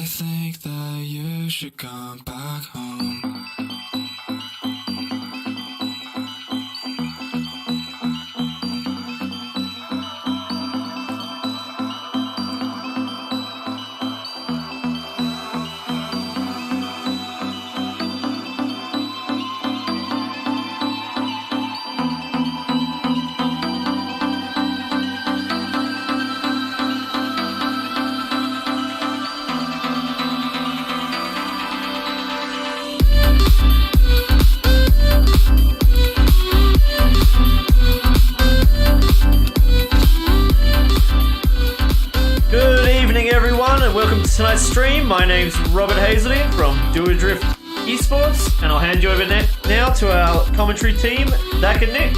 think that you should come back home. Tonight's stream. My name's Robert Hazelden from Do Drift Esports, and I'll hand you over now to our commentary team, Dak and Nick.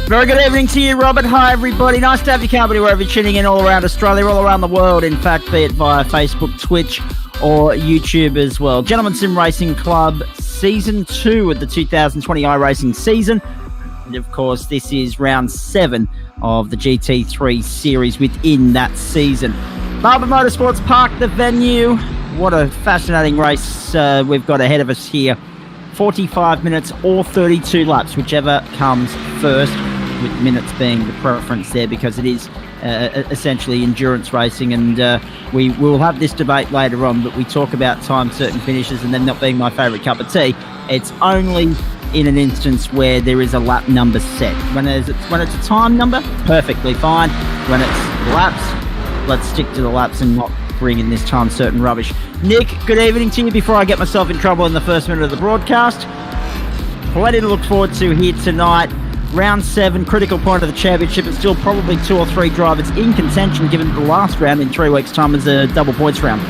Very good evening to you, Robert. Hi, everybody. Nice to have your company wherever you're tuning in all around Australia, all around the world, in fact, be it via Facebook, Twitch, or YouTube as well. Gentlemen Sim Racing Club Season 2 of the 2020 iRacing season. And, of course, this is round 7 of the GT3 series within that season. Barber Motorsports Park, the venue. What a fascinating race we've got ahead of us here. 45 minutes or 32 laps, whichever comes first, with minutes being the preference there because it is essentially endurance racing. And we will have this debate later on, but we talk about time certain finishes and them not being my favourite cup of tea. It's only in an instance where there is a lap number set. When it's a time number, perfectly fine. When it's laps, let's stick to the laps and not bring in this time certain rubbish. Nick, good evening to you before I get myself in trouble in the first minute of the broadcast. Plenty to look forward to here tonight. Round 7, critical point of the championship. It's still probably 2 or 3 drivers in contention, given that the last round in 3 weeks' time is a double points round.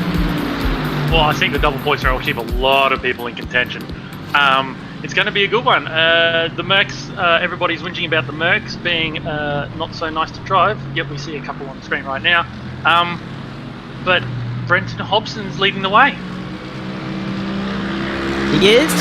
Well, I think the double points round will keep a lot of people in contention. It's going to be a good one. The Mercs, everybody's whinging about the Mercs being not so nice to drive, yet we see a couple on the screen right now. But Brenton Hobson's leading the way. He is,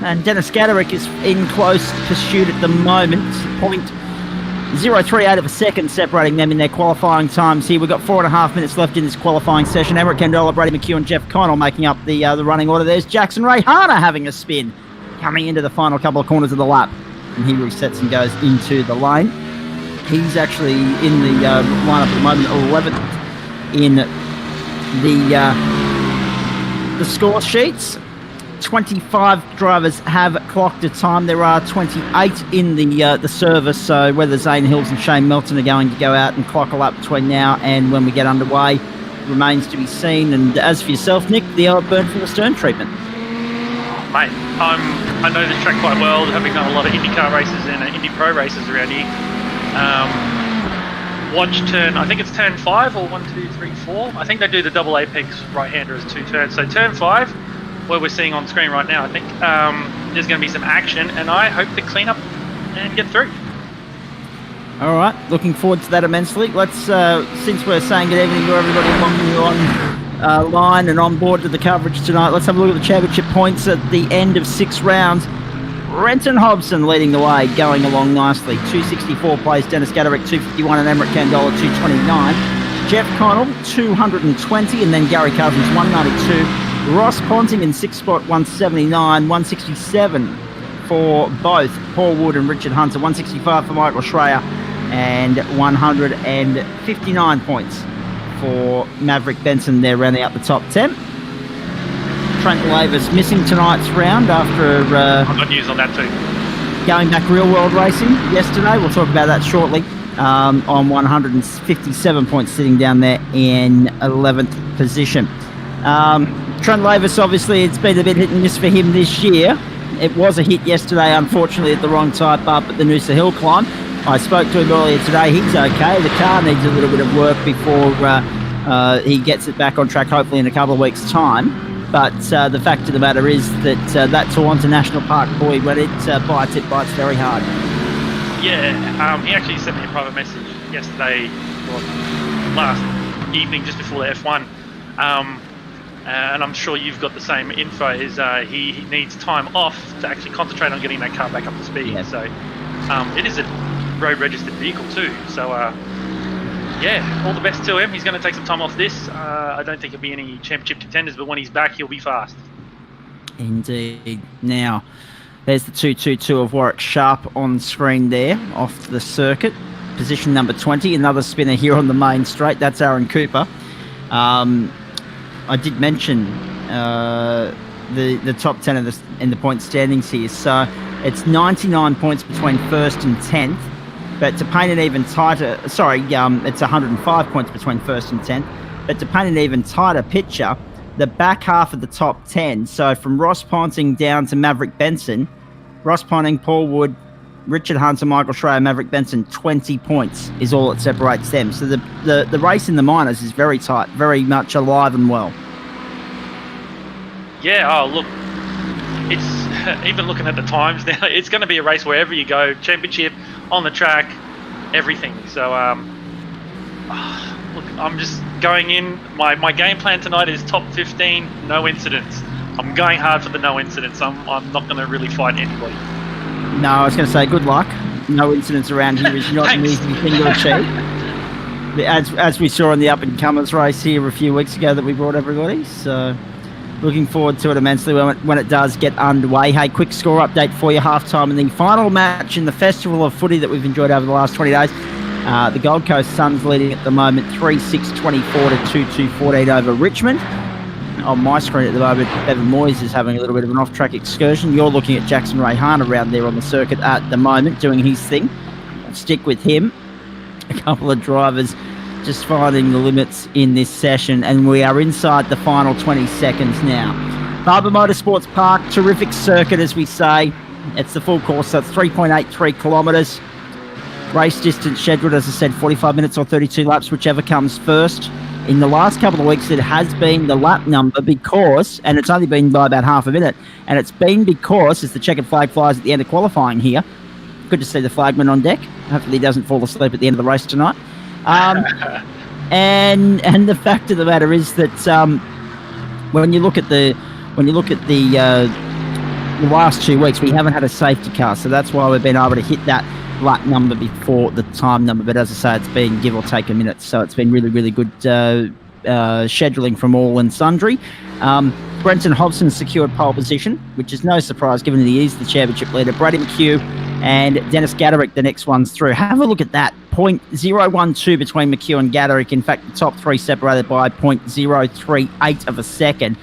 and Dennis Gaderick is in close pursuit at the moment. 0.038 of a second separating them in their qualifying times here. We've got 4.5 minutes left in this qualifying session. Emmerich Candola, Brady McHugh and Jeff Connell making up the running order. There's Jackson Rayhana having a spin, coming into the final couple of corners of the lap. And he resets and goes into the lane. He's actually in the lineup at the moment, 11th in the score sheets. 25 drivers have clocked a time. There are 28 in the service, so whether Zane Hills and Shane Melton are going to go out and clock a lap between now and when we get underway remains to be seen. And as for yourself, Nick, the burn from the stern treatment. Mate, I know this track quite well, having done a lot of IndyCar races and Indy Pro races around here. Watch turn, I think it's turn 5 or 1, 2, 3, 4. I think they do the double apex right-hander as 2 turns. So turn 5, where we're seeing on screen right now, I think there's going to be some action, and I hope to clean up and get through. All right, looking forward to that immensely. Let's, since we're saying good evening to everybody on line and on board to the coverage tonight, let's have a look at the championship points at the end of 6 rounds. Brenton Hobson leading the way, going along nicely. 264 plays Dennis Gaderick, 251, and Emmerich Candola, 229. Jeff Connell, 220, and then Gary Cousins, 192. Ross Ponting in 6th spot, 179, 167 for both Paul Wood and Richard Hunter, 165 for Michael Schreier, and 159 points for Maverick Benson there, rounding out the top 10. Trent Lavis missing tonight's round after I've got news on that too. Going back real world racing yesterday. We'll talk about that shortly. On 157 points, sitting down there in 11th position. Trent Lavis, obviously, it's been a bit hit and miss for him this year. It was a hit yesterday, unfortunately, at the wrong type up at the Noosa Hill climb. I spoke to him earlier today. He's okay. The car needs a little bit of work before he gets it back on track, hopefully in a couple of weeks' time. But the fact of the matter is that that Toronto National Park boy, when it bites very hard. Yeah, he actually sent me a private message yesterday, or last evening, just before the F1. And I'm sure you've got the same info, is he needs time off to actually concentrate on getting that car back up to speed. Yeah. So it is a road registered vehicle too, so Yeah, all the best to him. He's going to take some time off this. I don't think he'll be any championship contenders, but when he's back, he'll be fast. Indeed. Now, there's the 222 of Warwick Sharp on screen there, off the circuit. Position number 20, another spinner here on the main straight. That's Aaron Cooper. I did mention the top 10 in the point standings here. So it's 99 points between first and 10th. But to paint an even tighter, it's 105 points between first and 10th. But to paint an even tighter picture, the back half of the top 10, so from Ross Ponting down to Maverick Benson, Ross Ponting, Paul Wood, Richard Hunter, Michael Schreier, Maverick Benson, 20 points is all that separates them. So the race in the minors is very tight, very much alive and well. Yeah, look, it's even looking at the times now, it's going to be a race wherever you go, championship, on the track, everything. So, look, I'm just going in. My game plan tonight is top 15, no incidents. I'm going hard for the no incidents. I'm not going to really fight anybody. No, I was going to say good luck. No incidents around here is not an easy thing to achieve. As we saw in the up-and-comers race here a few weeks ago that we brought everybody. So looking forward to it immensely when it does get underway. Hey, quick score update for you. Halftime in the final match in the Festival of Footy that we've enjoyed over the last 20 days. The Gold Coast Suns leading at the moment 3-6-24 to 2-2-14 over Richmond. On my screen at the moment, Bevan Moyes is having a little bit of an off-track excursion. You're looking at Jackson Rayhan around there on the circuit at the moment, doing his thing. I'll stick with him. A couple of drivers just finding the limits in this session, and we are inside the final 20 seconds now. Barber Motorsports Park, terrific circuit, as we say. It's the full course, so it's 3.83 kilometres. Race distance scheduled, as I said, 45 minutes or 32 laps, whichever comes first. In the last couple of weeks, it has been the lap number because, and it's only been by about half a minute, and it's been because, as the checkered flag flies at the end of qualifying here, good to see the flagman on deck. Hopefully he doesn't fall asleep at the end of the race tonight. And the fact of the matter is that when you look at the last 2 weeks, we haven't had a safety car, so that's why we've been able to hit that lap number before the time number. But as I say, it's been give or take a minute, so it's been really, really good scheduling from all and sundry. Brenton Hobson secured pole position, which is no surprise given that he is the championship leader. Brady McHugh and Dennis Gaderick, the next one's through. Have a look at that. 0.012 between McHugh and Gaderick. In fact, the top three separated by 0.038 of a second.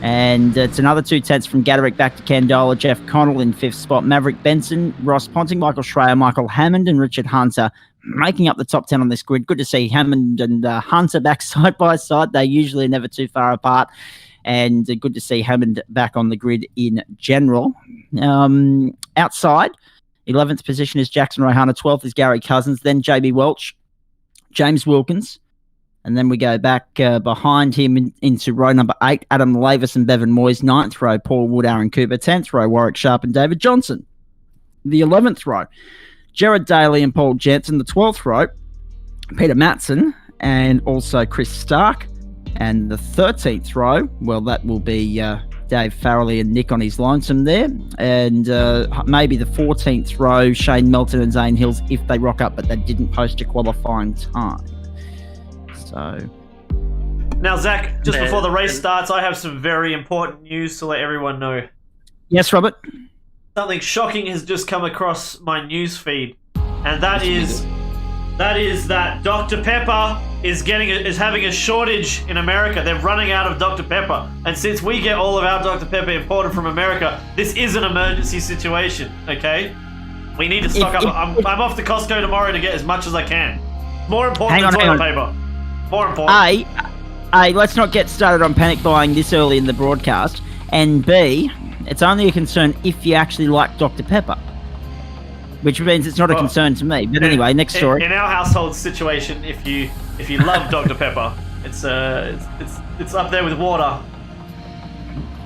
And it's another 2/10 from Gaderick back to Candola. Jeff Connell in fifth spot. Maverick Benson, Ross Ponting, Michael Schreier, Michael Hammond and Richard Hunter making up the top 10 on this grid. Good to see Hammond and Hunter back side by side. They usually are never too far apart. And good to see Hammond back on the grid in general. Outside, 11th position is Jackson Rayhan. 12th is Gary Cousins. Then JB Welch, James Wilkins. And then we go back behind him into row number 8, Adam Lavis and Bevan Moyes. 9th row, Paul Wood, Aaron Cooper. 10th row, Warwick Sharp and David Johnson. The 11th row, Gerard Daly and Paul Jensen. The 12th row, Peter Matson and also Chris Stark. And the 13th row, well, that will be Dave Farrelly and Nick on his lonesome there. And maybe the 14th row, Shane Melton and Zane Hills, if they rock up, but they didn't post a qualifying time. So now, Zach, just before the race starts, I have some very important news to let everyone know. Yes, Robert? Something shocking has just come across my news feed, and that is that Dr. Pepper is having a shortage in America. They're running out of Dr. Pepper, and since we get all of our Dr. Pepper imported from America, this is an emergency situation. Okay, we need to stock up. I'm off to Costco tomorrow to get as much as I can. More important than toilet paper. More important. A, let's not get started on panic buying this early in the broadcast. And B, it's only a concern if you actually like Dr. Pepper, which means it's not a concern to me. But anyway, next story. In our household situation, if you love Dr. Pepper, it's up there with water.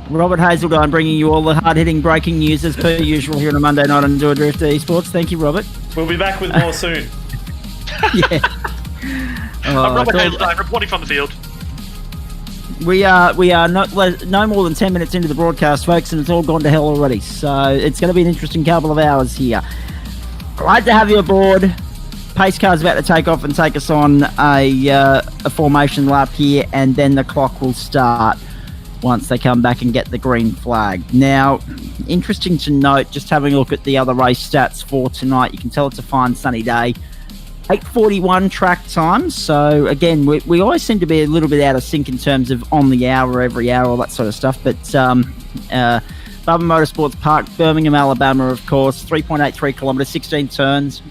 Robert Hazeltine bringing you all the hard-hitting breaking news as per usual here on a Monday night on Do a Drift Esports. Thank you, Robert. We'll be back with more soon. Yeah. I'm Robert Hazeltine, reporting from the field. We are no more than 10 minutes into the broadcast, folks, and it's all gone to hell already. So it's going to be an interesting couple of hours here. Glad to have you aboard. pace car's about to take off and take us on a formation lap here, and then the clock will start once they come back and get the green flag. Now, interesting to note, just having a look at the other race stats for tonight, you can tell it's a fine sunny day. 8:41 track time, so again, we always seem to be a little bit out of sync in terms of on the hour, every hour, all that sort of stuff, but Barber Motorsports Park, Birmingham, Alabama, of course, 3.83 kilometres, 16 turns.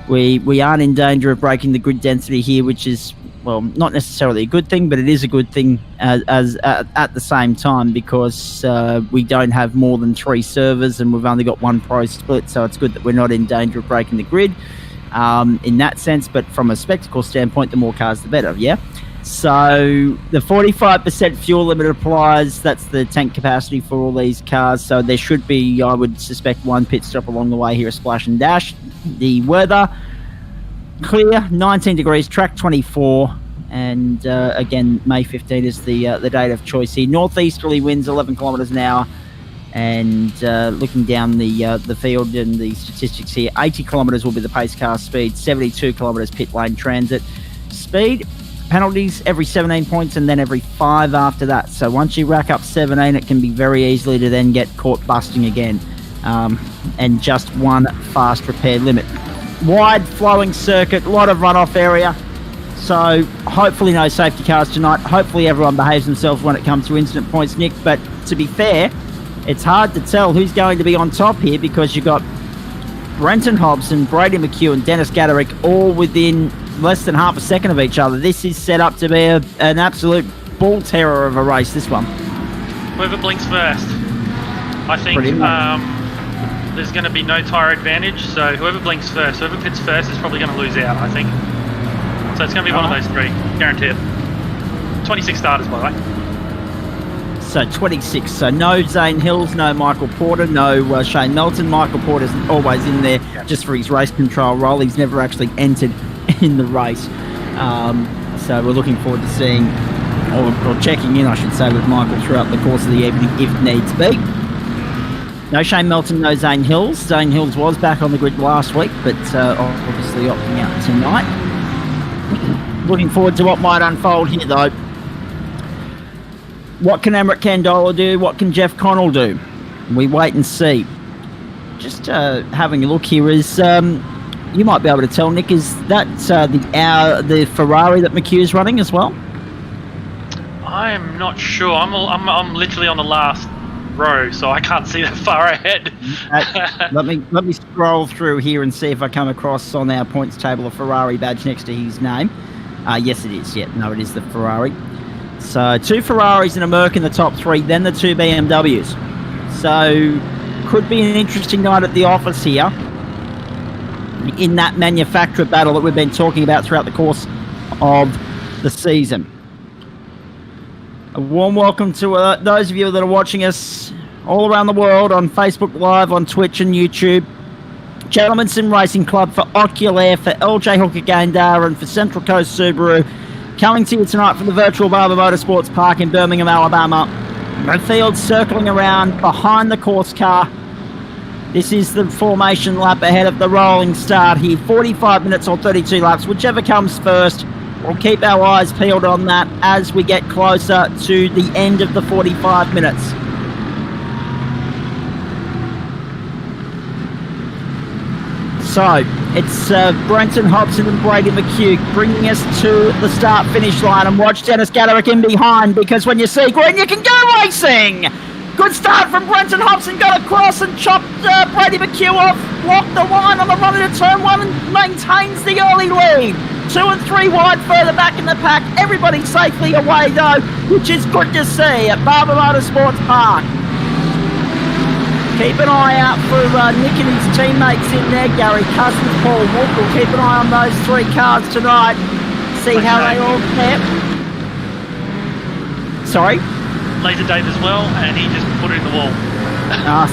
We aren't in danger of breaking the grid density here, which is, well, not necessarily a good thing, but it is a good thing as at the same time, because we don't have more than 3 servers and we've only got 1 pro split, so it's good that we're not in danger of breaking the grid in that sense. But from a spectacle standpoint, the more cars, the better, yeah? So the 45% fuel limit applies. That's the tank capacity for all these cars. So there should be, I would suspect, 1 pit stop along the way here, a splash and dash. The weather, clear, 19 degrees, track 24. And again, May 15 is the date of choice here. Northeasterly winds 11 kilometres an hour. And looking down the field and the statistics here, 80 kilometres will be the pace car speed, 72 kilometres pit lane transit speed. Penalties every 17 points and then every 5 after that. So once you rack up 17, it can be very easily to then get caught busting again. And just 1 fast repair limit. Wide flowing circuit, a lot of runoff area. So hopefully no safety cars tonight. Hopefully everyone behaves themselves when it comes to incident points, Nick. But to be fair, it's hard to tell who's going to be on top here, because you've got Brenton Hobson, Brady McHugh and Dennis Gaderick all within less than half a second of each other. This is set up to be an absolute bull terror of a race, this one. Whoever blinks first. I think there's going to be no tyre advantage, so whoever blinks first, whoever pits first is probably going to lose out, I think. So it's going to be one of those 3, guaranteed. 26 starters, by the way. So 26. So no Zane Hills, no Michael Porter, no Shane Melton. Michael Porter's always in there just for his race control role. He's never actually entered in the race. So we're looking forward to seeing, or checking in, I should say, with Michael throughout the course of the evening if needs be. No Shane Melton, no Zane Hills. Zane Hills was back on the grid last week, but obviously opting out tonight. Looking forward to what might unfold here, though. What can Emmerich Candola do? What can Jeff Connell do? We wait and see. Just having a look here is, you might be able to tell, Nick, is that the Ferrari that McHugh's running as well? I am not sure. I'm literally on the last row, so I can't see that far ahead. Let me scroll through here and see if I come across on our points table a Ferrari badge next to his name. Yes, it is. Yeah, no, it is the Ferrari. So 2 Ferraris and a Merc in the top 3, then the 2 BMWs. So could be an interesting night at the office here in that manufacturer battle that we've been talking about throughout the course of the season. A warm welcome to those of you that are watching us all around the world on Facebook Live, on Twitch and YouTube. Gentlemen Sim Racing Club, for Oculair, for LJ Hooker Gaindar and for Central Coast Subaru, coming to you tonight from the virtual Barber Motorsports Park in Birmingham, Alabama. The field circling around behind the course car. This is the formation lap ahead of the rolling start here. 45 minutes or 32 laps, whichever comes first. We'll keep our eyes peeled on that as we get closer to the end of the 45 minutes. So, it's Brenton Hobson and Brady McHugh bringing us to the start-finish line. And watch Dennis Gaderick in behind, because when you see green, you can go racing! Good start from Brenton Hobson, got across and chopped Brady McHugh off, blocked the line on the run into turn 1 and maintains the early lead. 2 and 3 wide further back in the pack. Everybody safely away though, which is good to see at Barber Motorsports Park. Keep an eye out for Nick and his teammates in there. Gary Cousins, Paul Wood. We'll keep an eye on those 3 cars tonight. See how they all fare. Sorry? Laser Dave as well, and he just put it in the wall. Yeah.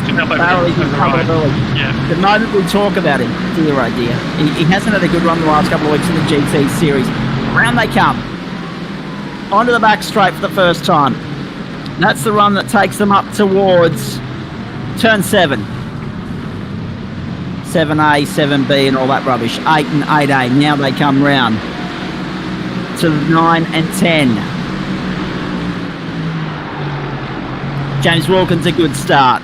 The moment we talk about him, dear oh dear, he hasn't had a good run the last couple of weeks in the GT series. Round they come. Onto the back straight for the first time. That's the run that takes them up towards turn 7. 7A, 7B and all that rubbish. 8 and 8A. Now they come round to 9 and 10. James Wilkins, a good start.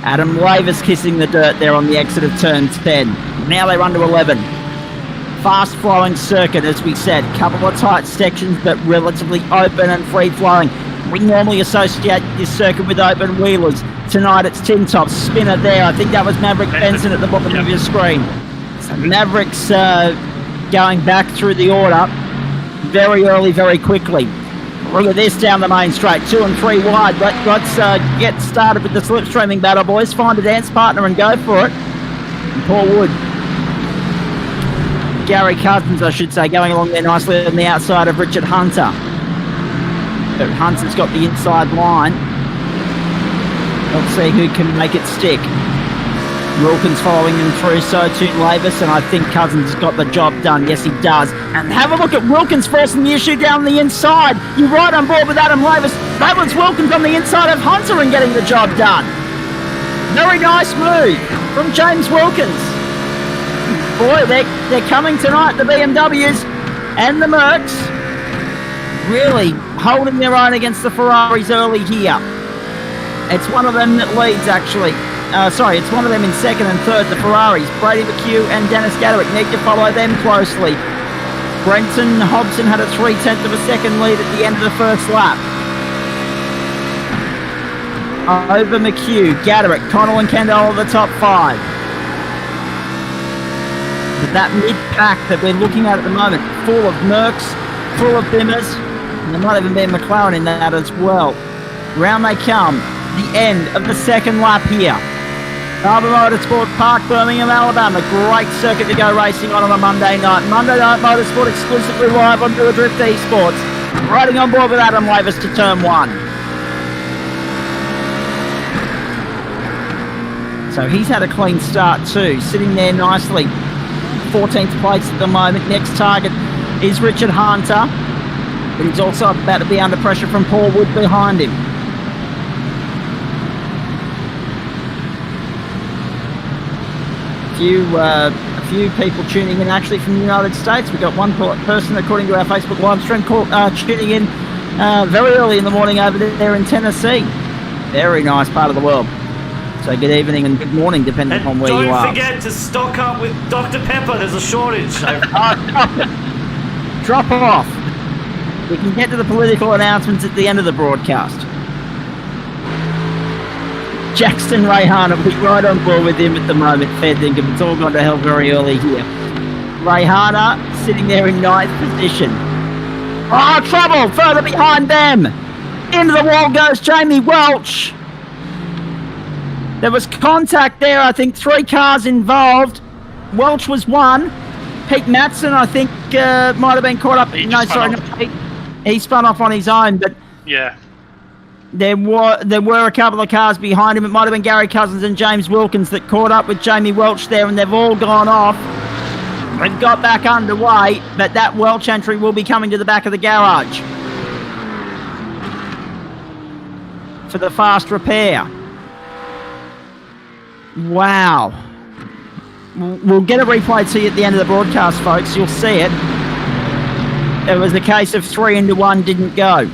Adam Lavis kissing the dirt there on the exit of turn 10. Now they run to 11. Fast flowing circuit, as we said. Couple of tight sections, but relatively open and free flowing. We normally associate this circuit with open wheelers. Tonight it's Tin Top. Spinner there. I think that was Maverick Benson at the bottom of your screen. So Maverick's going back through the order very early, very quickly. Look at this down the main straight. 2 and 3 wide. Let's get started with the slipstreaming battle, boys. Find a dance partner and go for it. And Paul Wood. Gary Cousins, I should say, going along there nicely on the outside of Richard Hunter. But Hunter's got the inside line. Let's see who can make it stick. Wilkins following him through, so too Lavis, and I think Cousins has got the job done. Yes, he does. And have a look at Wilkins forcing the issue down the inside. You're right on board with Adam Lavis. That was Wilkins on the inside of Hunter and getting the job done. Very nice move from James Wilkins. Boy, they're coming tonight, the BMWs and the Mercs. Really holding their own against the Ferraris early here. It's one of them that leads, actually. It's one of them in second and third, the Ferraris. Brady McHugh and Dennis Gaderick need to follow them closely. Brenton Hobson had a 0.3 of a second lead at the end of the first lap. Over McHugh, Gaderick, Connell and Kendall are the top 5. But that mid-pack that we're looking at the moment, full of Mercs, full of Bimmers, and there might even be a McLaren in that as well. Round they come, the end of the second lap here. Barber Motorsport Park, Birmingham, Alabama. Great circuit to go racing on a Monday night. Monday Night Motorsport exclusively live on Blue Drift Esports. Riding on board with Adam Lavis to turn 1. So he's had a clean start too, sitting there nicely. 14th place at the moment. Next target is Richard Hunter, but he's also about to be under pressure from Paul Wood behind him. A few people tuning in actually from the United States. We've got one person, according to our Facebook live stream, tuning in very early in the morning over there in Tennessee. Very nice part of the world. So good evening and good morning, depending upon where you are. Don't forget to stock up with Dr. Pepper. There's a shortage. Drop off. We can get to the political announcements at the end of the broadcast. Jackson Rayhana, we're right on board with him at the moment, fair dinkum. It's all gone to hell very early here. Rayhana sitting there in 9th position. Oh, trouble! Further behind them! Into the wall goes Jamie Welch. There was contact there, I think 3 cars involved. Welch was 1. Pete Matson, I think, might have been caught up. He spun off on his own, but yeah. There were a couple of cars behind him. It might have been Gary Cousins and James Wilkins that caught up with Jamie Welch there, and they've all gone off. They've got back underway, but that Welch entry will be coming to the back of the garage for the fast repair. Wow. We'll get a replay to you at the end of the broadcast, folks. You'll see it. It was a case of 3 into 1 didn't go.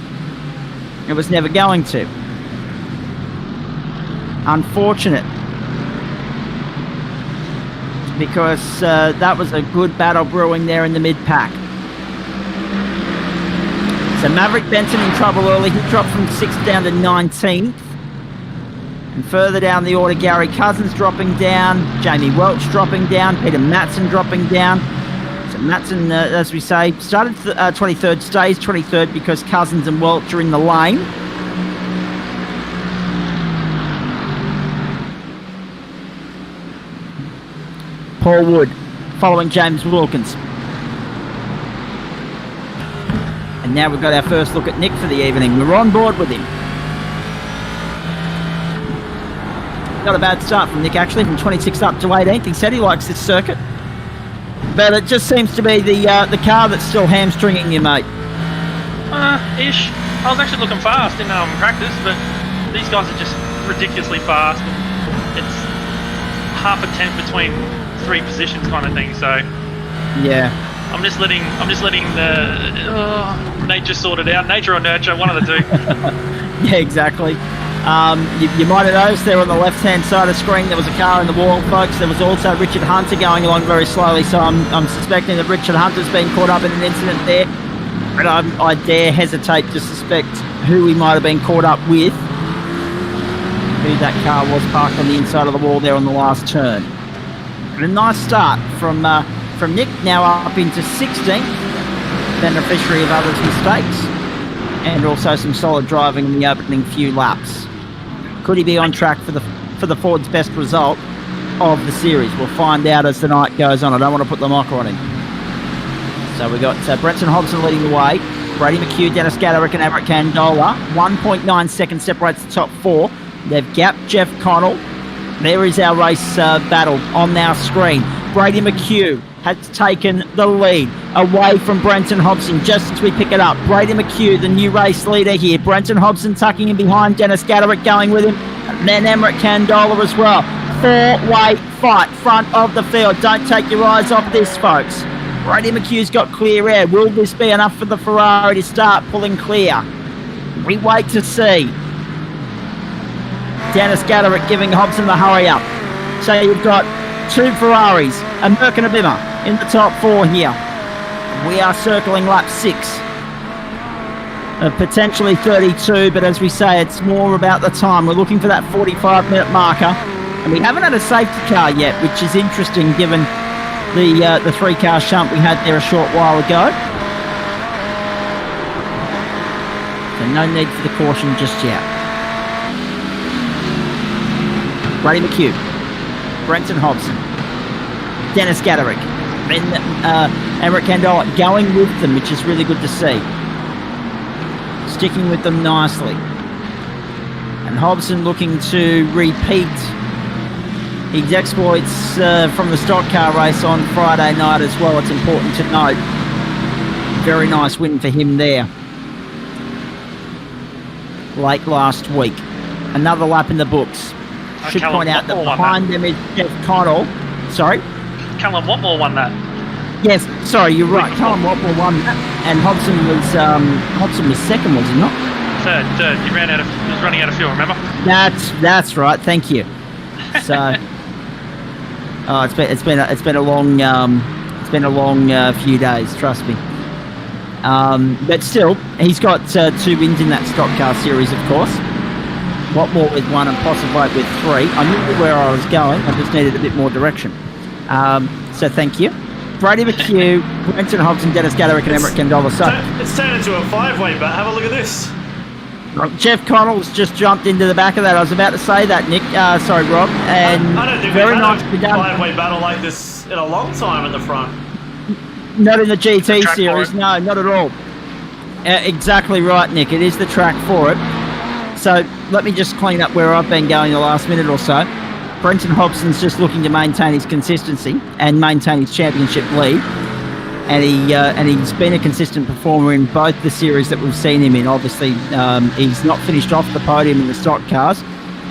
It was never going to. Unfortunate. Because that was a good battle brewing there in the mid-pack. So Maverick Benson in trouble early. He dropped from 6th down to 19th. And further down the order, Gary Cousins dropping down. Jamie Welch dropping down. Peter Matson dropping down. So Matson, as we say, started 23rd, stays 23rd because Cousins and Welch are in the lane. Paul Wood following James Wilkins. And now we've got our first look at Nick for the evening. We're on board with him. Not a bad start from Nick, actually, from 26th up to 18th. He said he likes this circuit. But it just seems to be the car that's still hamstringing you, mate. Ish. I was actually looking fast in practice, but these guys are just ridiculously fast. half a tenth between 3 positions kind of thing. So Yeah. I'm just letting the nature sort it out. Nature or nurture, one of the two. Yeah, exactly. You might have noticed there on the left-hand side of the screen there was a car in the wall, folks. There was also Richard Hunter going along very slowly, so I'm suspecting that Richard Hunter's been caught up in an incident there. But I dare hesitate to suspect who he might have been caught up with. Who that car was parked on the inside of the wall there on the last turn. But a nice start from Nick, now up into 16th, beneficiary of others' mistakes, and also some solid driving in the opening few laps. Could he be on track for the Ford's best result of the series? We'll find out as the night goes on. I don't want to put the mocker on him. So we got Brenton Hobson leading the way. Brady McHugh, Dennis Gaderick and Everett Candola. 1.9 seconds separates the top 4. They've gapped Jeff Connell. There is our race battle on our screen. Brady McHugh has taken the lead away from Brenton Hobson just as we pick it up. Brady McHugh, the new race leader here. Brenton Hobson tucking in behind, Dennis Gaderick going with him. And then Everett Candola as well. 4-way fight, front of the field. Don't take your eyes off this, folks. Brady McHugh's got clear air. Will this be enough for the Ferrari to start pulling clear? We wait to see. Dennis Gaderick giving Hobson the hurry up. So you've got 2 Ferraris, a Merc and a Bimmer in the top 4 here. We are circling lap 6. Potentially 32, but as we say, it's more about the time. We're looking for that 45-minute marker. And we haven't had a safety car yet, which is interesting given the 3-car shunt we had there a short while ago. So no need for the caution just yet. Brady McHugh, Brenton Hobson, Dennis Gaderick, and Everett Candola going with them, which is really good to see. Sticking with them nicely. And Hobson looking to repeat his exploits from the stock car race on Friday night as well. It's important to note. Very nice win for him there. Late last week. Another lap in the books. Should point out that behind them is Jeff Connell. Sorry? Callum Watmore won that. Yes, sorry, you're right. Callum Watmore won that. And Hobson was second, was he not? Third. He was running out of fuel, remember? That's right, thank you. So it's been a long few days, trust me. But still, he's got 2 wins in that stock car series, of course. Watmore with 1 and Postlethwaite with 3. I knew where I was going. I just needed a bit more direction. So thank you. Brady McHugh, Brenton Hobson, Dennis Gaderick and Everett Candola. So It's turned into a 5-way, but have a look at this. Jeff Connell's just jumped into the back of that. I was about to say that, Nick. Sorry, Rob. And I don't think very we've nice had to a be done. 5-way battle like this in a long time in the front. Not in the GT track series, for it. no, not at all. Exactly right, Nick. It is the track for it. So let me just clean up where I've been going the last minute or so. Brenton Hobson's just looking to maintain his consistency and maintain his championship lead. And he's been a consistent performer in both the series that we've seen him in. Obviously, he's not finished off the podium in the stock cars,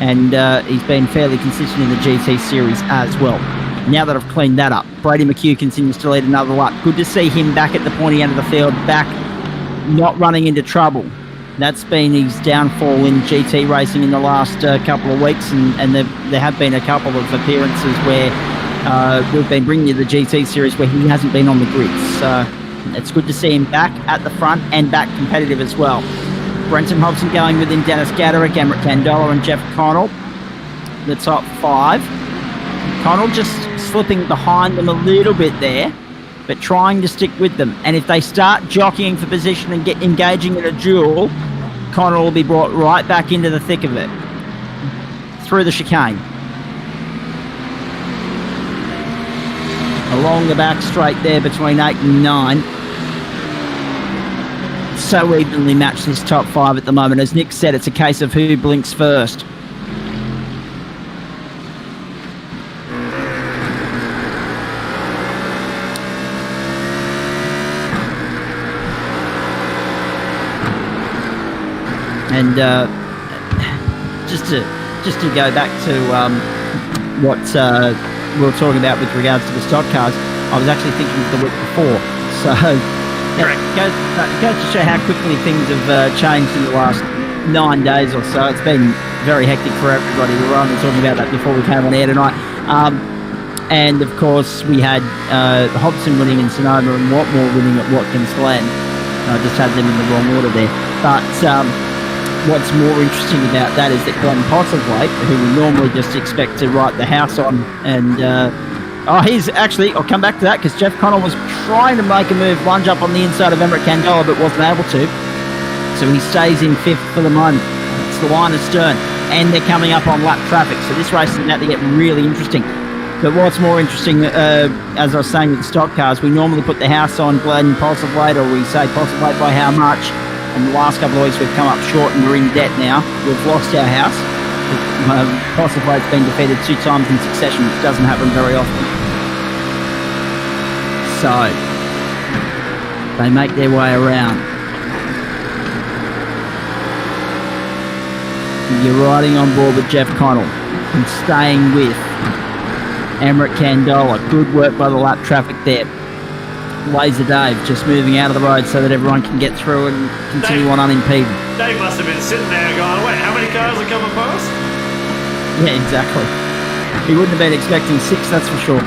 and he's been fairly consistent in the GT series as well. Now that I've cleaned that up, Brady McHugh continues to lead another lap. Good to see him back at the pointy end of the field, back not running into trouble. That's been his downfall in GT racing in the last couple of weeks, and there have been a couple of appearances where we've been bringing you the GT series where he hasn't been on the grid. So it's good to see him back at the front and back competitive as well. Brenton Hobson going with him, Dennis Gaderick, Everett Candola and Jeff Connell, the top 5. Connell just slipping behind them a little bit there, but trying to stick with them. And if they start jockeying for position and get engaging in a duel, Connell will be brought right back into the thick of it through the chicane. Along the back straight there between 8 and 9. So evenly matched this top 5 at the moment. As Nick said, it's a case of who blinks first. And just to go back to what we were talking about with regards to the stock cars, I was actually thinking of the week before. So Correct. it goes to show how quickly things have changed in the last 9 days or so. It's been very hectic for everybody. We were only talking about that before we came on air tonight. And, of course, we had Hobson winning in Sonoma and Watmore winning at Watkins Glen. I just had them in the wrong order there. But what's more interesting about that is that Glenn Postlethwaite, who we normally just expect to write the house on, and he's actually, I'll come back to that because Jeff Connell was trying to make a move, lunge up on the inside of Emmerich Candola, but wasn't able to. So he stays in 5th for the moment. It's the line astern, and they're coming up on lap traffic. So this race is about to get really interesting. But what's more interesting, as I was saying with the stock cars, we normally put the house on Glenn Postlethwaite, or we say Postlethwaite by how much. And the last couple of weeks we've come up short and we're in debt now. We've lost our house. Postlethwaite's been defeated 2 times in succession, which doesn't happen very often. So, they make their way around. You're riding on board with Jeff Connell and staying with Emmerich Candola. Good work by the lap traffic there. Laser Dave just moving out of the road so that everyone can get through and continue on unimpeded. Dave must have been sitting there going, wait, how many cars are coming past? Yeah, exactly. He wouldn't have been expecting 6, that's for sure.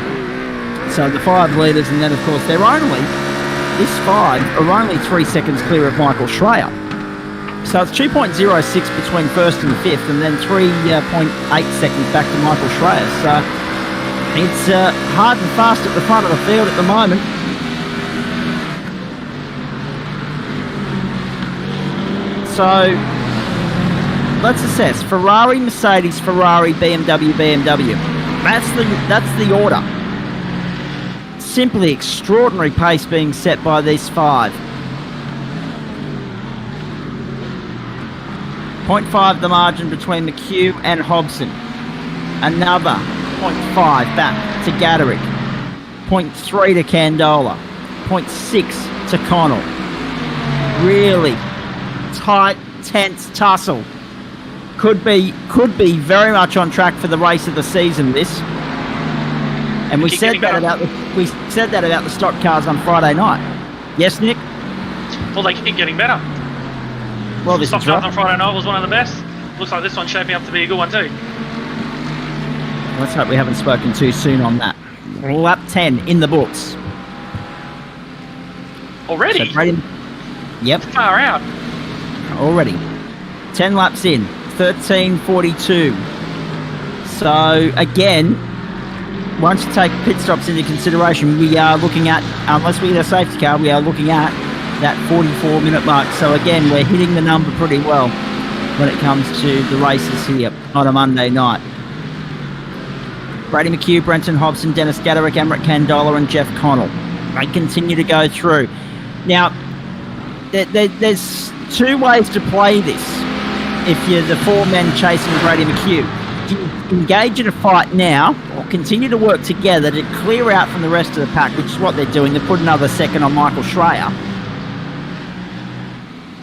So the 5 leaders, and then of course they're only, this 5 are only 3 seconds clear of Michael Schreier. So it's 2.06 between 1st and 5th, and then 3.8 seconds back to Michael Schreier. So it's hard and fast at the front of the field at the moment. So let's assess Ferrari, Mercedes, Ferrari, BMW, BMW. That's the order. Simply extraordinary pace being set by these 5. 0.5 the margin between McHugh and Hobson. Another 0.5 back to Gaderick. 0.3 to Candola. 0.6 to Connell. Really tight, tense tussle. Could be very much on track for the race of the season, this. And we said that about the stock cars on Friday night. Yes, Nick? Well, they keep getting better. Well, this Stock is cars right. on Friday night was one of the best. Looks like this one's shaping up to be a good one too. Let's hope we haven't spoken too soon on that. Lap 10 in the books. Already? So yep. Far out. Already. 10 laps in. 13:42. So, again, once you take pit stops into consideration, we are looking at, unless we get a safety car, we are looking at that 44-minute mark. So, again, we're hitting the number pretty well when it comes to the races here on a Monday night. Brady McHugh, Brenton Hobson, Dennis Gaderick, Emmerich Candola and Jeff Connell. They continue to go through. Now, there's 2 ways to play this if you're the 4 men chasing Brady McHugh. Do you engage in a fight now or continue to work together to clear out from the rest of the pack, which is what they're doing. They put another second on Michael Schreier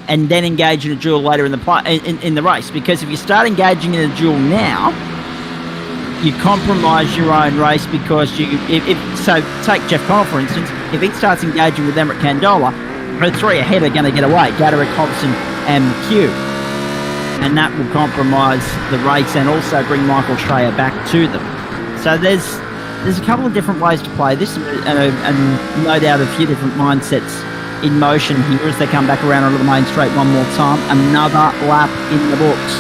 and then engage in a duel later in the race. Because if you start engaging in a duel now, you compromise your own race because so take Jeff Connell, for instance. If he starts engaging with Emmerich Candola, the 3 ahead are going to get away, Gaderick, Hobson and McHugh. And that will compromise the race and also bring Michael Schreier back to them. So there's a couple of different ways to play this, and no doubt a few different mindsets in motion here as they come back around onto the main straight one more time. Another lap in the books.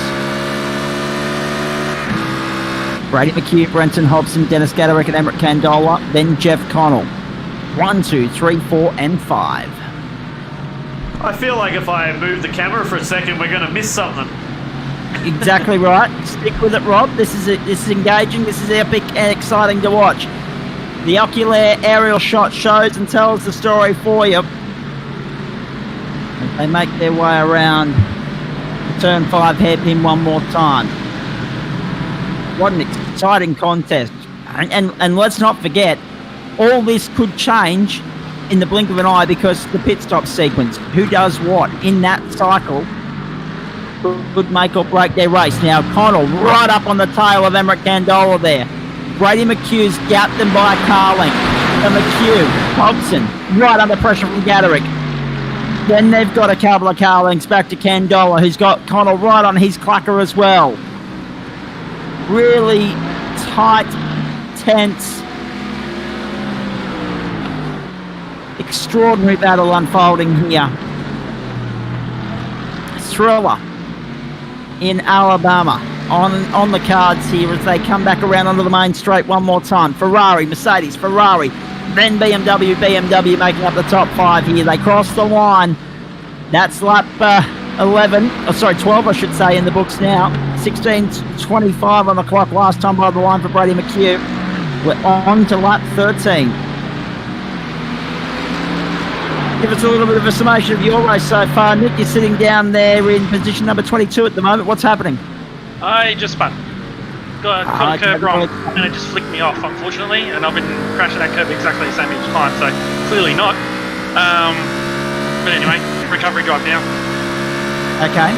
Brady McHugh, Brenton Hobson, Dennis Gaderick and Emmerich Candola, then Jeff Connell. 1, 2, 3, 4 and 5. I feel like if I move the camera for a second, we're going to miss something. Exactly right. Stick with it, Rob. This is engaging. This is epic and exciting to watch. The ocular aerial shot shows and tells the story for you. They make their way around turn 5 hairpin one more time. What an exciting contest. And let's not forget, all this could change in the blink of an eye because the pit stop sequence. Who does what in that cycle could make or break their race. Now Connell right up on the tail of Emmerich Candola there. Brady McHugh's gapped them by a car length. And McHugh, Hobson, right under pressure from Gaderick. Then they've got a couple of car lengths back to Candola, who's got Connell right on his clacker as well. Really tight, tense, extraordinary battle unfolding here. Thriller in Alabama on the cards here as they come back around onto the main straight one more time. Ferrari, Mercedes, Ferrari, then BMW making up the top 5 here. They cross the line. That's lap 12 I should say in the books now. 16:25 on the clock last time by the line for Brady McHugh. We're on to lap 13. Give us a little bit of a summation of your race so far. Nick, you're sitting down there in position number 22 at the moment. What's happening? I just spun. Got a curve wrong, and it just flicked me off, unfortunately, and I've been crashing that curve exactly the same each time, so clearly not. But anyway, recovery drive now. Okay.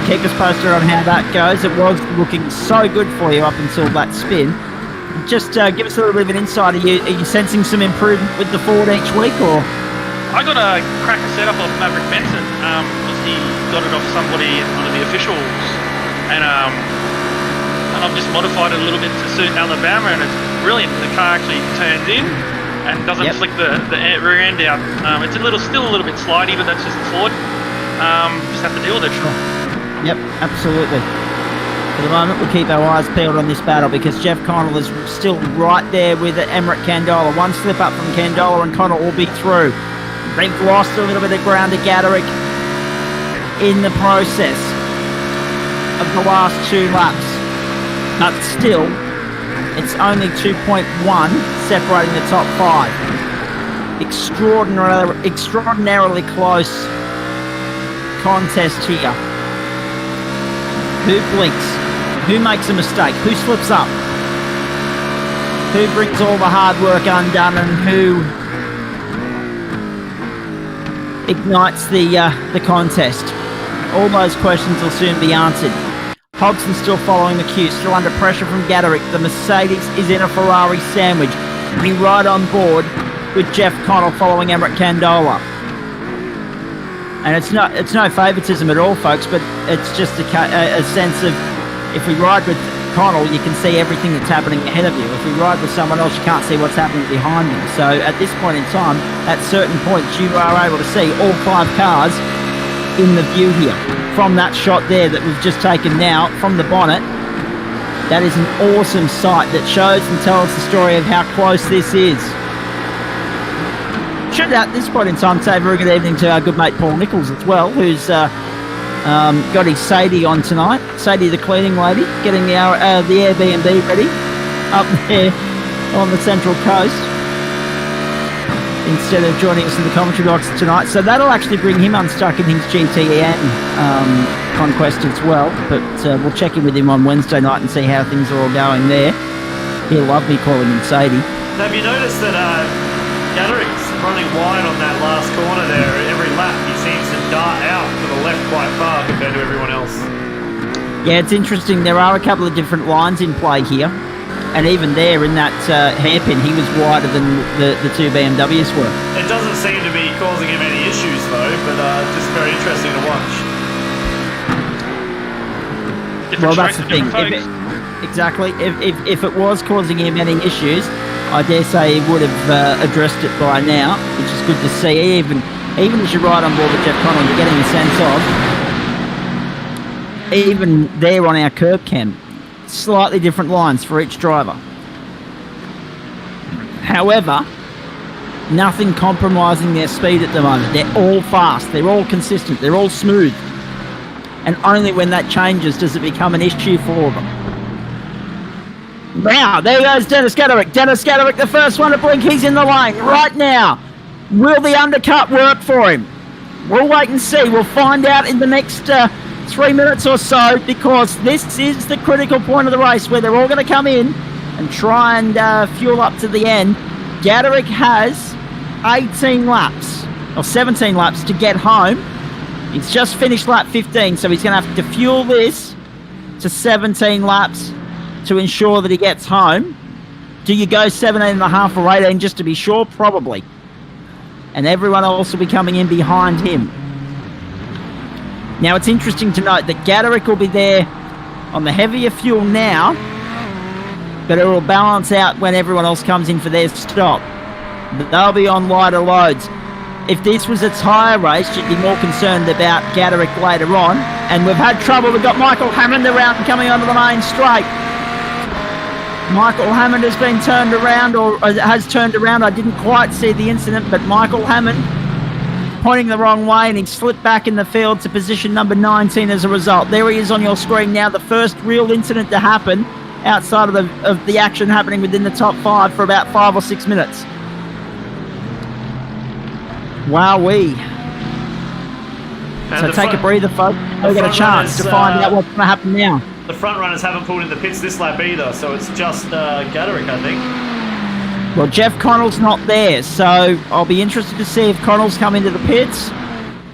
Keep us posted on how that goes. It was looking so good for you up until that spin. Just give us a little bit of an insight. Are you sensing some improvement with the Ford each week, or...? I got a cracker setup off Maverick Benson because he got it off somebody, one of the officials, and I've just modified it a little bit to suit Alabama, and it's brilliant. The car actually turns in and doesn't flick the rear end out. It's still a little bit slidey, but that's just the Ford. Just have to deal with it. Sure. Yep, absolutely. For the moment, we'll keep our eyes peeled on this battle because Jeff Connell is still right there with Emmerich Candola. One slip up from Candola and Connell will be through. They've lost a little bit of ground to Gaderick in the process of the last 2 laps. But still, it's only 2.1 separating the top 5. Extraordinarily close contest here. Who blinks? Who makes a mistake? Who slips up? Who brings all the hard work undone, and who ignites the contest? All those questions will soon be answered. Hobson still following the queue, still under pressure from Gaderick. The Mercedes is in a Ferrari sandwich. Be right on board with Jeff Connell following Emmerich Candola. And it's no favouritism at all, folks, but it's just a sense of, if we ride with Connell, you can see everything that's happening ahead of you. If we ride with someone else, you can't see what's happening behind them. So at this point in time, at certain points, you are able to see all 5 cars in the view here. From that shot there that we've just taken now, from the bonnet, that is an awesome sight that shows and tells the story of how close this is. Should at this point in time say a very good evening to our good mate Paul Nichols as well, who's got his Sadie on tonight. Sadie the cleaning lady, getting the Airbnb ready up there on the Central Coast instead of joining us in the commentary box tonight. So that'll actually bring him unstuck in his GTN conquest as well. But we'll check in with him on Wednesday night and see how things are all going there. He'll love me calling him Sadie. Have you noticed that Gaderick's running wide on that last corner there? Every lap he seems to dart out to the left quite far compared to everyone else. Yeah, it's interesting. There are a couple of different lines in play here. And even there in that hairpin, he was wider than the 2 BMWs were. It doesn't seem to be causing him any issues though, but just very interesting to watch. Well, that's the thing. Exactly. If it was causing him any issues, I dare say he would have addressed it by now, which is good to see. Even as you ride on board with Jeff Connell, you're getting the sense of, even there on our curb cam, slightly different lines for each driver. However, nothing compromising their speed at the moment. They're all fast, they're all consistent, they're all smooth. And only when that changes does it become an issue for them. Now, there goes Dennis Gaderick. Dennis Gaderick, the first one to blink. He's in the lane right now. Will the undercut work for him? We'll wait and see. We'll find out in the next 3 minutes or so, because this is the critical point of the race where they're all going to come in and try and fuel up to the end. Gaderick has 18 laps, or 17 laps to get home. He's just finished lap 15, so he's going to have to fuel this to 17 laps to ensure that he gets home. Do you go 17.5 or 18 just to be sure? Probably. And everyone else will be coming in behind him. Now, it's interesting to note that Gaderick will be there on the heavier fuel now, but it will balance out when everyone else comes in for their stop. But they'll be on lighter loads. If this was a tyre race, you'd be more concerned about Gaderick later on. And we've had trouble. We've got Michael Hammond around coming onto the main straight. Michael Hammond has been turned around, or has turned around. I didn't quite see the incident, but Michael Hammond pointing the wrong way, and he slipped back in the field to position number 19 as a result. There he is on your screen now, the first real incident to happen outside of the action happening within the top 5 for about 5 or 6 minutes. Wowee. So take a breather, folks. We've got a chance to find out what's going to happen now. The front runners haven't pulled in the pits this lap either, so it's just Gaderick, I think. Well, Jeff Connell's not there, so I'll be interested to see if Connell's come into the pits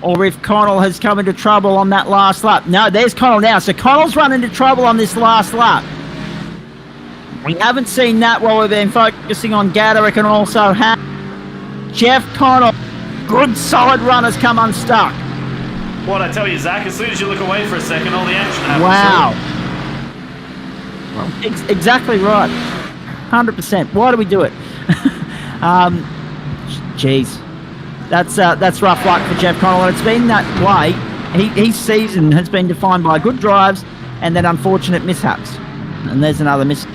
or if Connell has come into trouble on that last lap. No, there's Connell now. So Connell's run into trouble on this last lap. We haven't seen that while we've been focusing on Gaderick and also Jeff Connell. Good solid run has come unstuck. What I tell you, Zach, as soon as you look away for a second, all the action happens. Wow. Well, exactly right. 100%. Why do we do it? Jeez. That's rough luck for Jeff Connell. It's been that way. His season has been defined by good drives and then unfortunate mishaps. And there's another miss.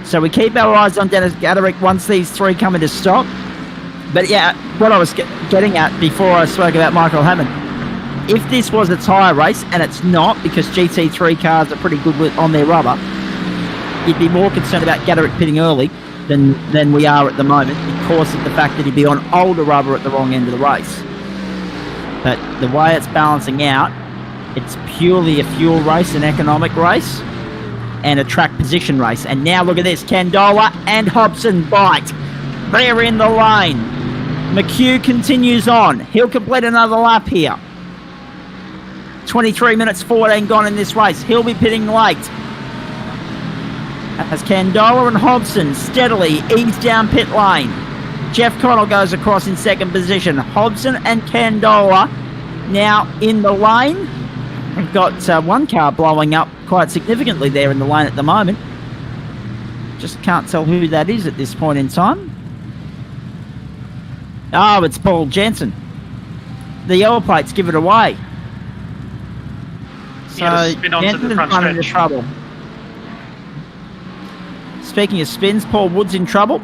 So we keep our eyes on Dennis Gaderick once these three come into stock. But yeah, what I was getting at before I spoke about Michael Hammond, if this was a tyre race, and it's not because GT3 cars are pretty good on their rubber, you'd be more concerned about Gaderick pitting early than we are at the moment because of the fact that he'd be on older rubber at the wrong end of the race. But the way it's balancing out, it's purely a fuel race, an economic race, and a track position race. And now look at this, Candola and Hobson bite. They're in the lane. McHugh continues on. He'll complete another lap here. 23 minutes 14 gone in this race. He'll be pitting late. As Candola and Hobson steadily ease down pit lane. Jeff Connell goes across in second position. Hobson and Candola now in the lane. We've got one car blowing up quite significantly there in the lane at the moment. Just can't tell who that is at this point in time. Oh, it's Paul Jensen. The yellow plates give it away. So Jensen's run into trouble. Speaking of spins, Paul Wood's in trouble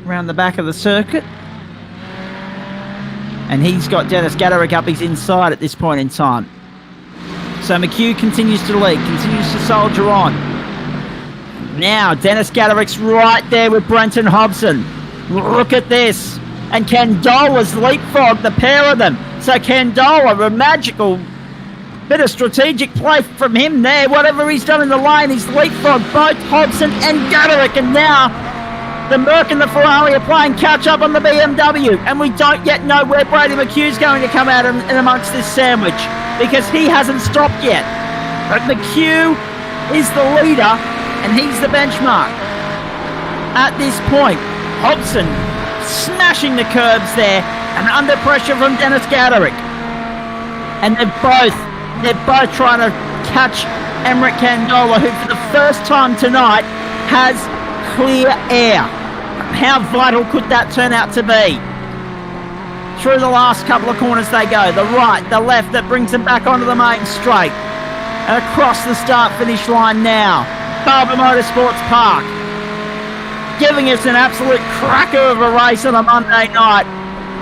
around the back of the circuit. And he's got Dennis Gaderick up his inside at this point in time. So McHugh continues to lead, continues to soldier on. Now Dennis Gaderick's right there with Brenton Hobson. Look at this. And Candola's leapfrogged the pair of them. So Candola, a magical bit of strategic play from him there. Whatever he's done in the lane, he's leapfrogged both Hobson and Gaderick. And now the Merc and the Ferrari are playing catch-up on the BMW. And we don't yet know where Brady McHugh's going to come out in amongst this sandwich because he hasn't stopped yet. But McHugh is the leader and he's the benchmark. At this point, Hobson smashing the curbs there and under pressure from Dennis Gaderick. And they're both trying to catch Emmerich Candola, who for the first time tonight has clear air. How vital could that turn out to be? Through the last couple of corners they go. The right, the left, that brings them back onto the main straight. And across the start-finish line now. Barber Motorsports Park. Giving us an absolute cracker of a race on a Monday night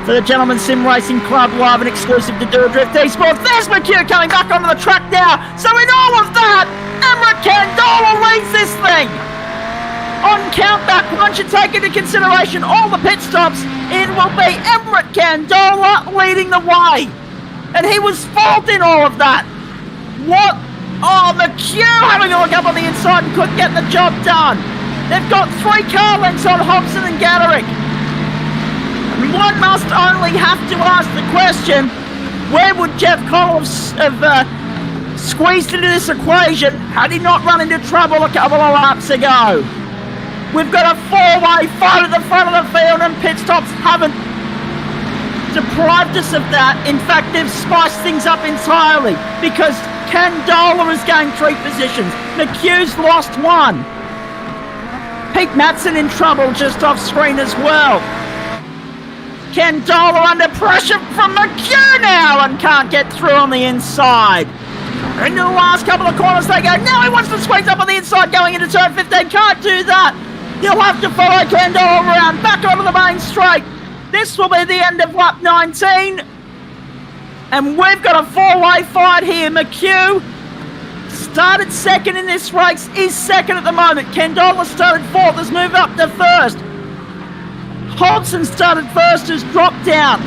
for the Gentleman Sim Racing Club, live and exclusive to Do Drift Esports. There's McHugh coming back onto the track now. So in all of that, Emmerich Candola leads this thing. On countback, once you take into consideration all the pit stops, it will be Emmerich Candola leading the way. And he was fourth in all of that. What? Oh, McHugh having a look up on the inside and couldn't get the job done. They've got 3 car lengths on Hobson and Gaderick. One must only have to ask the question, where would Jeff Connell have squeezed into this equation had he not run into trouble a couple of laps ago. We've got a four-way fight at the front of the field, and pit stops haven't deprived us of that. In fact, they've spiced things up entirely because Candola has gained 3 positions. McHugh's lost 1. Pete Matson in trouble just off screen as well. Candola under pressure from McHugh now and can't get through on the inside. Into the last couple of corners they go. Now he wants to squeeze up on the inside going into turn 15. Can't do that. He'll have to follow Candola around back onto the main straight. This will be the end of lap 19. And we've got a 4-way fight here. McHugh started second in this race, is second at the moment. Candola started 4th, has moved up to 1st. Hodgson started 1st, has dropped down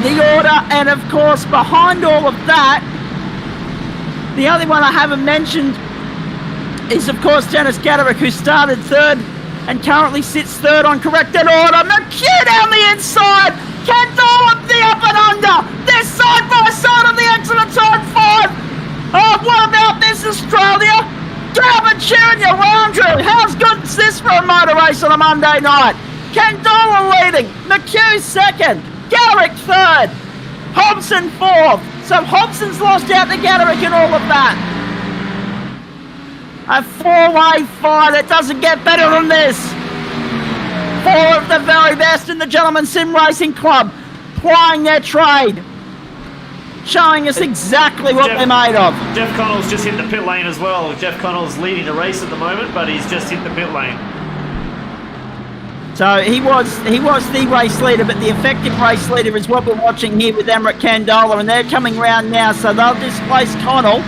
the order. And of course, behind all of that, the only one I haven't mentioned is, of course, Dennis Gaderick, who started 3rd and currently sits 3rd on corrected order. McHugh down the inside. Candola the up and under. They're side by side on the exit of turn 5. Oh, what about this, Australia? Grab a cheer in your round, Drew. How's good is this for a motor race on a Monday night? Candola leading. McHugh 2nd. Gaderick 3rd. Hobson 4th. So Hobson's lost out to Gaderick and all of that. A 4-way fight. It doesn't get better than this. 4 of the very best in the Gentleman Sim Racing Club plying their trade, showing us exactly what they're made of. Jeff Connell's just hit the pit lane as well. Jeff Connell's leading the race at the moment, but he's just hit the pit lane. So he was the race leader, but the effective race leader is what we're watching here with Emmerich Candola, and they're coming round now, so they'll displace Connell.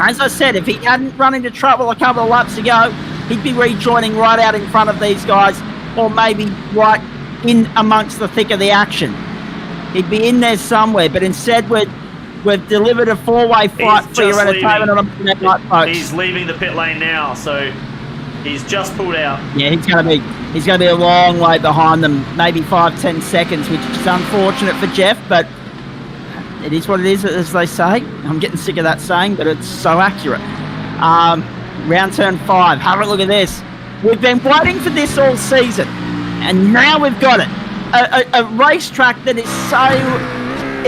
As I said, if he hadn't run into trouble a couple of laps ago, he'd be rejoining right out in front of these guys, or maybe right in amongst the thick of the action. He'd be in there somewhere, but instead we've delivered a 4-way fight for your entertainment on a Monday night, folks. He's leaving the pit lane now, so he's just pulled out. Yeah, he's going to be a long way behind them, maybe 5-10 seconds, which is unfortunate for Jeff, but it is what it is, as they say. I'm getting sick of that saying, but it's so accurate. Round turn 5. Have a look at this. We've been waiting for this all season, and now we've got it. A racetrack that is so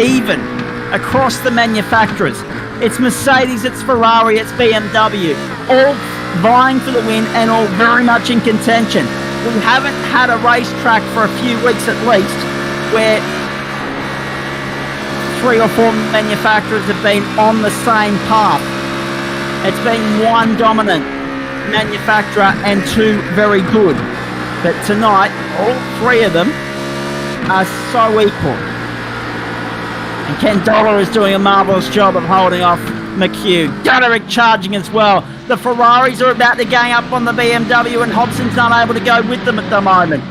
even across the manufacturers. It's Mercedes, it's Ferrari, it's BMW, all vying for the win and all very much in contention. We haven't had a racetrack for a few weeks at least where 3 or 4 manufacturers have been on the same path. It's been one dominant manufacturer and 2 very good. But tonight, all 3 of them are so equal. And Candola is doing a marvellous job of holding off McHugh. Gaderick charging as well. The Ferraris are about to gang up on the BMW, and Hobson's not able to go with them at the moment.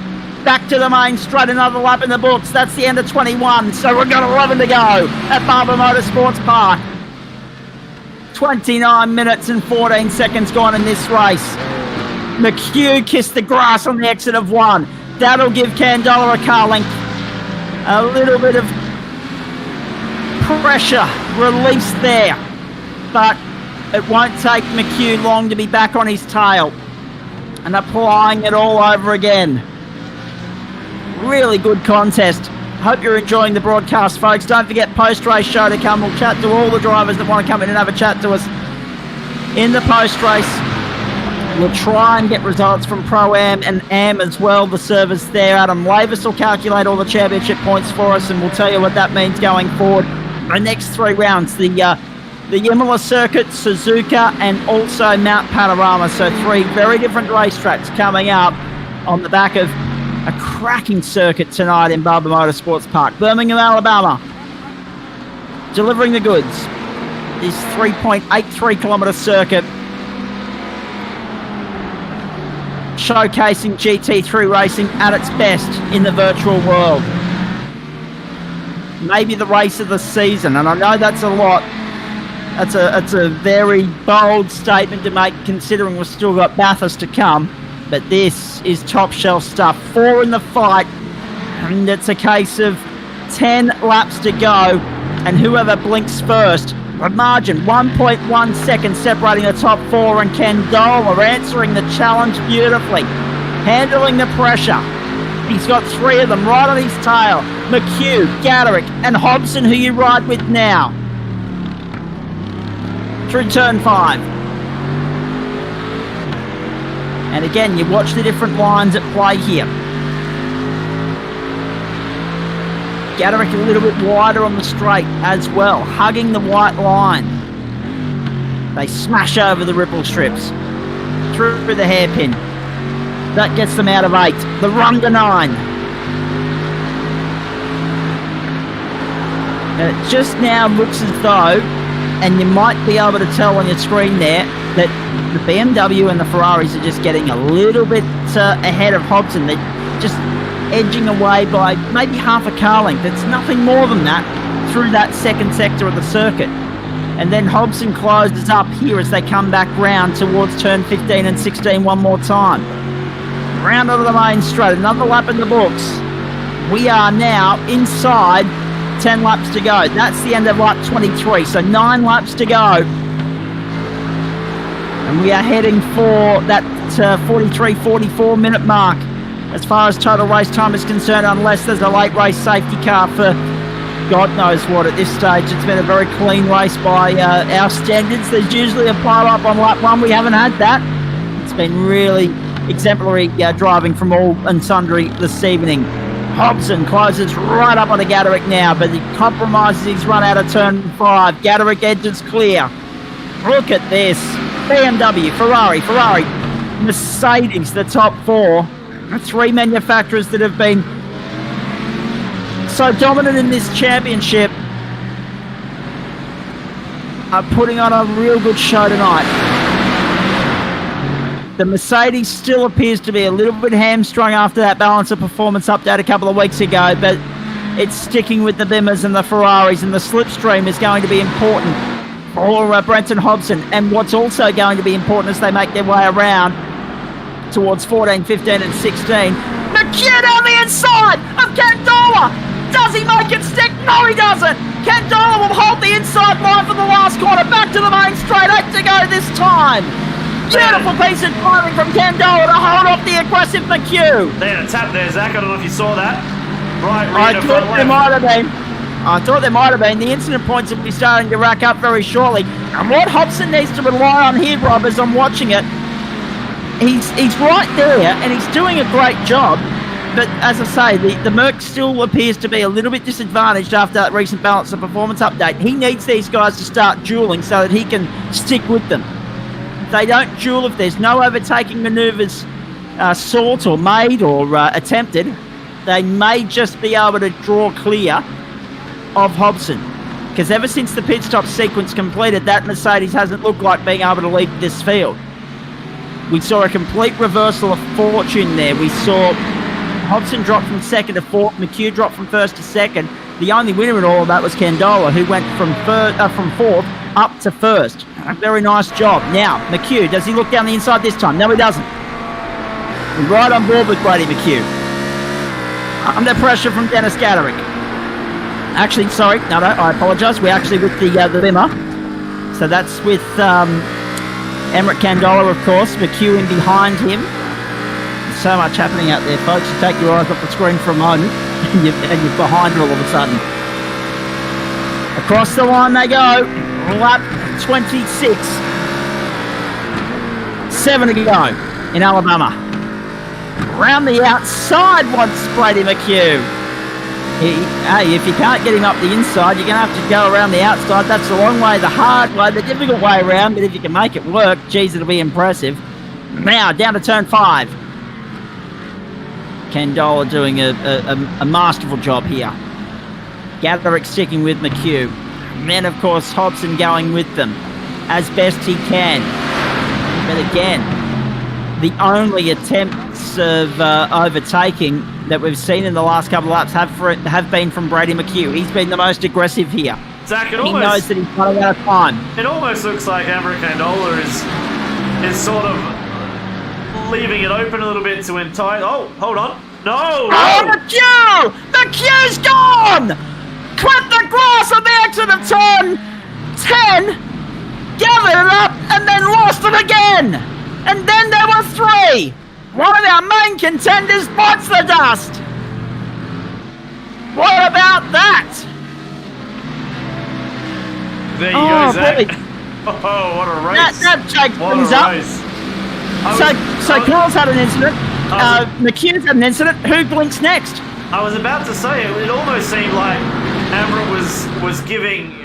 Back to the main straight, another lap in the books. That's the end of 21, so we've got 11 to go at Barber Motorsports Park. 29 minutes and 14 seconds gone in this race. McHugh kissed the grass on the exit of 1. That'll give Candola a car length. A little bit of pressure released there, but it won't take McHugh long to be back on his tail and applying it all over again. Really good contest. Hope you're enjoying the broadcast, folks. Don't forget post-race show to come. We'll chat to all the drivers that want to come in and have a chat to us in the post-race. We'll try and get results from Pro-Am and Am as well, the servers there. Adam Lavis will calculate all the championship points for us, and we'll tell you what that means going forward. The next 3 rounds, the Imola Circuit, Suzuka, and also Mount Panorama. So 3 very different racetracks coming up on the back of a cracking circuit tonight in Barber Motorsports Park. Birmingham, Alabama, delivering the goods. This 3.83 kilometre circuit, showcasing GT3 racing at its best in the virtual world. Maybe the race of the season, and I know that's a lot. That's a very bold statement to make, considering we've still got Bathurst to come. But this is top shelf stuff. 4 in the fight, and it's a case of 10 laps to go, and whoever blinks first The margin, 1.1 seconds separating the top four, and Candola answering the challenge beautifully, handling the pressure. He's got three of them right on his tail. McHugh, Gaderick, and Hobson, who you ride with now. Through turn 5. And again, you watch the different lines at play here. Gaderick a little bit wider on the straight as well, hugging the white line. They smash over the ripple strips, through the hairpin. That gets them out of 8. The run to 9. And it just now looks as though, and you might be able to tell on your screen there, that the BMW and the Ferraris are just getting a little bit ahead of Hobson. They're just edging away by maybe half a car length. It's nothing more than that through that second sector of the circuit. And then Hobson closes up here as they come back round towards turn 15 and 16 one more time. Round onto the main straight, another lap in the books. We are now inside 10 laps to go. That's the end of lap 23, so 9 laps to go. And we are heading for that 43-44 minute mark as far as total race time is concerned, unless there's a late race safety car for God knows what at this stage. It's been a very clean race by our standards. There's usually a pile up on lap 1. We haven't had that. It's been really exemplary driving from all and sundry this evening. Hobson closes right up on the Gaderick now, but he compromises his run out of turn 5. Gaderick edges clear. Look at this. BMW, Ferrari, Mercedes, the top 4. The 3 manufacturers that have been so dominant in this championship are putting on a real good show tonight. The Mercedes still appears to be a little bit hamstrung after that balance of performance update a couple of weeks ago, but it's sticking with the Bimmers and the Ferraris, and the slipstream is going to be important for Brenton Hobson. And what's also going to be important as they make their way around towards 14, 15 and 16. McHugh down the inside of Candola. Does he make it stick? No, he doesn't. Candola will hold the inside line for the last corner. Back to the main straight. 8 to go this time. Beautiful piece of driving from Candola to hold off the aggressive McHugh. They had a tap there, Zach. I don't know if you saw that. Right, I thought there might have been. I thought there might have been. The incident points will be starting to rack up very shortly. And what Hobson needs to rely on here, Rob, as I'm watching it, he's right there and he's doing a great job. But as I say, the Merc still appears to be a little bit disadvantaged after that recent balance of performance update. He needs these guys to start dueling so that he can stick with them. If they don't duel, if there's no overtaking manoeuvres sought or made or attempted, they may just be able to draw clear of Hobson. Because ever since the pit stop sequence completed, that Mercedes hasn't looked like being able to lead this field. We saw a complete reversal of fortune there. We saw Hobson drop from 2nd to 4th, McHugh dropped from 1st to 2nd. The only winner in all of that was Candola, who went from 4th up to 1st. A very nice job. Now, McHugh, does he look down the inside this time? No, he doesn't. We're right on board with Brady McHugh. Under pressure from Dennis Gaderick. Actually, sorry, no, I apologise. We're actually with the Bimmer. So that's with Emmerich Candola, of course. McHugh in behind him. There's so much happening out there, folks. You take your eyes off the screen for a moment and you're behind it all of a sudden. Across the line they go. Lap 26. 7 to go in Alabama. Round the outside once Brady McHugh. Hey, if you can't get him up the inside, you're going to have to go around the outside. That's the long way, the hard way, the difficult way around. But if you can make it work, geez, it'll be impressive. Now, down to turn 5. Candola doing a masterful job here. Gaderick sticking with McHugh. And then, of course, Hobson going with them as best he can. But again, the only attempts of overtaking that we've seen in the last couple of laps have been from Brady McHugh. He's been the most aggressive here. Zach, he knows that he's running out of time. It almost looks like Emmerich Candola is sort of leaving it open a little bit to entice. Oh, hold on. No! Oh, McHugh! McHugh's gone! Clip the grass on the exit of turn 10, gathered it up, and then lost it again. And then there were 3. One of our main contenders bites the dust. What about that? There you go, Zach. Boy. Oh, what a race. That shakes What things a up. race. So Carl's had an incident. I McHugh's had an incident. Who blinks next? I was about to say, it almost seemed like Amber was giving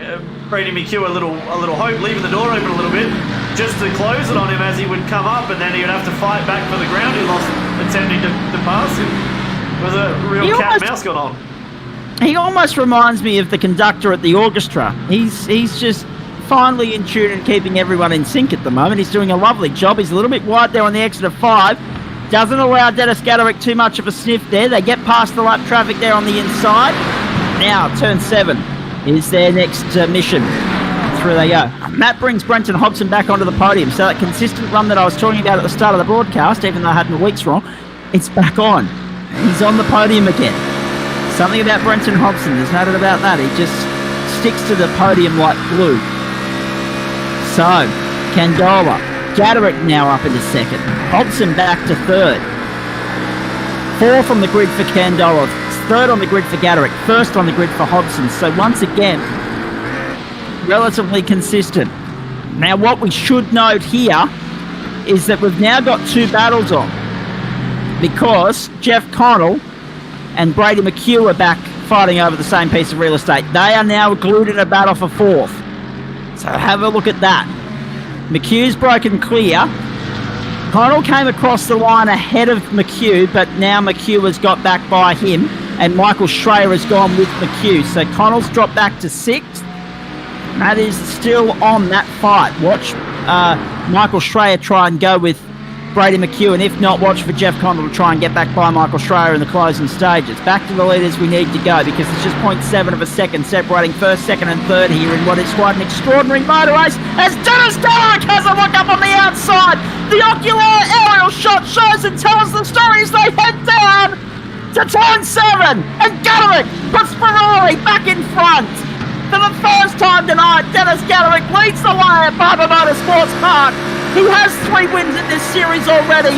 Brady McHugh a little hope, leaving the door open a little bit, just to close it on him as he would come up, and then he would have to fight back for the ground he lost attempting to pass him. It was a real cat and mouse going on. He almost reminds me of the conductor at the orchestra. He's just finally in tune and keeping everyone in sync at the moment. He's doing a lovely job. He's a little bit wide there on the exit of 5. Doesn't allow Dennis Gaderick too much of a sniff there. They get past the lap traffic there on the inside. Now, turn 7 is their next mission. Through they go. That brings Brenton Hobson back onto the podium. So that consistent run that I was talking about at the start of the broadcast, even though I had my weeks wrong, it's back on. He's on the podium again. Something about Brenton Hobson, there's no doubt about that. He just sticks to the podium like glue. So, Candola. Gaderick now up into 2nd. Hobson back to 3rd. 4th on the grid for Candola. 3rd on the grid for Gaderick. 1st on the grid for Hobson. So once again, relatively consistent. Now what we should note here is that we've now got 2 battles on. Because Jeff Connell and Brady McHugh are back fighting over the same piece of real estate. They are now glued in a battle for 4th. So have a look at that. McHugh's broken clear. Connell came across the line ahead of McHugh, but now McHugh has got back by him, and Michael Schreier has gone with McHugh. So Connell's dropped back to 6th. That is still on that fight. Watch Michael Schreier try and go with Brady McHugh, and if not, watch for Jeff Connell to try and get back by Michael Schreier in the closing stages. Back to the leaders we need to go, because it's just 0.7 of a second separating 1st, 2nd and 3rd here in what is quite an extraordinary motor race, as Dennis Gaderick has a look up on the outside. The ocular aerial shot shows and tells the story as they head down to turn 7, and Gaderick puts Ferrari back in front. For the first time tonight, Dennis Gaderick leads the way at Barber Motorsports Park. He has 3 wins in this series already.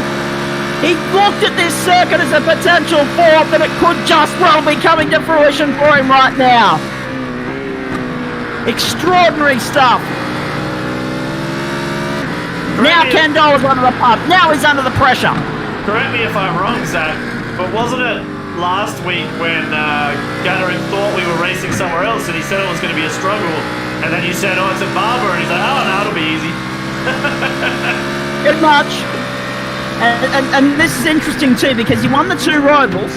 He looked at this circuit as a potential 4th, and it could just well be coming to fruition for him right now. Extraordinary stuff. Now Candola's under the pump. Now he's under the pressure. Correct me if I'm wrong, Zach, but wasn't it last week when Gaderick thought we were racing somewhere else and he said it was going to be a struggle, and then you said, oh, it's a Barber, and he's like, oh, no, it'll be easy. Good much. And this is interesting too, because he won the 2 rivals,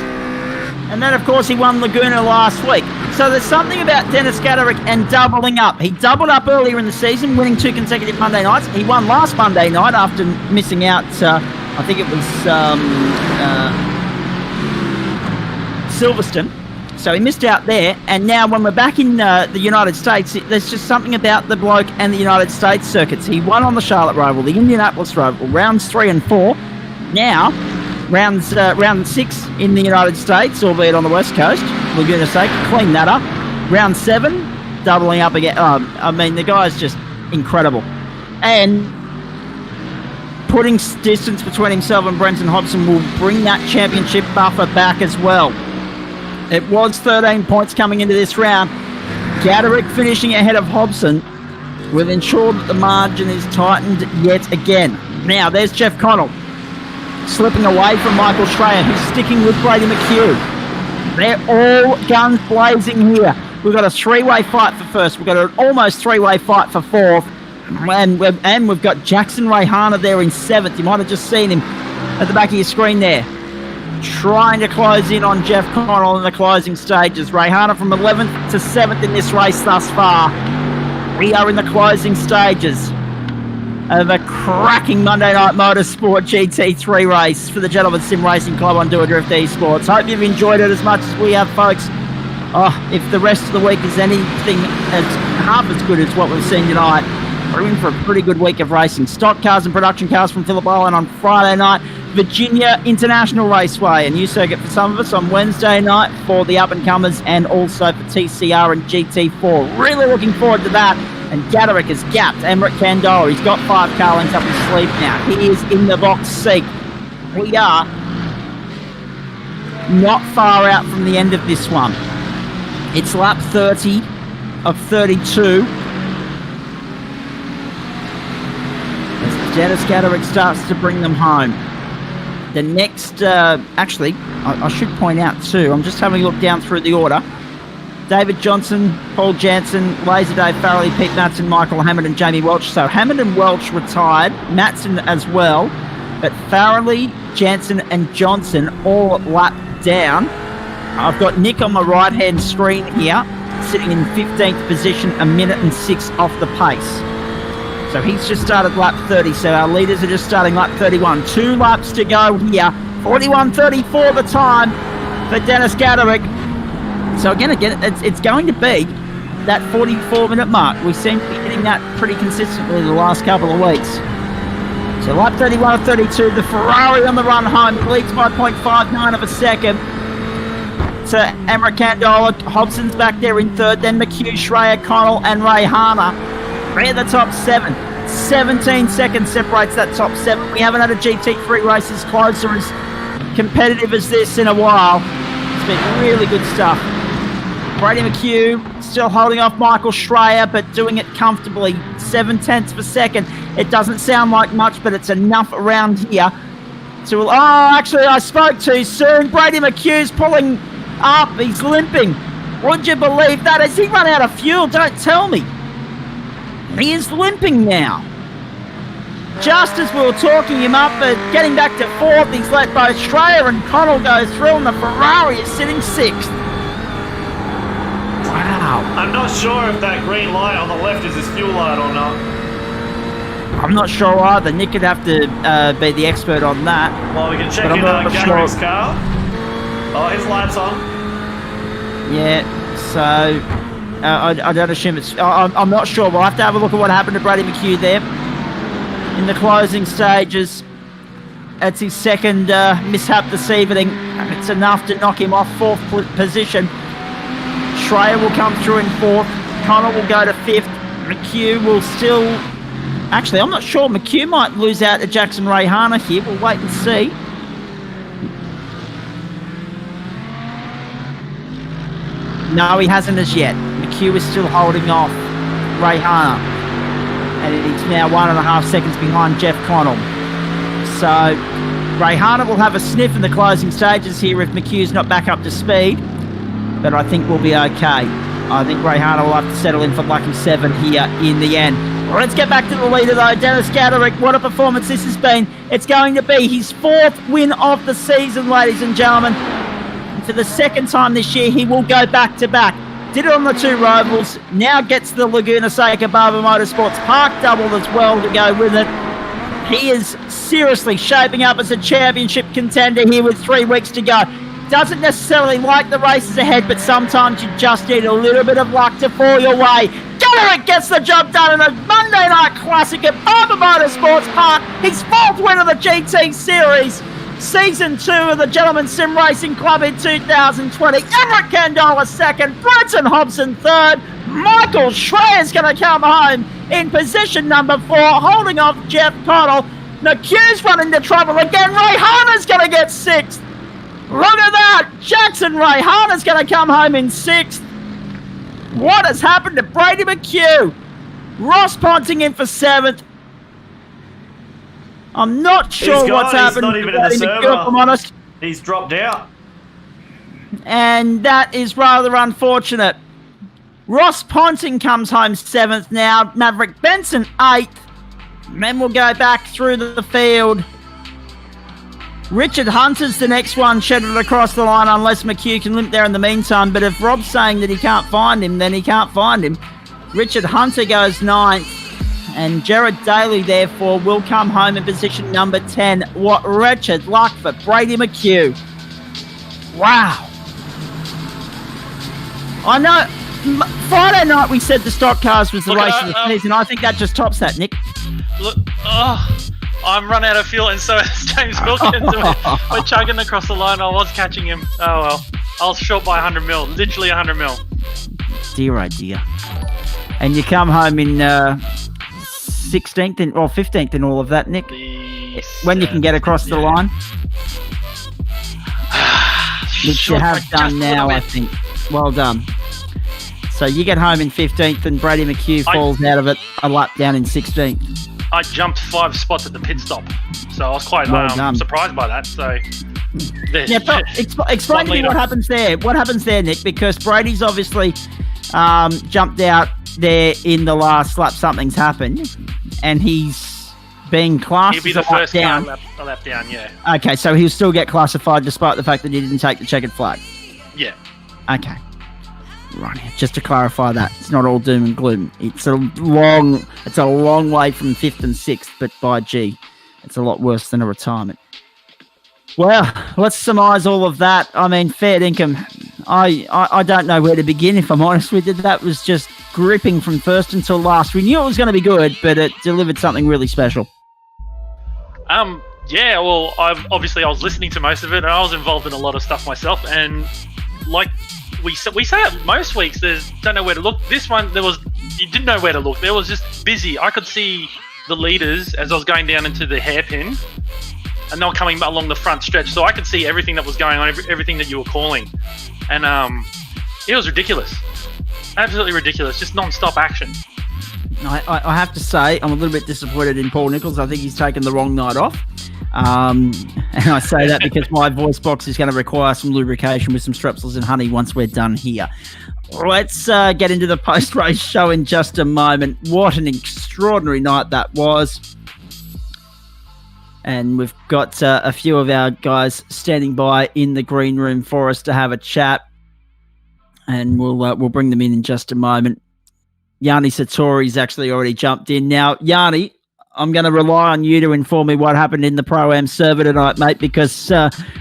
and then of course he won Laguna last week. So there's something about Dennis Gaderick and doubling up. He doubled up earlier in the season, winning 2 consecutive Monday nights. He won last Monday night after missing out, I think it was Silverstone. So he missed out there, and now when we're back in the United States, there's just something about the bloke and the United States circuits. He won on the Charlotte Roval, the Indianapolis Roval, rounds 3 and 4. Now, round 6 in the United States, albeit on the West Coast, Laguna Seca, clean that up. Round 7, doubling up again. I mean, the guy's just incredible. And putting distance between himself and Brenton Hobson will bring that championship buffer back as well. It was 13 points coming into this round. Gaderick finishing ahead of Hobson will ensure that the margin is tightened yet again. Now, there's Jeff Connell slipping away from Michael Schreier, who's sticking with Brady McHugh. They're all guns blazing here. We've got a 3-way fight for 1st. We've got an almost 3-way fight for 4th. And we've got Jackson Rayhana there in 7th. You might have just seen him at the back of your screen there, trying to close in on Jeff Connell in the closing stages. Rayhana from 11th to 7th in this race thus far. We are in the closing stages of a cracking Monday Night Motorsport GT3 race for the Gentleman Sim Racing Club on Do a Drift Esports. Hope you've enjoyed it as much as we have, folks. If the rest of the week is anything as half as good as what we've seen tonight, we're in for a pretty good week of racing. Stock cars and production cars from Phillip Island on Friday night. Virginia International Raceway, a new circuit for some of us, on Wednesday night for the up-and-comers, and also for TCR and GT4. Really looking forward to that. And Gaderick has gapped Emmerich Candola. He's got 5 car lengths up his sleeve now. He is in the box seat. We are not far out from the end of this one. It's lap 30 of 32. As Dennis Gaderick starts to bring them home. The next, actually, I should point out too, I'm just having a look down through the order. David Johnson, Paul Jansen, Laser Dave Farrelly, Pete Matson, Michael Hammond and Jamie Welch. So Hammond and Welch retired, Matson as well, but Farrelly, Jansen and Johnson all lapped down. I've got Nick on my right-hand screen here, sitting in 15th position, a minute and 6 off the pace. So he's just started lap 30, so our leaders are just starting lap 31. 2 laps to go here. 41.34 the time for Dennis Gaderick. So again, it's going to be that 44-minute mark. We seem to be hitting that pretty consistently the last couple of weeks. So lap 31 of 32, the Ferrari on the run home leads by 0.59 of a second to Emmerich Candola. Hobson's back there in third, then McHugh, Schreier, Connell and Ray Harner. They're the top 7. 17 seconds separates that top 7. We haven't had a GT3 race as close or as competitive as this in a while. It's been really good stuff. Brady McHugh still holding off Michael Schreier, but doing it comfortably. 7/10 of a second. It doesn't sound like much, but it's enough around here to... Oh, actually, I spoke too soon. Brady McHugh's pulling up. He's limping. Would you believe that? Has he run out of fuel? Don't tell me. He is limping now. Just as we were talking him up, but getting back to 4th, he's let both Schreier and Connell go through, and the Ferrari is sitting 6th. Wow. I'm not sure if that green light on the left is his fuel light or not. I'm not sure either. Nick would have to be the expert on that. Well, we can check in Gaderick's car. Oh, his light's on. Yeah, so I don't assume it's... I'm not sure. We'll have to have a look at what happened to Brady McHugh there in the closing stages. It's his second mishap this evening. It's enough to knock him off 4th position. Schreier will come through in 4th. Connell will go to 5th. McHugh will still... Actually, I'm not sure. McHugh might lose out to Jackson Ray Harner here. We'll wait and see. No, he hasn't as yet. McHugh is still holding off Ray Harner. And he's now 1.5 seconds behind Jeff Connell. So Ray Harner will have a sniff in the closing stages here if McHugh's not back up to speed. But I think we'll be okay. I think Ray Harner will have to settle in for lucky 7 here in the end. Well, let's get back to the leader though. Dennis Gaderick, what a performance this has been. It's going to be his 4th win of the season, ladies and gentlemen. And for the 2nd time this year, he will go back-to-back. Did it on the 2 Rovals, now gets the Laguna Seca Barber Motorsports Park double as well to go with it. He is seriously shaping up as a championship contender here with 3 weeks to go. Doesn't necessarily like the races ahead, but sometimes you just need a little bit of luck to fall your way. Gaderick gets the job done in a Monday Night Classic at Barber Motorsports Park. His 4th win of the GT Series. Season 2 of the Gentleman Sim Racing Club in 2020. Emmerich Candola 2nd, Brenton Hobson 3rd. Michael Schreier's going to come home in position number 4, holding off Jeff Connell. McHugh's run into trouble again. Ray Harner's going to get 6th. Look at that! Jackson Ray Harner's going to come home in 6th. What has happened to Brady McHugh? Ross Ponting in for 7th. I'm not sure what's happened. He's not even in the server. If I'm honest. He's dropped out. And that is rather unfortunate. Ross Ponting comes home 7th now. Maverick Benson 8th. And then we'll go back through the field. Richard Hunter's the next one scheduled across the line unless McHugh can limp there in the meantime. But if Rob's saying that he can't find him, then he can't find him. Richard Hunter goes 9th. And Jared Daly, therefore, will come home in position number 10. What wretched luck for Brady McHugh. Wow. I know, Friday night we said the stock cars was the race of the season. I think that just tops that, Nick. Look, I'm run out of fuel, and so is James Wilkins. We're chugging across the line. I was catching him. Oh well. I was short by 100 mil. Literally 100 mil. Dear, oh dear. And you come home in 16th or 15th in all of that, Nick. When you can get across the line. Which you have done now, I think. Well done. So you get home in 15th and Brady McHugh falls out of it a lap down in 16th. I jumped 5 spots at the pit stop. So I was quite surprised by that. So explain to me what happens there. What happens there, Nick? Because Brady's obviously jumped out there in the last lap. Something's happened. And he's being classed He'll be the first down. A lap down, yeah. Okay, so he'll still get classified despite the fact that he didn't take the checkered flag. Yeah. Okay. Right. Just to clarify that, it's not all doom and gloom. It's a long way from 5th and 6th, but by gee, it's a lot worse than a retirement. Well, let's surmise all of that. I mean, fair income. I don't know where to begin, if I'm honest with you. That was just gripping from first until last. We knew it was going to be good, but it delivered something really special. Yeah, well, I was listening to most of it, and I was involved in a lot of stuff myself, and like we say it most weeks, don't know where to look. This one, you didn't know where to look. There was just busy. I could see the leaders as I was going down into the hairpin, and they were coming along the front stretch, so I could see everything that was going on, everything that you were calling, and it was ridiculous, absolutely ridiculous, just non-stop action. I have to say, I'm a little bit disappointed in Paul Nicholls. I think he's taken the wrong night off. And I say that because my voice box is going to require some lubrication with some strepsils and honey once we're done here. Let's get into the post-race show in just a moment. What an extraordinary night that was. And we've got a few of our guys standing by in the green room for us to have a chat. And we'll bring them in just a moment. Yanni Satori's actually already jumped in. Now, Yanni, I'm going to rely on you to inform me what happened in the Pro-Am server tonight, mate, because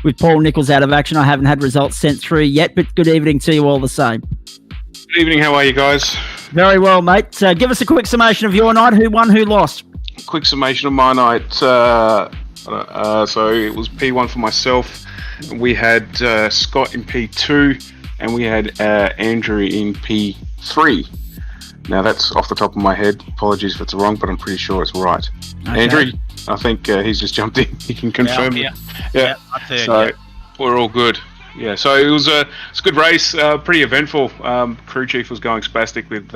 with Paul Nicholls out of action, I haven't had results sent through yet, but good evening to you all the same. Good evening. How are you guys? Very well, mate. Give us a quick summation of your night. Who won, who lost? Quick summation of my night. So it was P1 for myself. We had Scott in P2, and we had Andrew in P3. Now, that's off the top of my head. Apologies if it's wrong, but I'm pretty sure it's right. Okay. Andrew, I think he's just jumped in. He can confirm it. Yeah. So we're all good. Yeah, so it was a good race, pretty eventful. Crew chief was going spastic with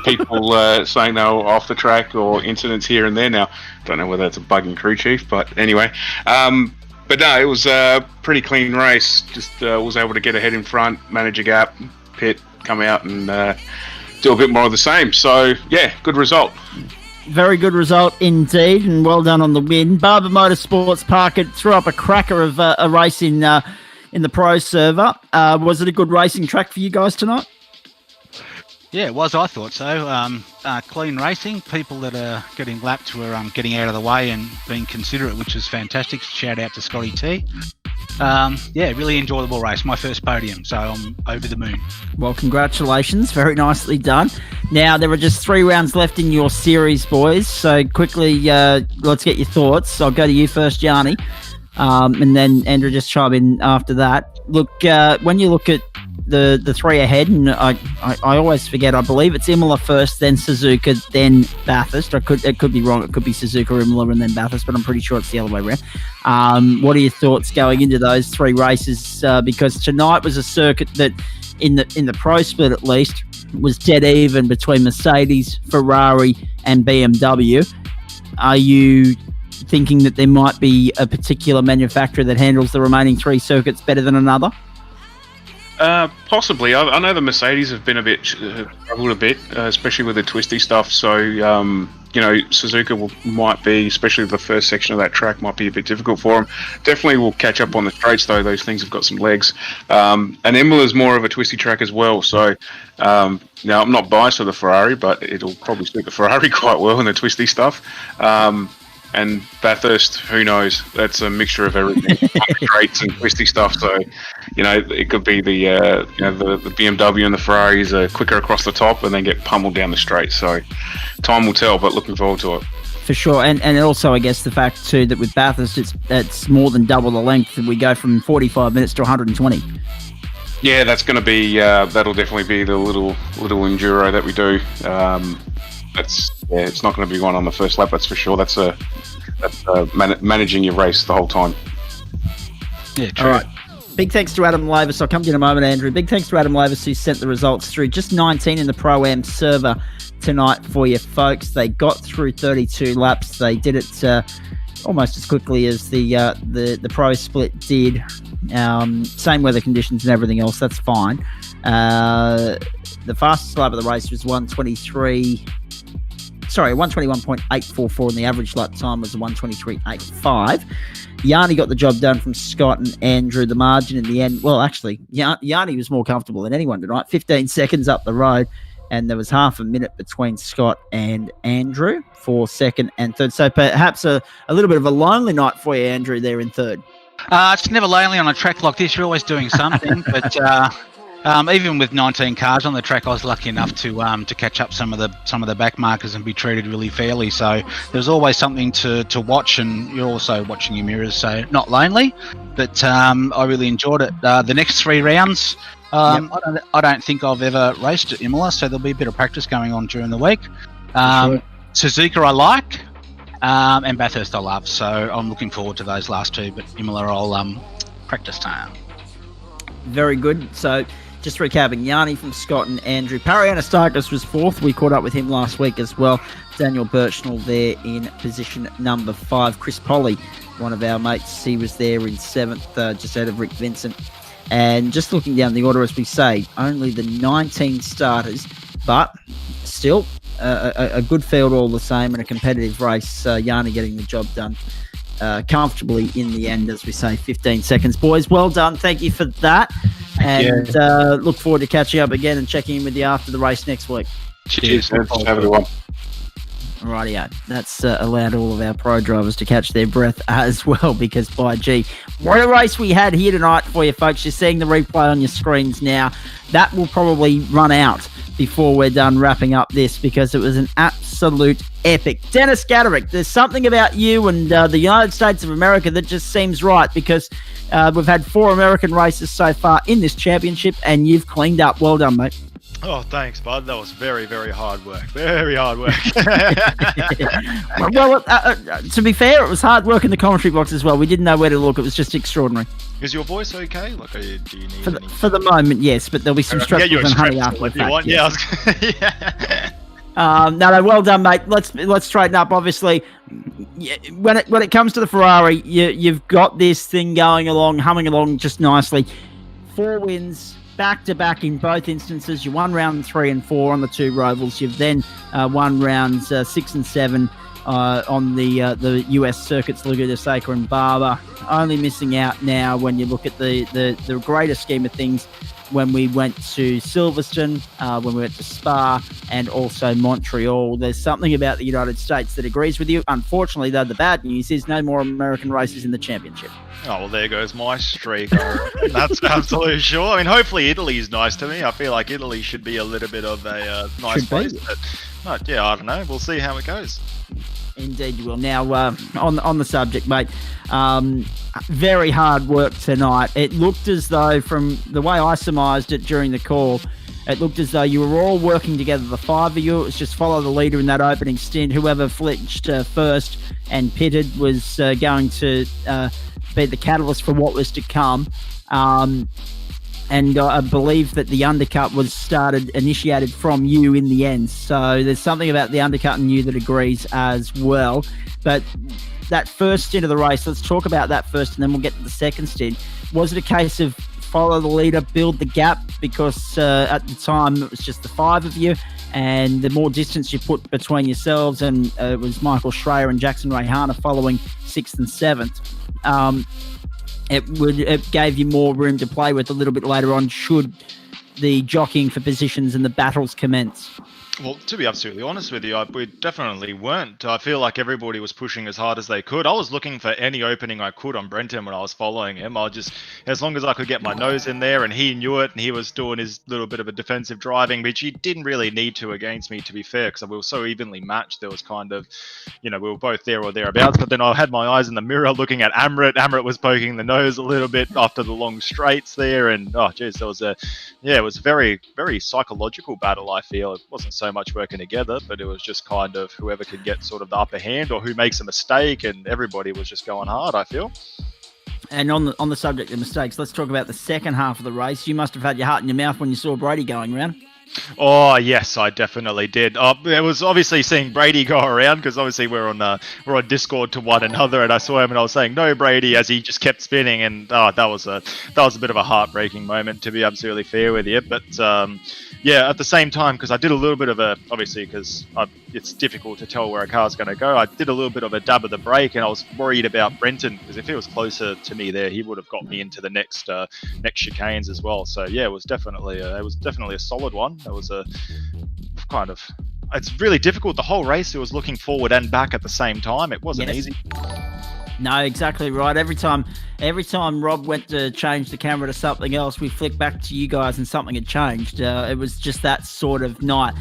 people saying they were off the track or incidents here and there. Now, don't know whether that's a bug in crew chief, but anyway. But no, it was a pretty clean race. Just was able to get ahead in front, manage a gap, pit, come out and do a bit more of the same. So, yeah, good result. Very good result indeed, and well done on the win. Barber Motorsports Park threw up a cracker of a race in the pro server. Was it a good racing track for you guys tonight? Yeah, it was. I thought so. Clean racing. People that are getting lapped were getting out of the way and being considerate, which was fantastic. Shout out to Scotty T. Yeah, really enjoyable race. My first podium, so I'm over the moon. Well, congratulations. Very nicely done. Now, there are just 3 rounds left in your series, boys. So quickly, let's get your thoughts. I'll go to you first, Yanni. And then Andrew, just chime in after that. Look, when you look at the 3 ahead, and I always forget, I believe it's Imola first, then Suzuka, then Bathurst. It could be wrong. It could be Suzuka, Imola, and then Bathurst, but I'm pretty sure it's the other way around. What are your thoughts going into those 3 races? Because tonight was a circuit that, in the pro split at least, was dead even between Mercedes, Ferrari, and BMW. Are you thinking that there might be a particular manufacturer that handles the remaining 3 circuits better than another? Possibly. I know the Mercedes have been struggled a bit, especially with the twisty stuff. So, Suzuka might be, especially the first section of that track, might be a bit difficult for them. Definitely will catch up on the straights, though. Those things have got some legs. And Imola's more of a twisty track as well. So, now I'm not biased for the Ferrari, but it'll probably suit the Ferrari quite well in the twisty stuff. And Bathurst, who knows? That's a mixture of everything, straights and twisty stuff. So, it could be the BMW and the Ferraris are quicker across the top and then get pummeled down the straight. So, time will tell, but looking forward to it. For sure, and also I guess the fact too that with Bathurst it's more than double the length. We go from 45 minutes to 120. Yeah, that's going to be that'll definitely be the little enduro that we do. It's not going to be one on the first lap, that's for sure. That's managing your race the whole time. Yeah, true. All right. Big thanks to Adam Lavis. I'll come to you in a moment, Andrew. Big thanks to Adam Lavis, who sent the results through. Just 19 in the Pro-Am server tonight for you folks. They got through 32 laps. They did it almost as quickly as the Pro Split did. Same weather conditions and everything else. That's fine. The fastest lap of the race was 121.844, and the average lap time was 123.85. Yanni got the job done from Scott and Andrew. The margin in the end, well, actually, Yanni was more comfortable than anyone tonight. 15 seconds up the road, and there was half a minute between Scott and Andrew for second and third. So perhaps a little bit of a lonely night for you, Andrew, there in third. It's never lonely on a track like this. You're always doing something, but even with 19 cars on the track, I was lucky enough to catch up some of the back markers and be treated really fairly. So there's always something to watch, and you're also watching your mirrors. So not lonely, but I really enjoyed it. The next 3 rounds, I don't think I've ever raced at Imola, so there'll be a bit of practice going on during the week. Sure. Suzuka I like, and Bathurst I love. So I'm looking forward to those last 2, but Imola I'll practice time. Very good. So just recapping, Yanni from Scott and Andrew. Parianastakis was 4th. We caught up with him last week as well. Daniel Birchnell there in position number 5. Chris Polly, one of our mates, he was there in 7th, just out of Rick Vincent. And just looking down the order, as we say, only the 19 starters, but still a good field all the same, and a competitive race. Yanni getting the job done comfortably in the end, as we say, 15 seconds. Boys, well done. Thank you for that. And look forward to catching up again and checking in with you after the race next week. Cheers. Have a good one. Rightio. That's allowed all of our pro drivers to catch their breath as well, because by gee, what a race we had here tonight for you folks. You're seeing the replay on your screens now. That will probably run out before we're done wrapping up this, because it was an absolute epic. Dennis Gaderick, there's something about you and the United States of America that just seems right, because we've had 4 American races so far in this championship, and you've cleaned up. Well done, mate. Oh, thanks, bud. That was very, very hard work. Very hard work. Well, to be fair, it was hard work in the commentary box as well. We didn't know where to look. It was just extraordinary. Is your voice okay? Like, do you need for the moment, yes, but there'll be some stress and honey after the fact. Yeah, No, well done, mate. Let's straighten up. Obviously, when it comes to the Ferrari, you've got this thing going along, humming along just nicely. 4 wins back to back in both instances. You won round 3 and 4 on the 2 Rovals. You've then won rounds 6 and 7 on the US circuits, Laguna Seca and Barber. Only missing out now when you look at the greater scheme of things, when we went to Silverstone, when we went to Spa, and also Montreal. There's something about the United States that agrees with you. Unfortunately, though, the bad news is no more American races in the championship. Oh, well, there goes my streak. That's absolutely sure. I mean, hopefully Italy's nice to me. I feel like Italy should be a little bit of a nice place. But, yeah, I don't know. We'll see how it goes. Indeed you will. Now, on the subject, mate, very hard work tonight. It looked as though, from the way I surmised it during the call, it looked as though you were all working together, the 5 of you. It was just follow the leader in that opening stint. Whoever flinched first and pitted was going to be the catalyst for what was to come. And I believe that the undercut was initiated from you in the end. So there's something about the undercut and you that agrees as well. But that first stint of the race, let's talk about that first, and then we'll get to the second stint. Was it a case of follow the leader, build the gap? Because at the time it was just the 5 of you, and the more distance you put between yourselves, and it was Michael Schreier and Jackson Rayhana following 6th and 7th. It gave you more room to play with a little bit later on, should the jockeying for positions and the battles commence? Well, to be absolutely honest with you, we definitely weren't. I feel like everybody was pushing as hard as they could. I was looking for any opening I could on Brenton when I was following him. As long as I could get my nose in there, and he knew it, and he was doing his little bit of a defensive driving, which he didn't really need to against me, to be fair, because we were so evenly matched. There was kind of, we were both there or thereabouts. But then I had my eyes in the mirror looking at Amrit. Amrit was poking the nose a little bit after the long straights there, and it was a very, very psychological battle. I feel it wasn't so much working together, but it was just kind of whoever could get sort of the upper hand or who makes a mistake, and everybody was just going hard, I feel. And on the subject of mistakes, let's talk about the second half of the race. You must have had your heart in your mouth when you saw Brady going around. Oh yes, I definitely did. It was obviously seeing Brady go around, because obviously we're on Discord to one another, and I saw him and I was saying no Brady as he just kept spinning, and that was a bit of a heartbreaking moment, to be absolutely fair with you. But at the same time, because I did a little bit of it's difficult to tell where a car's going to go. I did a little bit of a dab of the brake, and I was worried about Brenton, because if he was closer to me there, he would have got me into the next chicanes as well. So yeah, it was definitely a solid one. It was a kind of. It's really difficult. The whole race, it was looking forward and back at the same time. It wasn't easy. No, exactly right. Every time Rob went to change the camera to something else, we flicked back to you guys and something had changed. It was just that sort of night.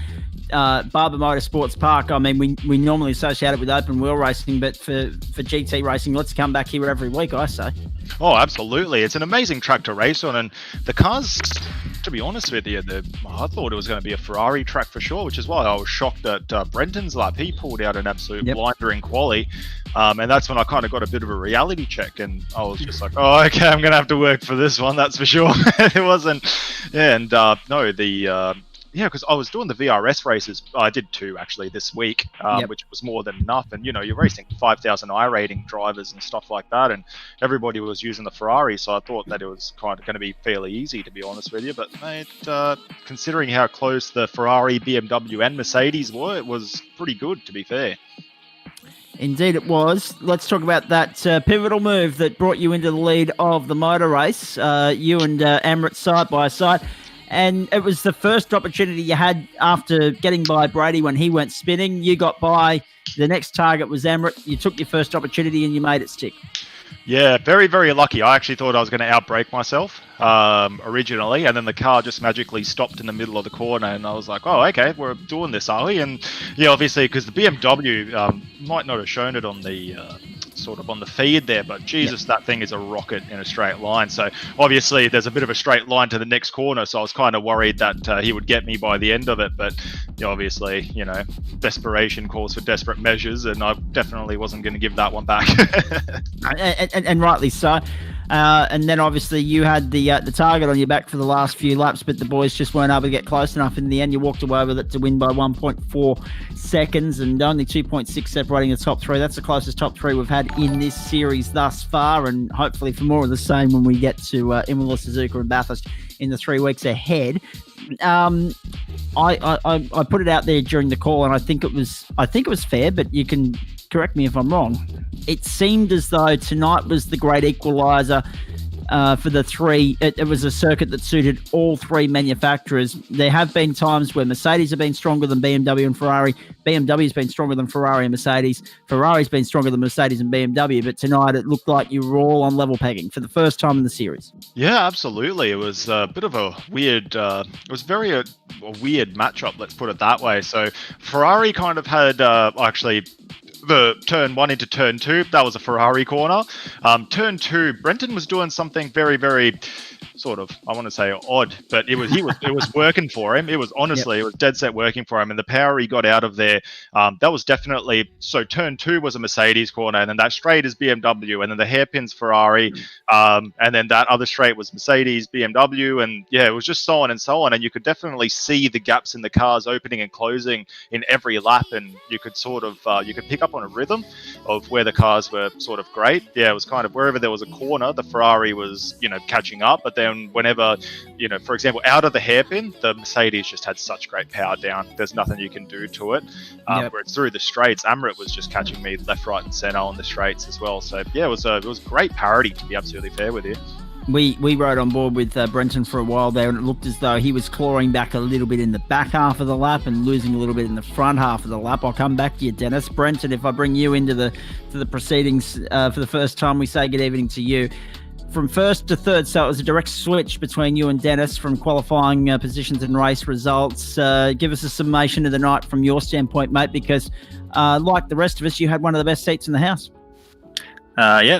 Barber Motorsports Park, I mean, we normally associate it with open wheel racing, but for GT racing, let's come back here every week, I say. Oh, absolutely. It's an amazing track to race on, and the cars, to be honest with you, I thought it was going to be a Ferrari track for sure, which is why I was shocked at Brenton's lap. He pulled out an absolute blinder in quali, and that's when I kind of got a bit of a reality check, and I was just like, oh, okay, I'm going to have to work for this one, that's for sure. It wasn't, because I was doing the VRS races. I did 2 actually this week, which was more than enough. And you're racing 5,000 I rating drivers and stuff like that, and everybody was using the Ferrari, so I thought that it was kind of going to be fairly easy, to be honest with you. But mate, considering how close the Ferrari, BMW, and Mercedes were, it was pretty good, to be fair. Indeed it was. Let's talk about that pivotal move that brought you into the lead of the motor race. You and Amrit side by side. And it was the first opportunity you had after getting by Brady when he went spinning. You got by. The next target was Amrit. You took your first opportunity and you made it stick. Yeah, very, very lucky. I actually thought I was going to outbrake myself originally, and then the car just magically stopped in the middle of the corner, and I was like, oh, okay, we're doing this, are we? And yeah, obviously, because the BMW might not have shown it on the sort of on the feed there, but Jesus, that thing is a rocket in a straight line. So obviously there's a bit of a straight line to the next corner, so I was kind of worried that he would get me by the end of it, but obviously, desperation calls for desperate measures, and I definitely wasn't going to give that one back. and rightly so. And then obviously you had the target on your back for the last few laps, but the boys just weren't able to get close enough. In the end, you walked away with it to win by 1.4 seconds and only 2.6 separating the top 3. That's the closest top 3 we've had in this series thus far, and hopefully for more of the same when we get to Imola, Suzuka and Bathurst in the 3 weeks ahead. I put it out there during the call, and I think it was fair, but you can correct me if I'm wrong. It seemed as though tonight was the great equaliser for the 3. It was a circuit that suited all 3 manufacturers. There have been times where Mercedes have been stronger than BMW and Ferrari. BMW's been stronger than Ferrari and Mercedes. Ferrari's been stronger than Mercedes and BMW. But tonight it looked like you were all on level pegging for the first time in the series. Yeah, absolutely. It was a bit of a weird. It was very a weird matchup. Let's put it that way. So Ferrari kind of had actually. The turn 1 into turn 2, that was a Ferrari corner. Turn 2, Brenton was doing something very, very sort of, I want to say odd, but it was working for him. It was honestly, It was dead set working for him, and the power he got out of there, that was definitely. So turn 2 was a Mercedes corner, and then that straight is BMW, and then the hairpin's Ferrari, and then that other straight was Mercedes, BMW, and it was just so on and so on. And you could definitely see the gaps in the cars opening and closing in every lap, and you could sort of you could pick up on a rhythm of where the cars were sort of great. Yeah, it was kind of wherever there was a corner, the Ferrari was catching up, but then whenever, for example, out of the hairpin, the Mercedes just had such great power down. There's nothing you can do to it. Where it's through the straights, Amrit was just catching me left, right, and center on the straights as well. So yeah, it was great parity, to be absolutely fair with you. We rode on board with Brenton for a while there, and it looked as though he was clawing back a little bit in the back half of the lap and losing a little bit in the front half of the lap. I'll come back to you, Dennis. Brenton, if I bring you into the proceedings for the first time, we say good evening to you. From first to third, so it was a direct switch between you and Dennis from qualifying positions and race results. Give us a summation of the night from your standpoint, mate, because like the rest of us, you had one of the best seats in the house.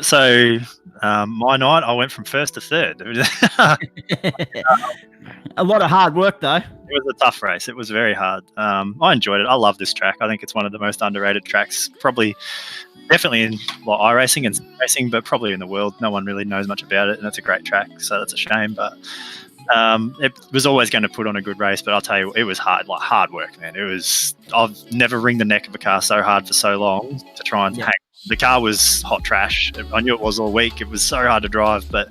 So my night, I went from first to third. A lot of hard work, though. It was a tough race. It was very hard. I enjoyed it. I love this track. I think it's one of the most underrated tracks, definitely in iRacing and racing, but probably in the world. No one really knows much about it, and it's a great track, so that's a shame. But it was always going to put on a good race, but I'll tell you, it was hard work, man. I've never wringed the neck of a car so hard for so long to try and hang. The car was hot trash. I knew it was all week. It was so hard to drive, but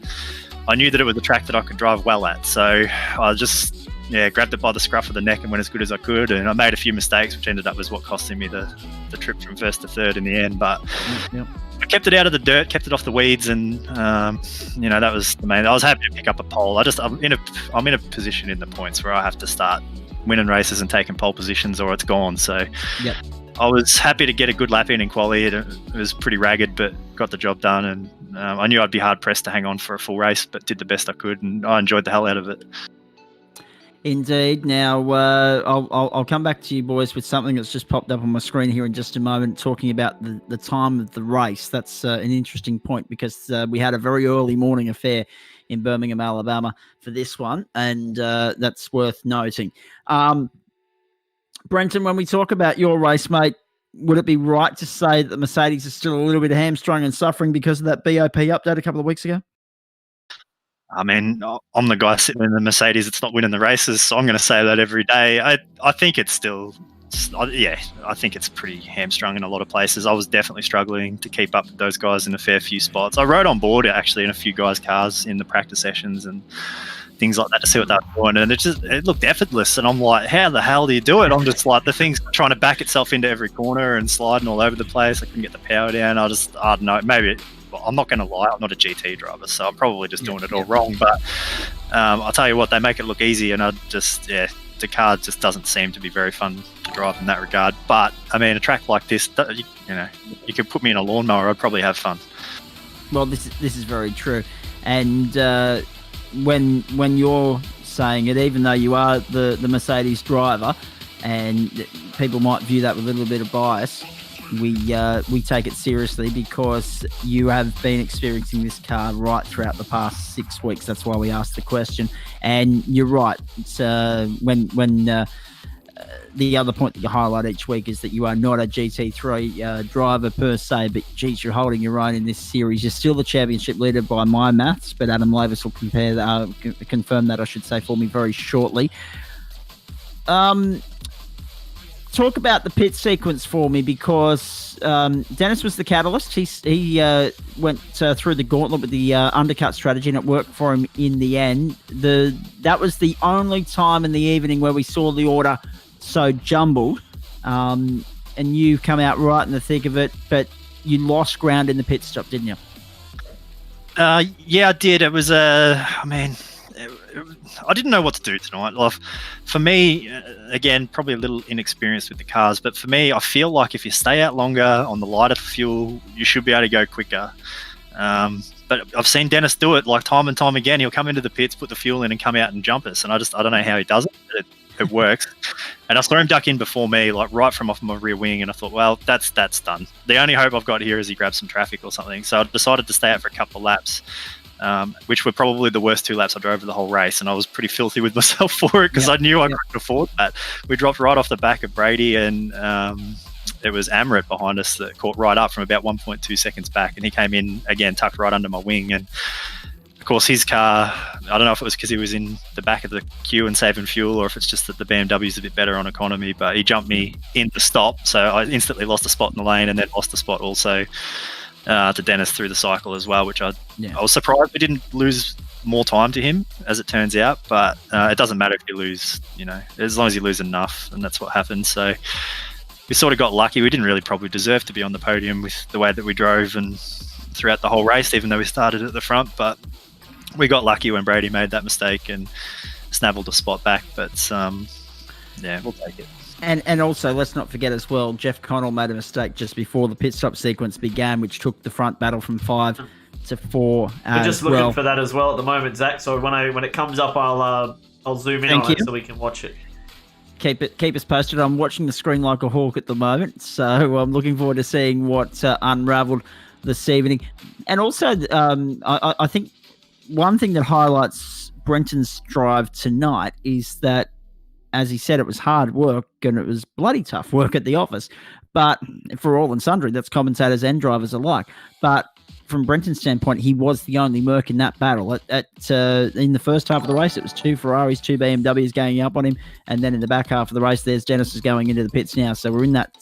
I knew that it was a track that I could drive well at. So I just grabbed it by the scruff of the neck and went as good as I could. And I made a few mistakes, which ended up was what costing me the trip from first to third in the end. But I kept it out of the dirt, kept it off the weeds, and that was the main. I was happy to pick up a pole. I'm in a position in the points where I have to start winning races and taking pole positions, or it's gone. So. Yep. I was happy to get a good lap in quali. It was pretty ragged, but got the job done. And I knew I'd be hard pressed to hang on for a full race, but did the best I could, and I enjoyed the hell out of it. Indeed. Now, I'll come back to you boys with something that's just popped up on my screen here in just a moment, talking about the time of the race. That's an interesting point because we had a very early morning affair in Birmingham, Alabama for this one, and that's worth noting. Brenton, when we talk about your race, mate, would it be right to say that the Mercedes is still a little bit hamstrung and suffering because of that BOP update a couple of weeks ago? I mean, I'm the guy sitting in the Mercedes that's not winning the races, so I'm going to say that every day. I think it's still, I think it's pretty hamstrung in a lot of places. I was definitely struggling to keep up with those guys in a fair few spots. I rode on board actually in a few guys' cars in the practice sessions and things like that to see what they were doing, and it looked effortless, and I'm like, how the hell do you do it? I'm just like, the thing's trying to back itself into every corner and sliding all over the place. I couldn't get the power down. I don't know, maybe I'm not going to lie, I'm not a GT driver, so I'm probably just doing it all wrong, but I'll tell you what, they make it look easy, and the car just doesn't seem to be very fun to drive in that regard. But I mean, a track like this, you could put me in a lawnmower, I'd probably have fun. Well, this is very true, and when you're saying it, even though you are the Mercedes driver, and people might view that with a little bit of bias, we take it seriously because you have been experiencing this car right throughout the past 6 weeks. That's why we asked the question. And you're right. It's when the other point that you highlight each week is that you are not a GT3 driver per se, but geez, you're holding your own in this series. You're still the championship leader by my maths, but Adam Lavis will confirm that, I should say, for me very shortly. Talk about the pit sequence for me, because Dennis was the catalyst. He went through the gauntlet with the undercut strategy, and it worked for him in the end. That was the only time in the evening where we saw the order so jumbled, and you come out right in the thick of it, but you lost ground in the pit stop, didn't you? Yeah, I did. It was I didn't know what to do tonight. Like, for me, again, probably a little inexperienced with the cars, but for me, I feel like if you stay out longer on the lighter fuel, you should be able to go quicker. But I've seen Dennis do it like time and time again. He'll come into the pits, put the fuel in, and come out and jump us. And I don't know how he does it, but it works. And I saw him duck in before me, like right from off my rear wing, and I thought, well, that's done. The only hope I've got here is he grabs some traffic or something. So I decided to stay out for a couple of laps, which were probably the worst 2 laps I drove the whole race, and I was pretty filthy with myself for it because I knew I couldn't afford that. We dropped right off the back of Brady, and it was Amrit behind us that caught right up from about 1.2 seconds back, and he came in again, tucked right under my wing. And of course, his car, I don't know if it was because he was in the back of the queue and saving fuel, or if it's just that the BMW's a bit better on economy, but he jumped me in the stop, so I instantly lost a spot in the lane, and then lost a spot also to Dennis through the cycle as well, which I was surprised we didn't lose more time to him, as it turns out. But it doesn't matter if you lose, as long as you lose enough, and that's what happened. So we sort of got lucky. We didn't really probably deserve to be on the podium with the way that we drove and throughout the whole race, even though we started at the front. But we got lucky when Brady made that mistake and snavelled a spot back. But yeah, we'll take it. And also, let's not forget as well, Jeff Connell made a mistake just before the pit stop sequence began, which took the front battle from 5 to 4. We're just looking for that as well at the moment, Zach. So when it comes up, I'll zoom in on it so we can watch it. Keep us posted. I'm watching the screen like a hawk at the moment, so I'm looking forward to seeing what unravelled this evening. And also, I think one thing that highlights Brenton's drive tonight is that, as he said, it was hard work and it was bloody tough work at the office. But for all and sundry, that's commentators and drivers alike. But from Brenton's standpoint, he was the only Merc in that battle. In the first half of the race, it was 2 Ferraris, 2 BMWs going up on him, and then in the back half of the race, there's Dennis going into the pits now. So we're in that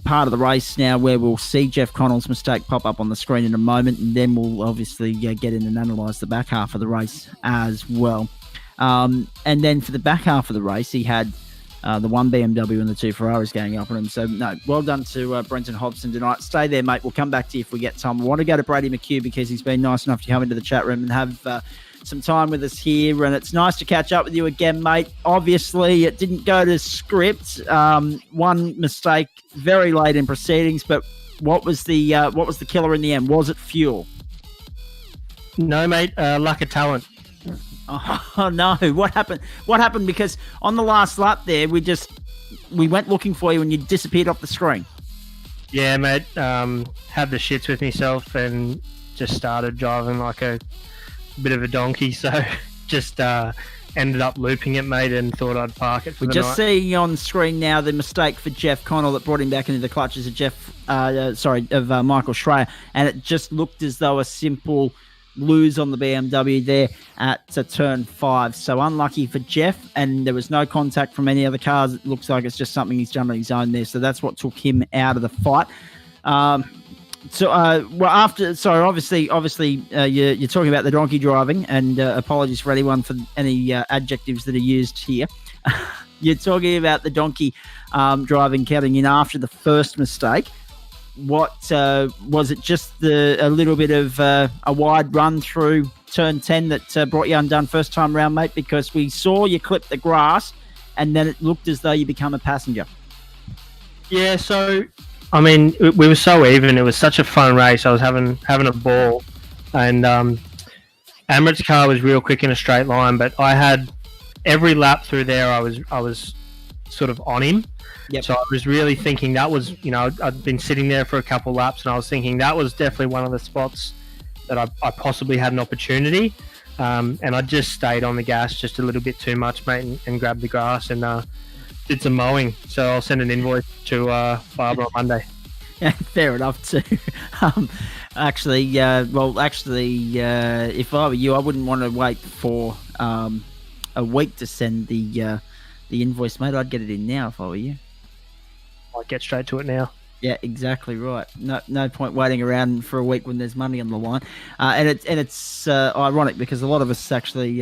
part of the race now where we'll see Jeff Connell's mistake pop up on the screen in a moment, and then we'll obviously get in and analyse the back half of the race as well. And then for the back half of the race, he had the 1 BMW and the 2 Ferraris going up on him. So, no, well done to Brenton Hobson tonight. Stay there, mate. We'll come back to you if we get time. I want to go to Brady McHugh because he's been nice enough to come into the chat room and have some time with us here. And it's nice to catch up with you again, mate. Obviously, it didn't go to script. One mistake very late in proceedings, but what was the killer in the end? Was it fuel? No, mate. Lack of talent. Oh no! What happened? Because on the last lap there, we went looking for you and you disappeared off the screen. Yeah, mate. Had the shits with myself and just started driving like a bit of a donkey. So just ended up looping it, mate, and thought I'd park it for the night. Just seeing on screen now the mistake for Jeff Connell that brought him back into the clutches of Michael Schreier, and it just looked as though a simple lose on the BMW there at turn 5. So unlucky for Jeff, and there was no contact from any other cars. It looks like it's just something he's done on his own there. So that's what took him out of the fight. Obviously, you're talking about the donkey driving, and apologies for anyone for any adjectives that are used here. You're talking about the donkey driving coming in after the first mistake. What was it? Just a little bit of a wide run through turn 10 that brought you undone first time round, mate? Because we saw you clip the grass, and then it looked as though you become a passenger. Yeah, so I mean, we were so even. It was such a fun race. I was having a ball, and Amrit's car was real quick in a straight line. But I had every lap through there. I was sort of on him. Yep. So I was really thinking that was, I'd been sitting there for a couple laps, and I was thinking that was definitely one of the spots that I possibly had an opportunity. And I just stayed on the gas just a little bit too much, mate, and grabbed the grass and did some mowing. So I'll send an invoice to Barber on Monday. Yeah, fair enough too. If I were you, I wouldn't want to wait for a week to send the invoice, mate. I'd get it in now if I were you. I'd get straight to it now. Yeah, exactly right. No point waiting around for a week when there's money on the line. And it's ironic because a lot of us actually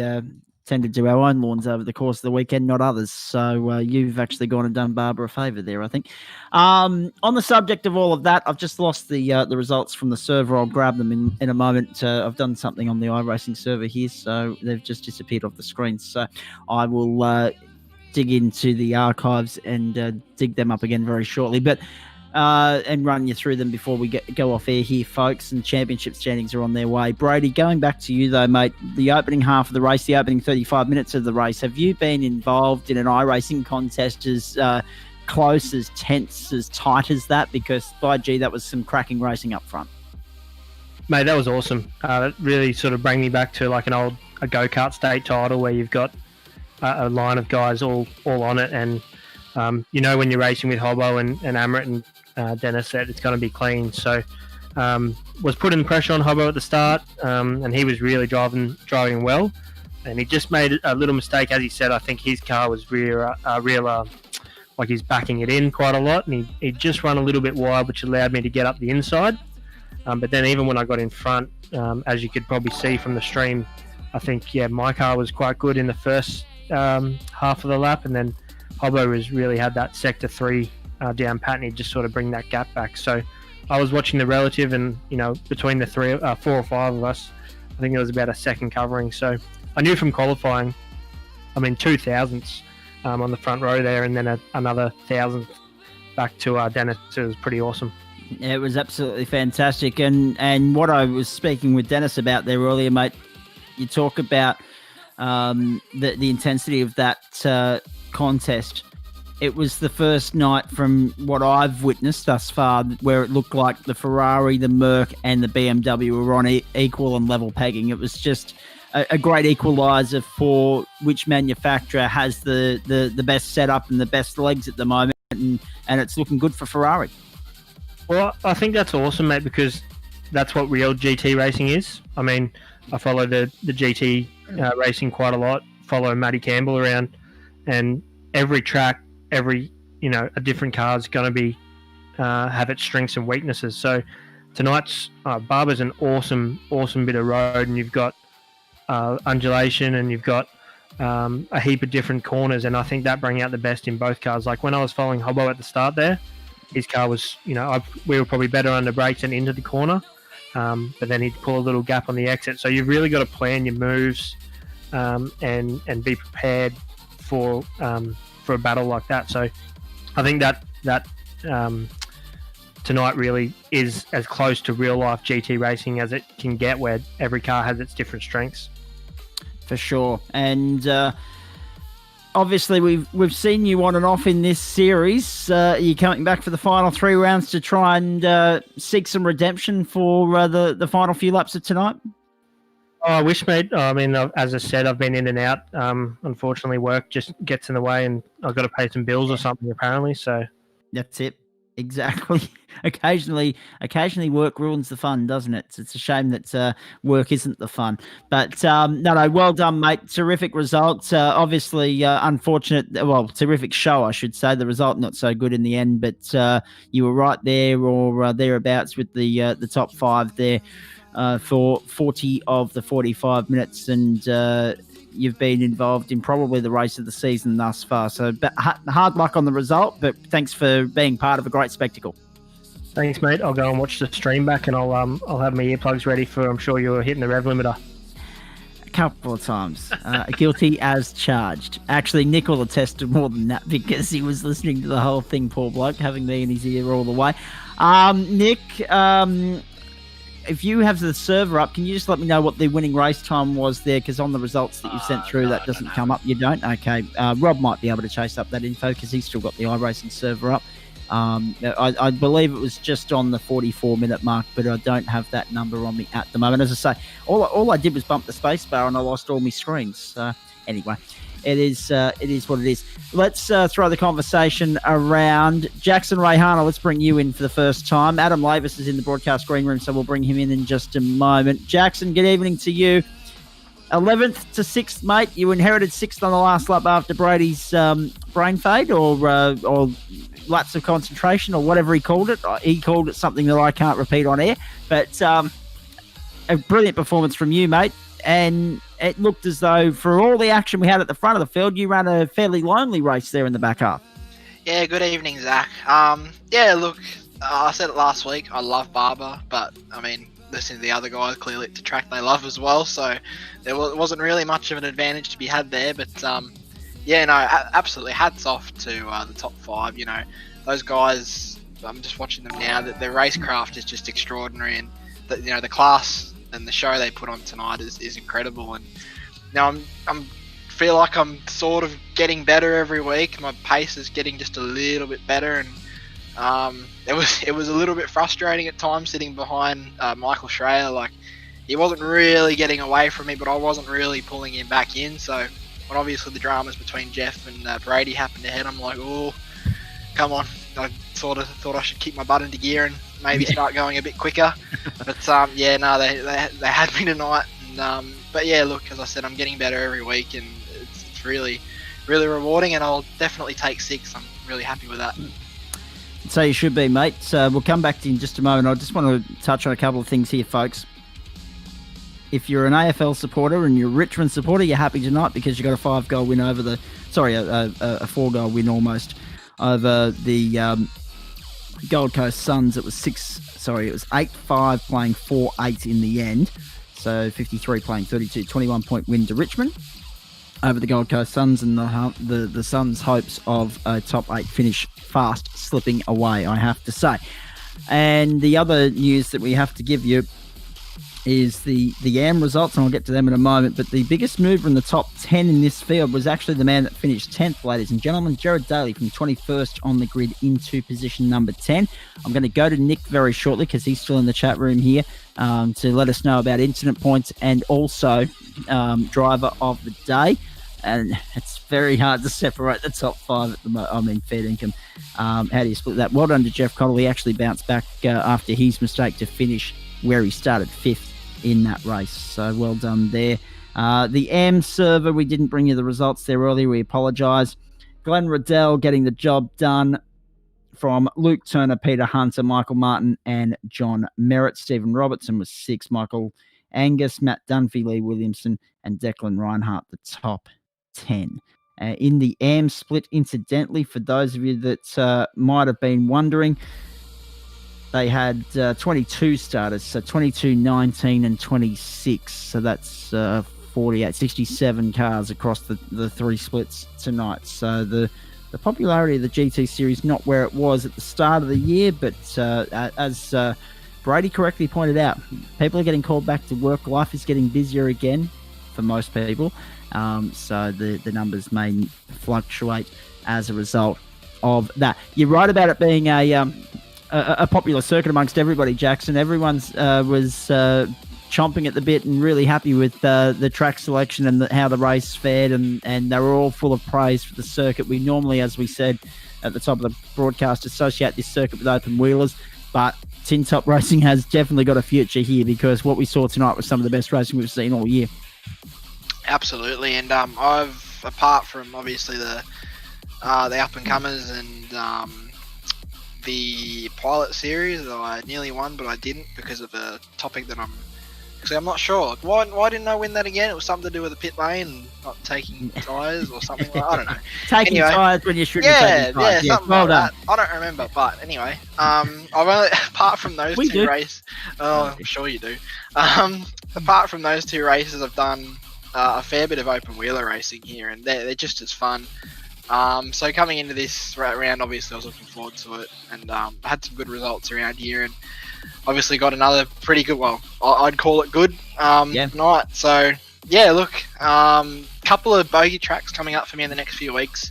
tend to do our own lawns over the course of the weekend, not others. So you've actually gone and done Barber a favour there, I think. On the subject of all of that, I've just lost the results from the server. I'll grab them in a moment. I've done something on the iRacing server here, so they've just disappeared off the screen. So I will dig into the archives and dig them up again very shortly. But and run you through them before we go off air here, folks. And championship standings are on their way. Brady, going back to you though, mate, the opening half of the race, the opening 35 minutes of the race, have you been involved in an iRacing contest as close, as tense, as tight as that? Because by gee, that was some cracking racing up front. Mate, that was awesome. That really sort of bring me back to like a go-kart state title where you've got a line of guys all on it, and when you're racing with Hobbo and Amrit and Dennis said it's going to be clean. So was putting pressure on Hobbo at the start, and he was really driving well, and he just made a little mistake. As he said, I think his car was like he's backing it in quite a lot, and he just run a little bit wide, which allowed me to get up the inside. But then even when I got in front, as you could probably see from the stream, I think my car was quite good in the first half of the lap, and then Hobbo really had that sector 3 down pat, and he'd just sort of bring that gap back. So I was watching the relative, and between the 4 or 5 of us, I think there was about a second covering. So I knew from qualifying, 2 thousandths on the front row there, and then another thousandth back to Dennis. So it was pretty awesome. Yeah, it was absolutely fantastic. And what I was speaking with Dennis about there earlier, mate, you talk about the intensity of that contest. It was the first night from what I've witnessed thus far where it looked like the Ferrari, the Merc, and the BMW were on equal and level pegging. It was just a great equaliser for which manufacturer has the best setup and the best legs at the moment, and it's looking good for Ferrari. Well, I think that's awesome, mate, because that's what real GT racing is. I follow the GT racing quite a lot, follow Matty Campbell around, and every track, a different car is going to be have its strengths and weaknesses. So tonight's Barber's an awesome bit of road, and you've got undulation, and you've got a heap of different corners, and I think that bring out the best in both cars. Like when I was following Hobbo at the start there, his car was, we were probably better under brakes and into the corner, but then he'd pull a little gap on the exit. So you've really got to plan your moves and be prepared for a battle like that. So I think that tonight really is as close to real life GT racing as it can get, where every car has its different strengths. For sure. And obviously we've seen you on and off in this series. You're coming back for the final 3 rounds to try and seek some redemption for the final few laps of tonight? Oh, I wish, mate. As I said, I've been in and out. Unfortunately, work just gets in the way, and I've got to pay some bills or something, apparently. So that's it. Exactly. Occasionally work ruins the fun, doesn't it? It's a shame that work isn't the fun. But no, well done, mate. Terrific result. Obviously, unfortunate. Well, terrific show, I should say. The result not so good in the end, but you were right there or thereabouts with the top 5 there. For 40 of the 45 minutes, and you've been involved in probably the race of the season thus far. So hard luck on the result, but thanks for being part of a great spectacle. Thanks, mate. I'll go and watch the stream back, and I'll have my earplugs ready for. I'm sure you're hitting the rev limiter. A couple of times. Guilty as charged. Actually, Nick will attest to more than that because he was listening to the whole thing, poor bloke, having me in his ear all the way. Nick, if you have the server up, can you just let me know what the winning race time was there? Because on the results that you've sent through, that doesn't come up. You don't? Okay. Rob might be able to chase up that info because he's still got the iRacing server up. I believe it was just on the 44-minute mark, but I don't have that number on me at the moment. As I say, all I did was bump the space bar and I lost all my screens. So anyway, it is what it is. Let's throw the conversation around. Jackson Rayhana, let's bring you in for the first time. Adam Lavis is in the broadcast green room, so we'll bring him in just a moment. Jackson, good evening to you. 11th to 6th, mate. You inherited 6th on the last lap after Brady's brain fade or lapse of concentration or whatever he called it. He called it something that I can't repeat on air. But a brilliant performance from you, mate. And it looked as though for all the action we had at the front of the field, you ran a fairly lonely race there in the back half. Yeah, good evening, Zach. Yeah, look, I said it last week. I love Barber, but listening to the other guys, clearly it's a track they love as well. So there wasn't really much of an advantage to be had there. But yeah, no, absolutely hats off to the top 5. Those guys. I'm just watching them now. That their racecraft is just extraordinary, and the class and the show they put on tonight is incredible. And now I'm feel like I'm sort of getting better every week. My pace is getting just a little bit better, and it was a little bit frustrating at times sitting behind Michael Schrader. Like, he wasn't really getting away from me, but I wasn't really pulling him back in. So when obviously the dramas between Jeff and Brady happened to hit, I'm like, oh, come on. I sort of thought I should keep my butt into gear and maybe start going a bit quicker. But yeah, no, they had me tonight. And, but yeah, look, as I said, I'm getting better every week, and it's really, really rewarding, and I'll definitely take 6. I'm really happy with that. So you should be, mate. We'll come back to you in just a moment. I just want to touch on a couple of things here, folks. If you're an AFL supporter and you're a Richmond supporter, you're happy tonight because you got a 5-goal win over a 4-goal win almost over the Gold Coast Suns, it was 8-5 playing 4-8 in the end. So 53 playing 32, 21-point win to Richmond over the Gold Coast Suns, and the Suns' hopes of a top 8 finish fast slipping away, I have to say. And the other news that we have to give you is the AM results, and I'll get to them in a moment. But the biggest mover in the top 10 in this field was actually the man that finished 10th, ladies and gentlemen, Jared Daly from 21st on the grid into position number 10. I'm going to go to Nick very shortly because he's still in the chat room here to let us know about incident points and also driver of the day. And it's very hard to separate the top 5 at the moment. Fair income. How do you split that? Well done to Jeff Cottle. He actually bounced back after his mistake to finish where he started 5th in that race. So well done there. The AM server, we didn't bring you the results there earlier. We apologise. Glenn Riddell getting the job done from Luke Turner, Peter Hunter, Michael Martin, and John Merritt. Stephen Robertson was 6. Michael Angus, Matt Dunphy, Lee Williamson, and Declan Reinhardt, the top 10. In the AM split, incidentally, for those of you that might have been wondering, they had 22 starters, so 22, 19, and 26. So that's 48, 67 cars across the 3 splits tonight. So the popularity of the GT Series not where it was at the start of the year, but as Brady correctly pointed out, people are getting called back to work. Life is getting busier again for most people. So the numbers may fluctuate as a result of that. You're right about it being a popular circuit amongst everybody, Jackson. Everyone's was chomping at the bit and really happy with the track selection and how the race fared, and they were all full of praise for the circuit. We normally, as we said at the top of the broadcast, associate this circuit with open wheelers, but Tin Top Racing has definitely got a future here because what we saw tonight was some of the best racing we've seen all year. Absolutely, and I've, apart from obviously the up and comers and the pilot series, I nearly won, but I didn't because of a topic that I'm not sure. Why didn't I win that again? It was something to do with the pit lane and not taking tyres or something. I don't know. Taking tyres when you shouldn't have taken tyres. Yeah, something well like that. I don't remember, but anyway, I've only, apart from those two races, I'm sure you do. Apart from those 2 races, I've done a fair bit of open wheeler racing here, and they're just as fun. So coming into this round, obviously I was looking forward to it, and I had some good results around here, and obviously got another pretty good, well, I'd call it good night. So yeah, look, couple of bogey tracks coming up for me in the next few weeks.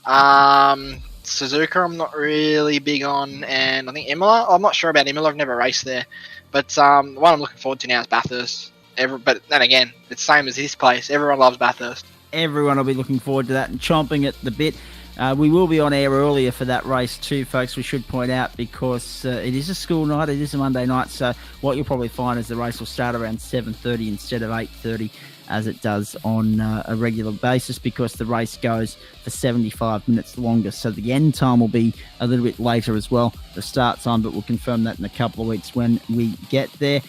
Suzuka I'm not really big on, and I think Imola, I'm not sure about Imola, I've never raced there, but the one I'm looking forward to now is Bathurst. But then again, it's the same as this place, everyone loves Bathurst. Everyone will be looking forward to that and chomping at the bit. We will be on air earlier for that race too, folks, we should point out, because it is a school night, it is a Monday night, so what you'll probably find is the race will start around 7:30 instead of 8:30 as it does on a regular basis, because the race goes for 75 minutes longer, so the end time will be a little bit later as well, the start time, but we'll confirm that in a couple of weeks when we get there.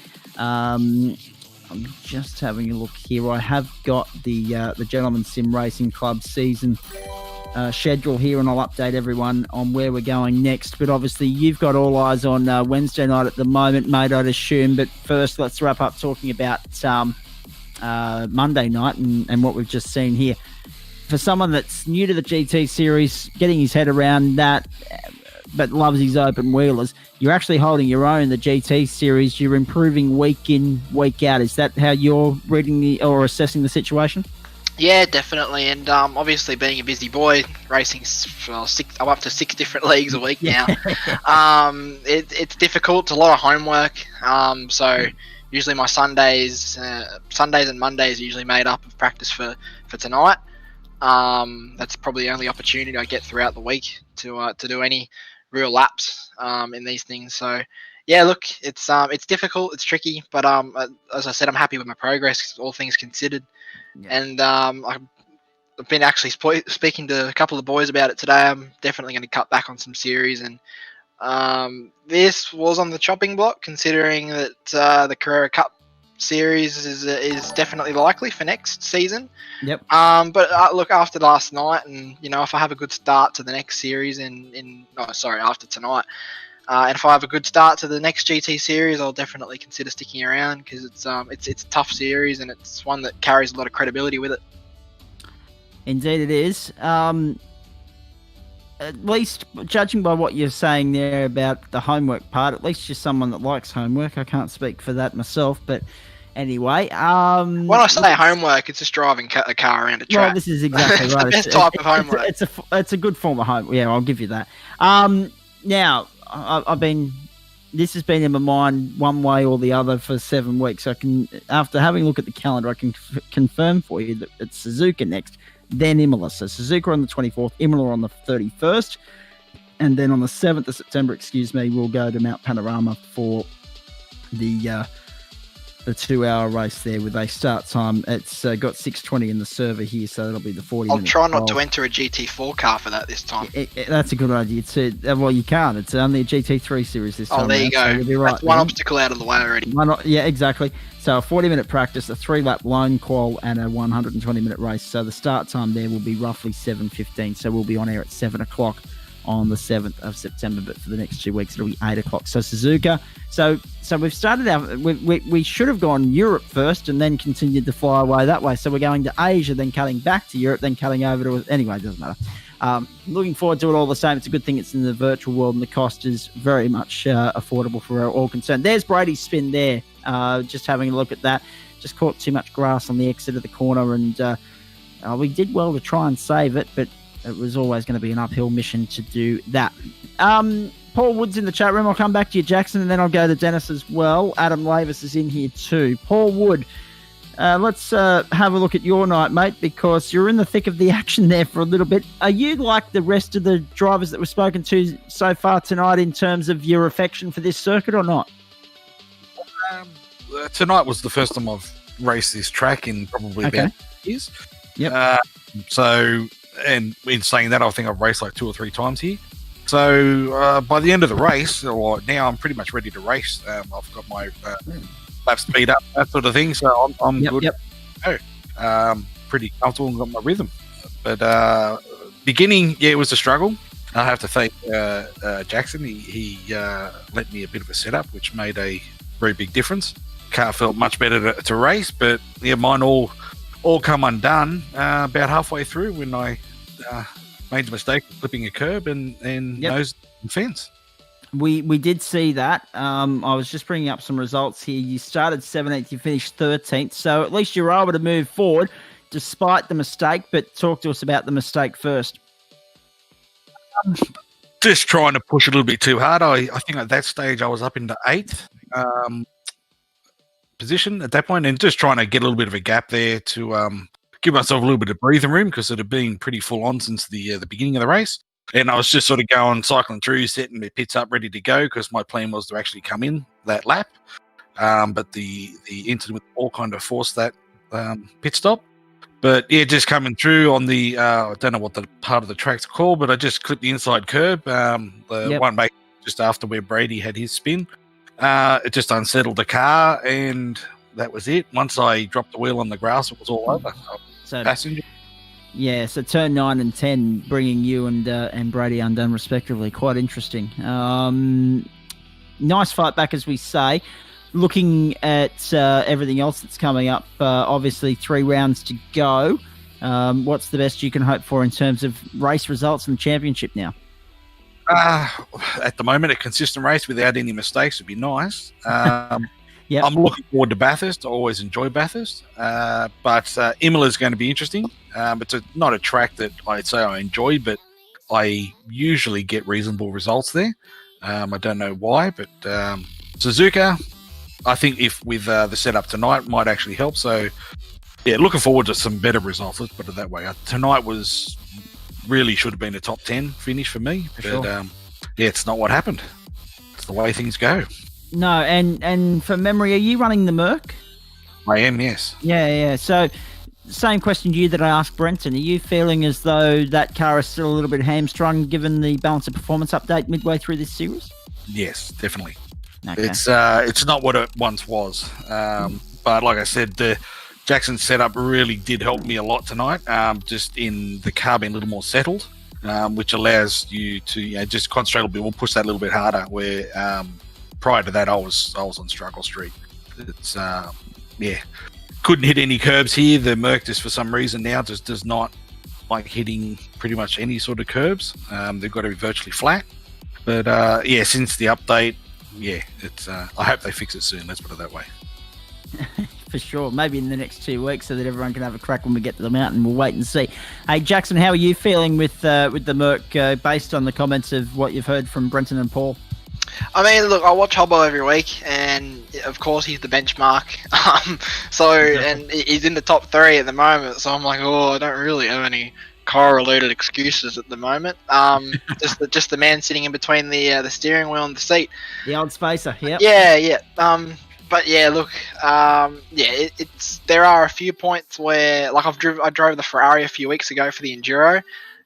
I'm just having a look here. I have got the Gentleman Sim Racing Club season schedule here, and I'll update everyone on where we're going next. But obviously, you've got all eyes on Wednesday night at the moment, mate, I'd assume. But first, let's wrap up talking about Monday night and what we've just seen here. For someone that's new to the GT series, getting his head around that, but loves his open wheelers, you're actually holding your own in the GT series. You're improving week in, week out. Is that how you're reading or assessing the situation? Yeah, definitely. And obviously being a busy boy, racing I'm up to 6 different leagues a week now. It's difficult. It's a lot of homework. So usually my Sundays and Mondays are usually made up of practice for tonight. That's probably the only opportunity I get throughout the week to do any real laps in these things. So yeah, look, it's difficult, it's tricky, but as I said, I'm happy with my progress, all things considered. Yeah. And I've been actually speaking to a couple of boys about it today. I'm definitely going to cut back on some series, and this was on the chopping block, considering that the Carrera Cup series is definitely likely for next season. Yep. But look, after last night, and if I have a good start to the next series after tonight, And if I have a good start to the next GT series, I'll definitely consider sticking around because it's a tough series and it's one that carries a lot of credibility with it. Indeed, it is. At least, judging by what you're saying there about the homework part, at least you're someone that likes homework. I can't speak for that myself, but anyway. When I say homework, it's just driving a car around a track. Well, this is exactly It's right. the best type of homework. It's a good form of homework. Yeah, I'll give you that. Now, this has been in my mind one way or the other for 7 weeks. After having a look at the calendar, I can confirm for you that it's Suzuka next, then Imola. So Suzuka on the 24th, Imola on the 31st, and then on the 7th of September, we'll go to Mount Panorama for the 2-hour race there with a start time. It's got 6:20 in the server here, so that'll be the 40 I'll minute try not goal. to enter a GT4 car for that this time. That's a good idea too. Well, you can't. It's only a GT3 series this time. Oh, there you go. So you'll be right. That's one obstacle out of the way already. Yeah, exactly. So a 40-minute practice, a 3-lap lone qual, and a 120-minute race. So the start time there will be roughly 7:15. So we'll be on air at 7 o'clock on the 7th of September, but for the next 2 weeks it'll be 8 o'clock. So Suzuka. So we've started out. We should have gone Europe first and then continued to fly away that way. So we're going to Asia, then cutting back to Europe, then cutting over to. Anyway, it doesn't matter. Looking forward to it all the same. It's a good thing it's in the virtual world, and the cost is very much affordable for all concerned. There's Brady's spin there. Just having a look at that. Just caught too much grass on the exit of the corner, and we did well to try and save it, but it was always going to be an uphill mission to do that. Paul Wood's in the chat room. I'll come back to you, Jackson, and then I'll go to Dennis as well. Adam Lavis is in here too. Paul Wood, let's have a look at your night, mate, because you're in the thick of the action there for a little bit. Are you like the rest of the drivers that we've spoken to so far tonight in terms of your affection for this circuit or not? Tonight was the first time I've raced this track in probably about years. Yep. And in saying that, I think I've raced like 2 or 3 times here. So by the end of the race, or now I'm pretty much ready to race. I've got my lap speed up, that sort of thing. So I'm good. Pretty comfortable and got my rhythm. But beginning, it was a struggle. I have to thank Jackson. He lent me a bit of a setup, which made a very big difference. Car felt much better to race, but mine all come undone about halfway through when I made the mistake of flipping a curb and nose and fence. We did see that. I was just bringing up some results here. You started 17th, you finished 13th, so at least you were able to move forward despite the mistake, but talk to us about the mistake first. Just trying to push a little bit too hard. I think at that stage I was up into 8th position at that point, and just trying to get a little bit of a gap there to give myself a little bit of breathing room, because it had been pretty full on since the beginning of the race. And I was just sort of cycling through, setting my pits up, ready to go, because my plan was to actually come in that lap. But the incident with the ball kind of forced that pit stop. But yeah, just coming through on the, I don't know what the part of the track's called, but I just clipped the inside curb, one make just after where Brady had his spin. It just unsettled the car, and that was it. Once I dropped the wheel on the grass, it was all over. Passenger. Yeah, so turn 9 and 10, bringing you and Brady undone respectively. Quite interesting. Nice fight back, as we say. Looking at everything else that's coming up, obviously 3 rounds to go. What's the best you can hope for in terms of race results in the championship now? At the moment, a consistent race without any mistakes would be nice. Yep. I'm looking forward to Bathurst. I always enjoy Bathurst. But Imola is going to be interesting. It's not a track that I'd say I enjoy, but I usually get reasonable results there. I don't know why, but Suzuka, I think if with the setup tonight, might actually help. So, yeah, looking forward to some better results. Let's put it that way. Tonight was really should have been a top 10 finish for me. But, it's not what happened. It's the way things go. No, and from memory, are you running the Merc? I am, yes. Yeah. So, same question to you that I asked Brenton. Are you feeling as though that car is still a little bit hamstrung given the balance of performance update midway through this series? Yes, definitely. Okay. It's not what it once was. But like I said, the Jackson setup really did help me a lot tonight, just in the car being a little more settled. which allows you to just concentrate a little bit more, push that a little bit harder. Where prior to that, I was on struggle street. It's couldn't hit any curbs here. The Merc just for some reason now just does not like hitting pretty much any sort of curbs. They've got to be virtually flat. But since the update, it's I hope they fix it soon. Let's put it that way. For sure. Maybe in the next 2 weeks so that everyone can have a crack when we get to the mountain. We'll wait and see. Hey, Jackson, how are you feeling with the Merc based on the comments of what you've heard from Brenton and Paul? I mean, look, I watch Hobbo every week, and of course he's the benchmark. And he's in the top 3 at the moment. So I'm like, I don't really have any car-related excuses at the moment. Just the man sitting in between the steering wheel and the seat. The old spacer. Yep. Yeah. But yeah, look, it's there are a few points where, like, I drove the Ferrari a few weeks ago for the Enduro,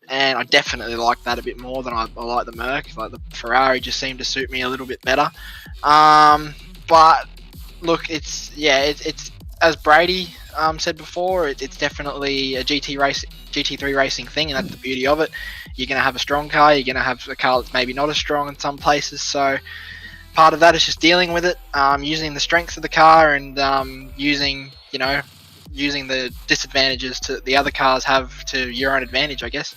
and I definitely like that a bit more than I like the Merc. Like, the Ferrari just seemed to suit me a little bit better. But look, it's as Brady said before, it's definitely a GT3 racing thing, and that's the beauty of it. You're going to have a strong car, you're going to have a car that's maybe not as strong in some places, so part of that is just dealing with it, using the strengths of the car, and using the disadvantages to the other cars have to your own advantage, I guess.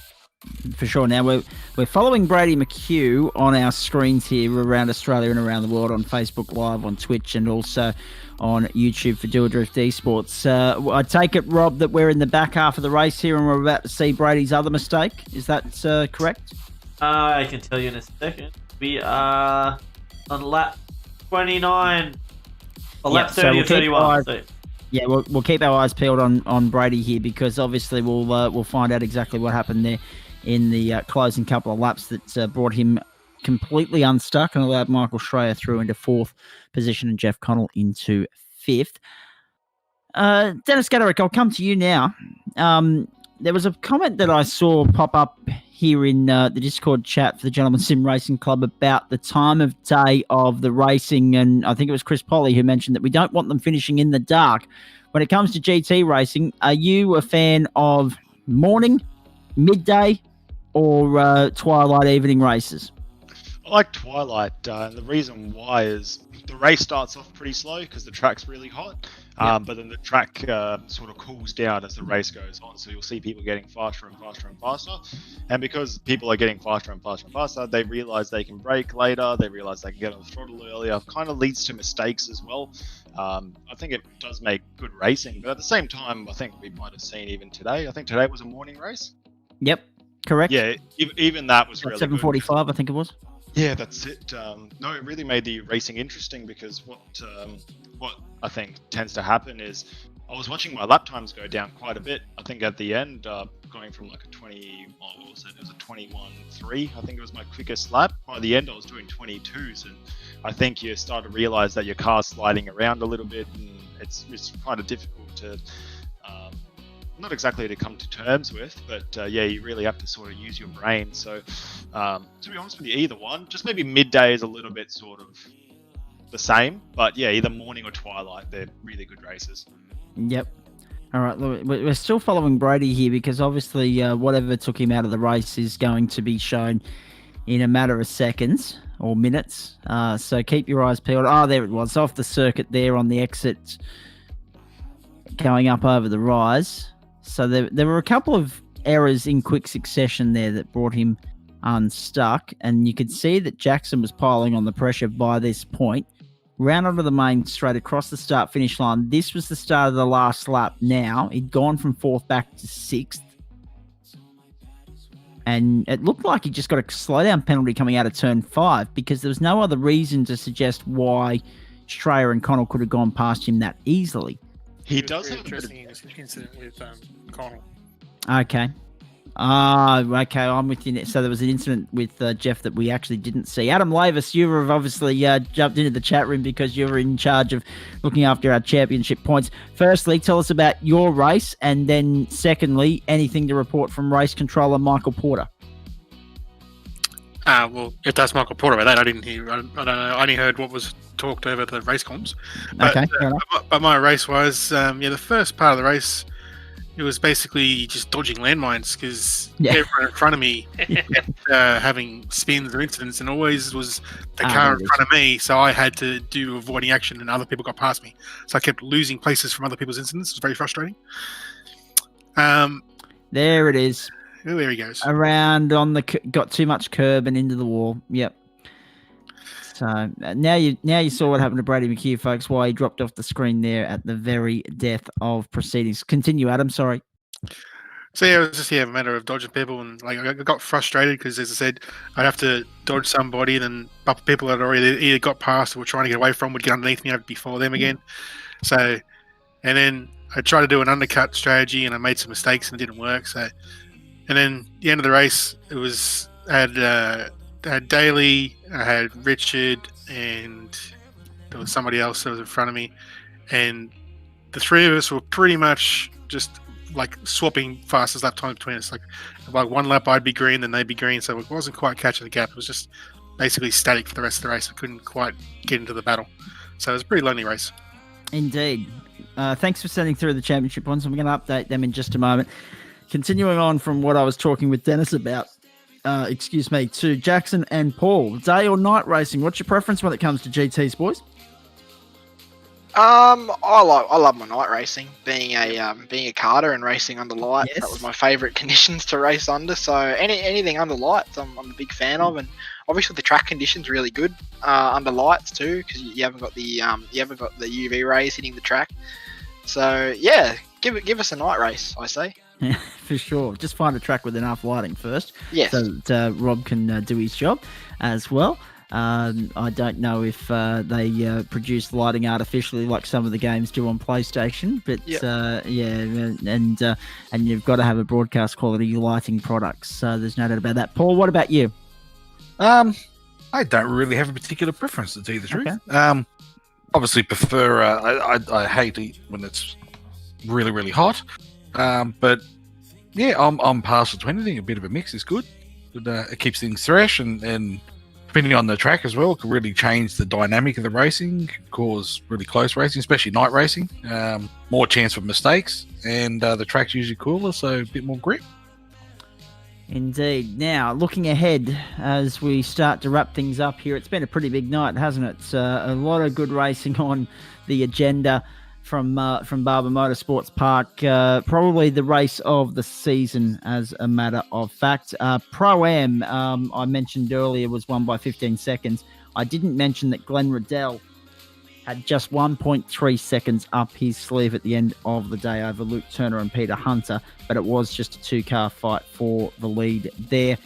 For sure. Now we're following Brady McHugh on our screens here around Australia and around the world on Facebook Live, on Twitch, and also on YouTube for Dual Drift Esports. I take it, Rob, that we're in the back half of the race here and we're about to see Brady's other mistake. Is that correct? I can tell you in a second. We are on lap 29, lap 30 or 31. Yeah, we'll keep our eyes peeled on Brady here, because obviously we'll find out exactly what happened there in the closing couple of laps that brought him completely unstuck and allowed Michael Schreier through into 4th position and Jeff Connell into 5th. Dennis Gaderick, I'll come to you now. There was a comment that I saw pop up here in the Discord chat for the Gentleman Sim Racing Club about the time of day of the racing, and I think it was Chris Polly who mentioned that we don't want them finishing in the dark. When it comes to GT racing, are you a fan of morning, midday, or twilight evening races? I like twilight, and the reason why is the race starts off pretty slow because the track's really hot, but then the track sort of cools down as the race goes on, so you'll see people getting faster and faster and faster, and because people are getting faster and faster and faster, they realize they can brake later, they realize they can get on the throttle earlier, kind of leads to mistakes as well. I think it does make good racing, but at the same time, I think we might have seen even today, I think today was a morning race. Yep, correct. Yeah, even that was really 7:45, I think it was. Yeah, that's it. No, it really made the racing interesting, because what I think tends to happen is I was watching my lap times go down quite a bit. I think at the end, going from like a 20, what was it? It was a 21.3. I think it was my quickest lap. By the end, I was doing 22s, and I think you start to realize that your car's sliding around a little bit, and it's kind of difficult to. Not exactly to come to terms with, but you really have to sort of use your brain. So, to be honest with you, either one, just maybe midday is a little bit sort of the same, but yeah, either morning or twilight, they're really good races. Yep. All right, look, we're still following Brady here, because obviously whatever took him out of the race is going to be shown in a matter of seconds or minutes. So keep your eyes peeled. Oh, there it was, off the circuit there on the exit, going up over the rise. So there were a couple of errors in quick succession there that brought him unstuck, and you could see that Jackson was piling on the pressure by this point. Round onto the main straight across the start-finish line. This was the start of the last lap now. He'd gone from 4th back to 6th. And it looked like he just got a slowdown penalty coming out of turn 5, because there was no other reason to suggest why Schreier and Connell could have gone past him that easily. He does have interesting incident with Connell. Okay. Okay, I'm with you. So there was an incident with Jeff that we actually didn't see. Adam Lavis, you have obviously jumped into the chat room because you're in charge of looking after our championship points. Firstly, tell us about your race, and then secondly, anything to report from race controller Michael Porter. Well, if that's Michael Porter about that, I didn't hear. I don't know. I only heard what was talked over the race comms. Okay. But my race was, the first part of the race, it was basically just dodging landmines because Yeah. everyone in front of me kept having spins or incidents, and always was the car in there it front of me, so I had to do avoiding action, and other people got past me. So I kept losing places from other people's incidents. It was very frustrating. There it is. Oh, there he goes. Around on the got too much curb and into the wall. Yep. So now you saw what happened to Brady McHugh, folks. Why he dropped off the screen there at the very death of proceedings. Continue, Adam. Sorry. So yeah, it was just a matter of dodging people, and like I got frustrated because, as I said, I'd have to dodge somebody, and then people that already either got past or were trying to get away from would get underneath me. I'd be before them again. So, and then I tried to do an undercut strategy, and I made some mistakes, and it didn't work. So, and then the end of the race, it was I had Daly, I had Richard, and there was somebody else that was in front of me, and the three of us were pretty much just like swapping fastest lap time between us. Like one lap I'd be green, then they'd be green, so it wasn't quite catching the gap. It was just basically static for the rest of the race. I couldn't quite get into the battle, so it was a pretty lonely race. Indeed. Thanks for sending through the championship ones. I'm going to update them in just a moment. Continuing on from what I was talking with Dennis about, to Jackson and Paul. Day or night racing? What's your preference when it comes to GTs, boys? I love my night racing. Being a karter and racing under lights, that was my favourite conditions to race under. So anything under lights, I'm a big fan of, and obviously the track conditions really good under lights too, because you haven't got the UV rays hitting the track. So yeah, give us a night race, I say. Yeah, for sure. Just find a track with enough lighting first. Yes. So that Rob can do his job as well. I don't know if they produce lighting artificially like some of the games do on PlayStation, but and you've got to have a broadcast quality lighting products. So there's no doubt about that. Paul, what about you? I don't really have a particular preference, to tell you the truth. Okay. Obviously prefer. I hate it when it's really, really hot. But yeah, I'm partial to anything. A bit of a mix is good. It keeps things fresh, and depending on the track as well, it can really change the dynamic of the racing, can cause really close racing, especially night racing. More chance for mistakes, and the track's usually cooler, so a bit more grip. Indeed. Now, looking ahead as we start to wrap things up here, it's been a pretty big night, hasn't it? A lot of good racing on the agenda from Barber Motorsports Park. Probably the race of the season, as a matter of fact. Pro-Am, I mentioned earlier, was won by 15 seconds. I didn't mention that Glenn Riddell had just 1.3 seconds up his sleeve at the end of the day over Luke Turner and Peter Hunter, but it was just a two-car fight for the lead there.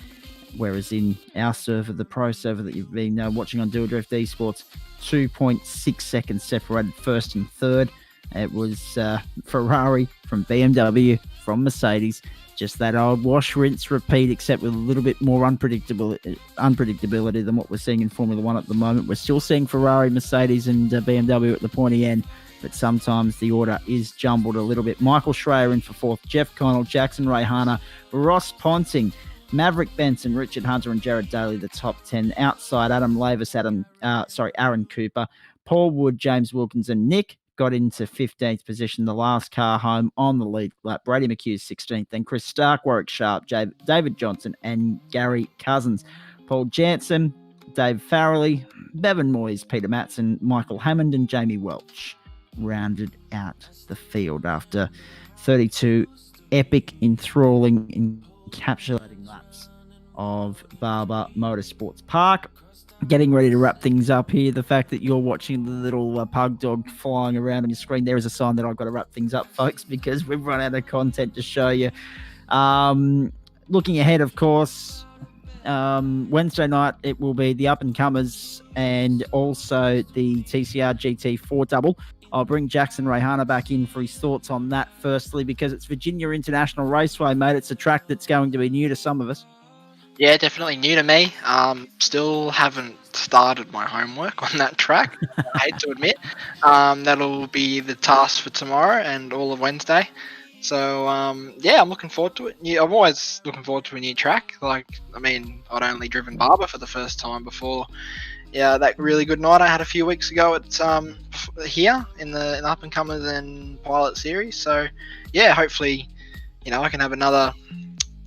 Whereas in our server, the pro server that you've been watching on Dual Drift Esports, 2.6 seconds separated first and third. It was Ferrari from BMW, from Mercedes, just that old wash, rinse, repeat, except with a little bit more unpredictability than what we're seeing in Formula One at the moment. We're still seeing Ferrari, Mercedes, and BMW at the pointy end, but sometimes the order is jumbled a little bit. Michael Schreier in for fourth, Jeff Connell, Jackson Rayhana, Ross Ponting, Maverick Benson, Richard Hunter, and Jared Daly, the top 10. Outside, Adam Lavis, Aaron Cooper, Paul Wood, James Wilkinson, Nick got into 15th position, the last car home on the lead lap. Brady McHugh 16th, then Chris Stark, Warwick Sharp, David Johnson, and Gary Cousins. Paul Jansen, Dave Farrelly, Bevan Moyes, Peter Matson, Michael Hammond, and Jamie Welch rounded out the field after 32 epic, enthralling, encapsulating laps of Barber Motorsports Park. Getting ready to wrap things up here. The fact that you're watching the little pug dog flying around on your screen there is a sign that I've got to wrap things up, folks, because we've run out of content to show you. Looking ahead, of course, Wednesday night it will be the up-and-comers and also the TCR GT4 double. I'll bring Jackson Rayhana back in for his thoughts on that, firstly, because it's Virginia International Raceway, mate. It's a track that's going to be new to some of us. Yeah, definitely new to me. Still haven't started my homework on that track, I hate to admit. That'll be the task for tomorrow and all of Wednesday. So, yeah, I'm looking forward to it. I'm always looking forward to a new track. I'd only driven Barber for the first time before. Yeah, that really good night I had a few weeks ago at here in the Up and Comers and Pilot Series. So, yeah, hopefully I can have another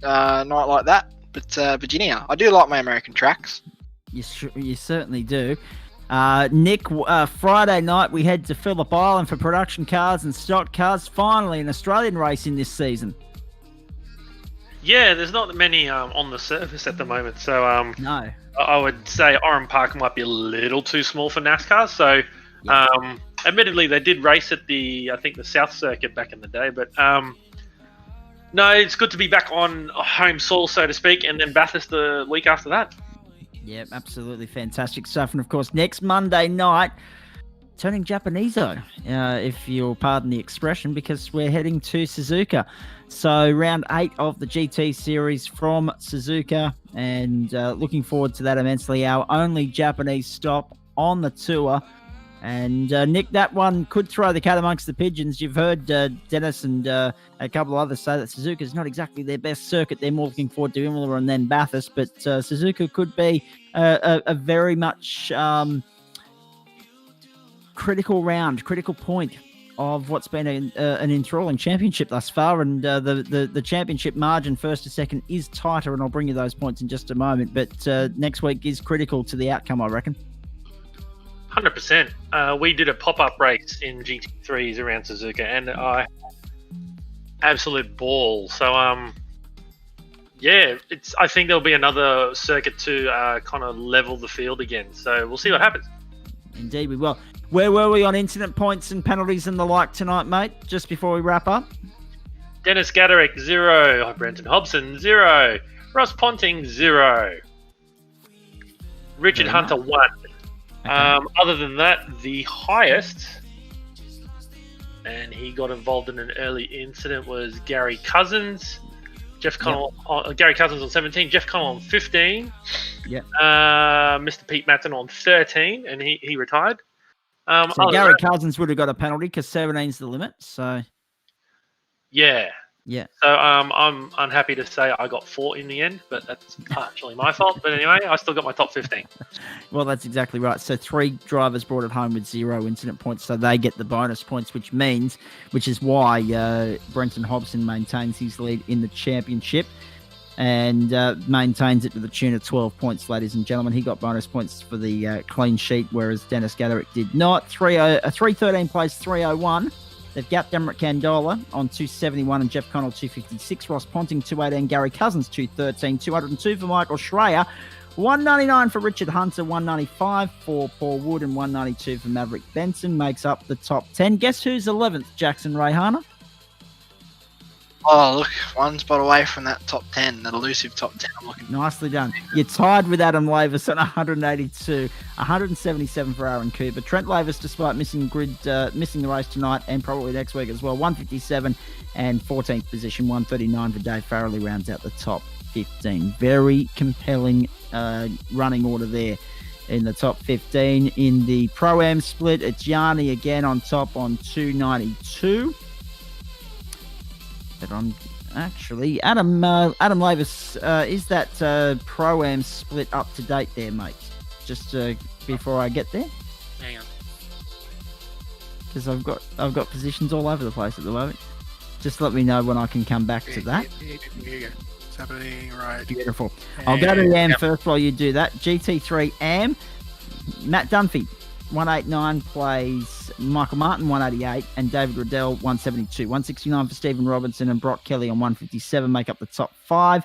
night like that. But Virginia, I do like my American tracks. You certainly do. Nick, Friday night we head to Phillip Island for production cars and stock cars. Finally, an Australian racing this season. Yeah, there's not many on the surface at the moment, so No. I would say Oran Park might be a little too small for NASCAR. So, admittedly, they did race at the South Circuit back in the day, but no, it's good to be back on home soil, so to speak, and then Bathurst the week after that. Yeah, absolutely fantastic stuff. And of course, next Monday night, turning Japaniso, if you'll pardon the expression, because we're heading to Suzuka. So round 8 of the GT series from Suzuka, and looking forward to that immensely. Our only Japanese stop on the tour. And Nick, that one could throw the cat amongst the pigeons. You've heard Dennis and a couple of others say that Suzuka is not exactly their best circuit. They're more looking forward to Imola and then Bathurst, but Suzuka could be a very much critical point of what's been an enthralling championship thus far. And the championship margin first to second is tighter, and I'll bring you those points in just a moment. But next week is critical to the outcome, I reckon. 100%. We did a pop-up race in GT3s around Suzuka, and I absolute ball. So, I think there'll be another circuit to kind of level the field again. So we'll see what happens. Indeed, we will. Where were we on incident points and penalties and the like tonight, mate? Just before we wrap up. Dennis Gaderick, 0. Brenton Hobson, 0. Ross Ponting, 0. Richard Hunter, 1. Okay. Other than that, the highest, and he got involved in an early incident, was Gary Cousins. Gary Cousins on 17, Jeff Connell on 15. Yeah. Mr. Pete Matton on 13, and he retired. So Gary Cousins would have got a penalty because 17 is the limit. So. Yeah. Yeah. So I'm unhappy to say I got 4 in the end, but that's partially my fault. But anyway, I still got my top 15. Well, that's exactly right. So 3 drivers brought it home with 0 incident points, so they get the bonus points, which is why Brenton Hobson maintains his lead in the championship and maintains it to the tune of 12 points, ladies and gentlemen. He got bonus points for the clean sheet, whereas Dennis Gaderick did not. 313 plays 301. They've got Demrick Candola on 271 and Jeff Connell 256. Ross Ponting 218. Gary Cousins 213. 202 for Michael Schreier. 199 for Richard Hunter. 195 for Paul Wood and 192 for Maverick Benson. Makes up the top 10. Guess who's 11th? Jackson Rayhana. Oh, look, one spot away from that top 10, that elusive top 10. I'm looking. Nicely done. You're tied with Adam Lavis on 182, 177 for Aaron Cooper. Trent Lavis, despite missing the race tonight and probably next week as well, 157 and 14th position, 139 for Dave Farrelly rounds out the top 15. Very compelling running order there in the top 15. In the Pro-Am split, it's Yanni again on top on 292. But I'm actually Adam Lavis, is that Pro-Am split up to date there, mate? Just before I get there, Hang on. because I've got positions all over the place at the moment. Just let me know when I can come back to that. Here you go. It's happening right. Beautiful. I'll go to AM first while you do that. GT3 AM, Matt Dunphy, 189 plays Michael Martin, 188, and David Riddell, 172. 169 for Stephen Robinson and Brock Kelly on 157 make up the top 5.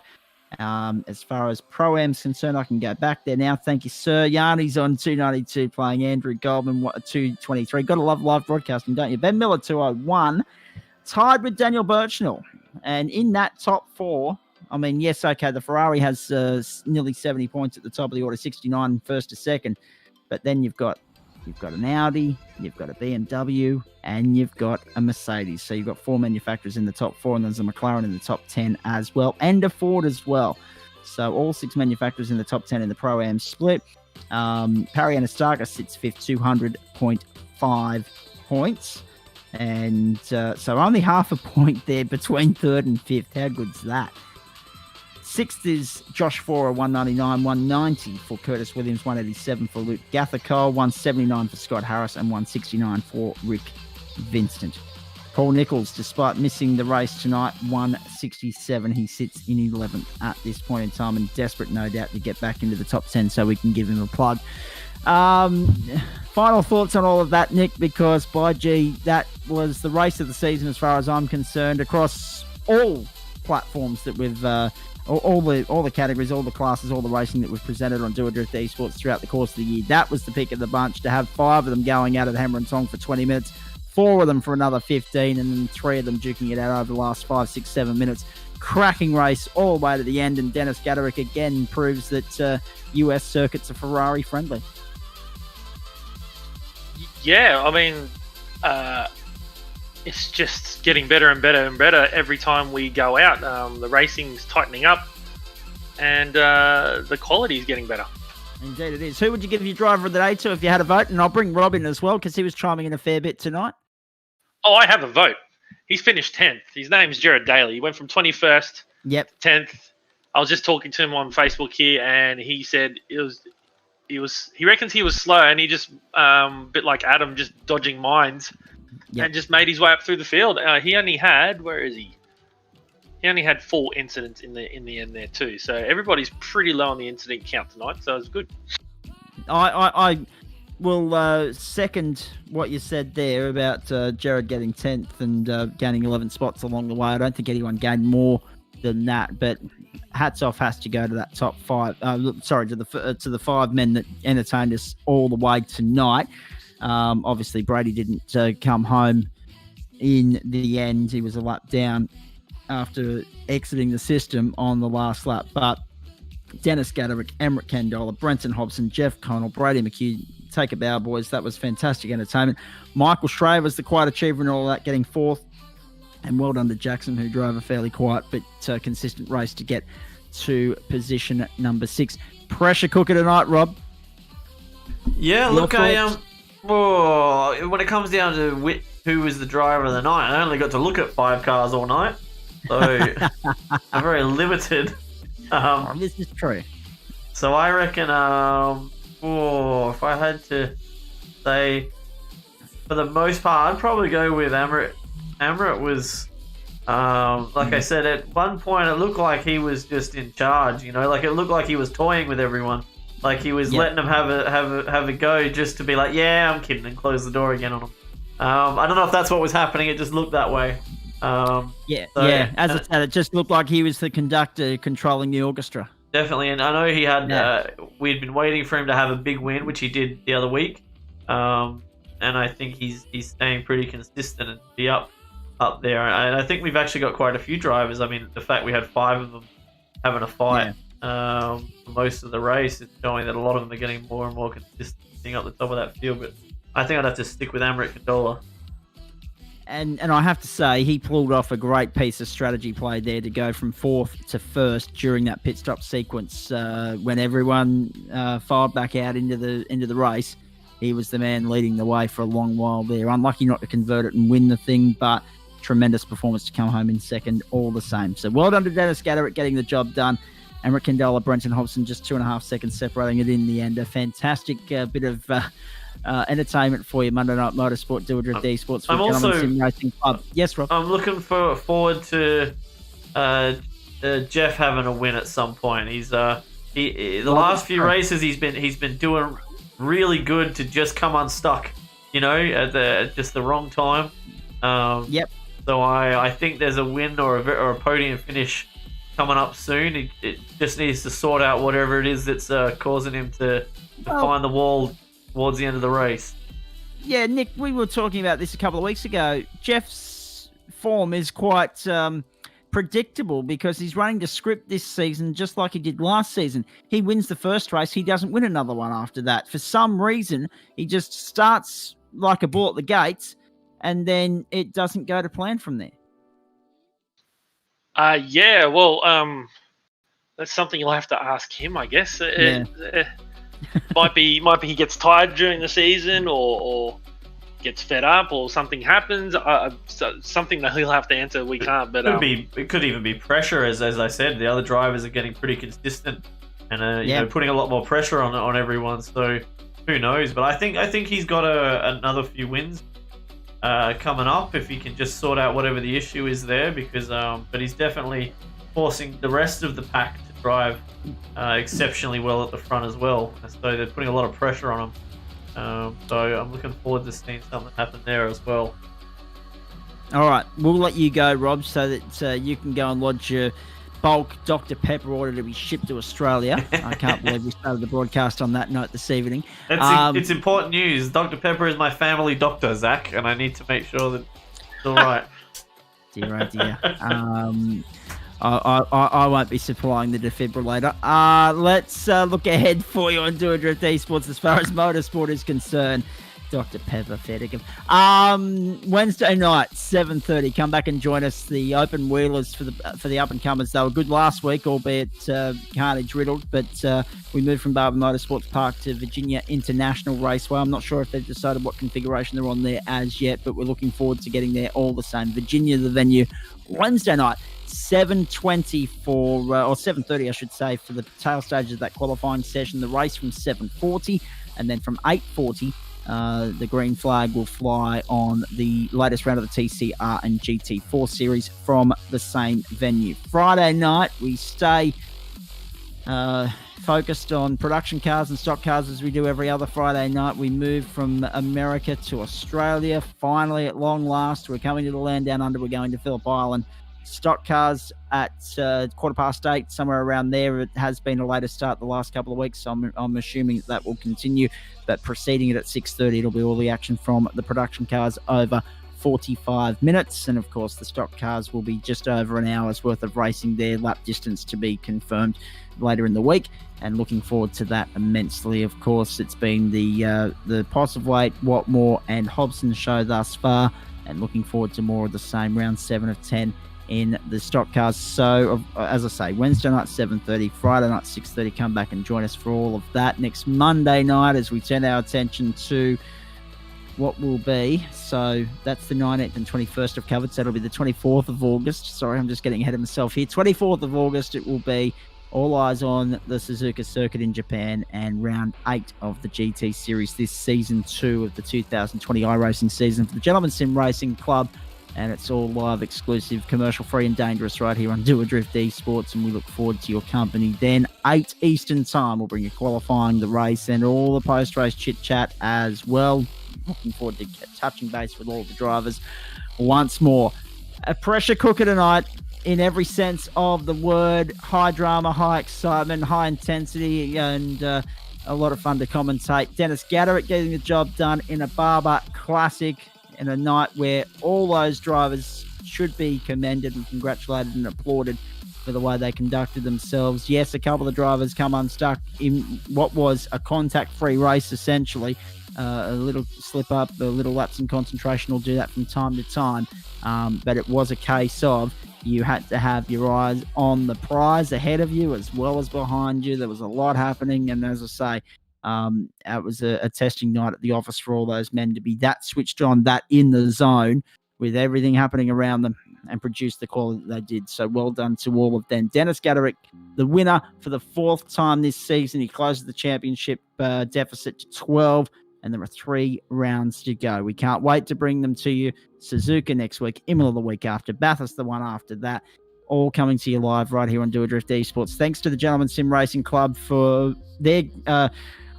As far as Pro-Am's concerned, I can go back there now. Thank you, sir. Yanni's on 292 playing Andrew Goldman, 223. Got to love live broadcasting, don't you? Ben Miller, 201. Tied with Daniel Birchnell. And in that top 4, I mean, yes, okay, the Ferrari has nearly 70 points at the top of the order, 69 first to second. But then you've got an Audi, you've got a BMW, and you've got a Mercedes. So you've got 4 manufacturers in the top 4, and there's a McLaren in the top 10 as well, and a Ford as well. So all 6 manufacturers in the top 10 in the Pro-Am split. Parry Anastaga sits 5th, 200.5 points. And so only half a point there between 3rd and 5th. How good's that? 6th is Josh Forer, 199, 190 for Curtis Williams, 187 for Luke Gathercole, 179 for Scott Harris, and 169 for Rick Vincent. Paul Nichols, despite missing the race tonight, 167. He sits in 11th at this point in time and desperate, no doubt, to get back into the top 10 so we can give him a plug. Final thoughts on all of that, Nick, because by gee, that was the race of the season as far as I'm concerned across all platforms that we've all the categories, all the classes, all the racing that we've presented on Do It Drift Esports throughout the course of the year. That was the pick of the bunch, to have 5 of them going out at Hammer and Tong for 20 minutes, 4 of them for another 15, and then 3 of them duking it out over the last 5, 6, 7 minutes. Cracking race all the way to the end, and Dennis Gaderick again proves that US circuits are Ferrari friendly. Yeah, I mean, it's just getting better and better and better every time we go out. The racing's tightening up, and the quality is getting better. Indeed it is. Who would you give your driver of the day to if you had a vote? And I'll bring Rob in as well, because he was chiming in a fair bit tonight. Oh, I have a vote. He's finished 10th. His name's Jared Daly. He went from 21st to 10th. I was just talking to him on Facebook here, and he said he reckons he was slow, and he just a bit like Adam, just dodging mines, and just made his way up through the field. He only had, where is he? He only had 4 incidents in the end there too. So everybody's pretty low on the incident count tonight. So it's good. I will second what you said there about Jared getting 10th and gaining 11 spots along the way. I don't think anyone gained more than that, but hats off has to go to that top 5. To the 5 men that entertained us all the way tonight. Obviously, Brady didn't come home in the end. He was a lap down after exiting the system on the last lap. But Dennis Gaderick, Emmerich Candola, Brenton Hobson, Jeff Connell, Brady McHugh, take a bow, boys. That was fantastic entertainment. Michael Schraer was the quiet achiever in all of that, getting 4th. And well done to Jackson, who drove a fairly quiet but consistent race to get to position number 6. Pressure cooker tonight, Rob. Yeah, look, when it comes down to who was the driver of the night, I only got to look at 5 cars all night, so I'm very limited. This is true. So I reckon, if I had to say, for the most part, I'd probably go with Amrit. Amrit was, like I said, at one point it looked like he was just in charge. Like it looked like he was toying with everyone. Like he was letting them have a go just to be like, yeah, I'm kidding, and close the door again on them. I don't know if that's what was happening. It just looked that way. As I said, it just looked like he was the conductor controlling the orchestra. Definitely, and I know he had. We'd been waiting for him to have a big win, which he did the other week. And I think he's staying pretty consistent and be up there. And I think we've actually got quite a few drivers. I mean, the fact we had 5 of them having a fight for most of the race, it's showing that a lot of them are getting more and more consistent being up the top of that field. But I think I'd have to stick with Amrit Condola. And I have to say, he pulled off a great piece of strategy play there to go from 4th to 1st during that pit stop sequence when everyone filed back out into the race. He was the man leading the way for a long while there. Unlucky not to convert it and win the thing, but tremendous performance to come home in second all the same. So well done to Dennis Gaderick getting the job done. Emmerich Candola, Brenton Hobson, just 2.5 seconds separating it in the end. A fantastic bit of entertainment for you, Monday Night Motorsport, Do It Drift Esports for Gentlemen Sim Racing Club. Yes, Rob? I'm looking forward to Jeff having a win at some point. He's the last few races he's been doing really good to just come unstuck, at just the wrong time. So I think there's a win or a podium finish coming up soon. It just needs to sort out whatever it is that's causing him to find the wall towards the end of the race. Yeah, Nick, we were talking about this a couple of weeks ago. Jeff's form is quite predictable because he's running the script this season just like he did last season. He wins the first race, he doesn't win another one after that. For some reason, he just starts like a bull at the gates, and then it doesn't go to plan from there. That's something you'll have to ask him, I guess. Might be he gets tired during the season, or gets fed up, or something happens. Something that he'll have to answer. We can't. But it could even be pressure, as I said. The other drivers are getting pretty consistent, and putting a lot more pressure on everyone. So who knows? But I think he's got another few wins coming up if he can just sort out whatever the issue is there. Because but he's definitely forcing the rest of the pack to drive exceptionally well at the front as well. So they're putting a lot of pressure on him. So I'm looking forward to seeing something happen there as well. All right, we'll let you go, Rob, so that you can go and lodge your bulk Dr. Pepper order to be shipped to Australia. I can't believe we started the broadcast on that note this evening. It's important news. Dr. Pepper is my family doctor, Zach, and I need to make sure that it's all right. Dear, oh dear. I won't be supplying the defibrillator. Let's look ahead for you on Do a Drift Esports as far as motorsport is concerned. Dr. Pepper, fair to give. Wednesday night, 7:30. Come back and join us. The open wheelers for the up and comers. They were good last week, albeit carnage riddled. But we moved from Barber Motorsports Park to Virginia International Raceway. I'm not sure if they've decided what configuration they're on there as yet, but we're looking forward to getting there all the same. Virginia, the venue, Wednesday night. 7:20 or 7:30, I should say, for the tail stage of that qualifying session. The race from 7:40, and then from 8:40, the green flag will fly on the latest round of the TCR and GT4 series from the same venue. Friday night, we stay focused on production cars and stock cars as we do every other Friday night. We move from America to Australia. Finally, at long last, we're coming to the land down under. We're going to Phillip Island. Stock cars at 8:15, somewhere around there. It has been a later start the last couple of weeks, so I'm assuming that will continue. But preceding it at 6:30, it'll be all the action from the production cars over 45 minutes. And, of course, the stock cars will be just over an hour's worth of racing there, lap distance to be confirmed later in the week. And looking forward to that immensely. Of course, it's been the Postlethwaite, Watmore and Hobson show thus far. And looking forward to more of the same, round 7 of 10. In the stock cars. So, as I say, Wednesday night 7:30, Friday night 6:30. Come back and join us for all of that. Next Monday night, as we turn our attention to what will be, so that's the 19th and 21st I've covered, so it'll be the 24th of August. Sorry, I'm just getting ahead of myself here. 24th of August, it will be all eyes on the Suzuka circuit in Japan and round 8 of the GT series, this season 2 of the 2020 iRacing season for the Gentleman Sim Racing Club. And it's all live, exclusive, commercial-free and dangerous right here on Do a Drift Esports, and we look forward to your company. Then 8 Eastern Time, we'll bring you qualifying, the race, and all the post-race chit-chat as well. Looking forward to touching base with all the drivers once more. A pressure cooker tonight in every sense of the word. High drama, high excitement, high intensity, and a lot of fun to commentate. Dennis Gaderick getting the job done in a Barber Classic, in a night where all those drivers should be commended and congratulated and applauded for the way they conducted themselves. Yes, a couple of drivers come unstuck in what was a contact-free race, essentially. A little slip-up, a little lapse in concentration will do that from time to time. But it was a case of you had to have your eyes on the prize ahead of you as well as behind you. There was a lot happening, and as I say, it was a testing night at the office for all those men to be that switched on, that in the zone with everything happening around them and produce the quality that they did. So well done to all of them. Dennis Gaderick, the winner for the 4th time this season. He closes the championship deficit to 12, and there are 3 rounds to go. We can't wait to bring them to you. Suzuka next week, Imola the week after, Bathurst the one after that. All coming to you live right here on Do a Drift Esports. Thanks to the Gentleman Sim Racing Club for their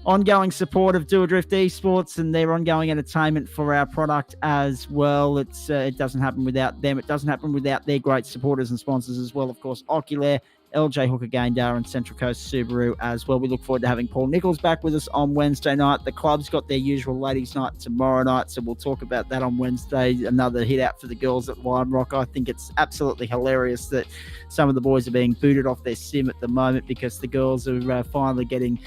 ongoing support of Do a Drift Esports and their ongoing entertainment for our product as well. It doesn't happen without them. It doesn't happen without their great supporters and sponsors as well. Of course, Oculair, LJ Hooker Gaindar and Central Coast Subaru as well. We look forward to having Paul Nichols back with us on Wednesday night. The club's got their usual ladies' night tomorrow night, so we'll talk about that on Wednesday. Another hit out for the girls at Lime Rock. I think it's absolutely hilarious that some of the boys are being booted off their sim at the moment because the girls are finally getting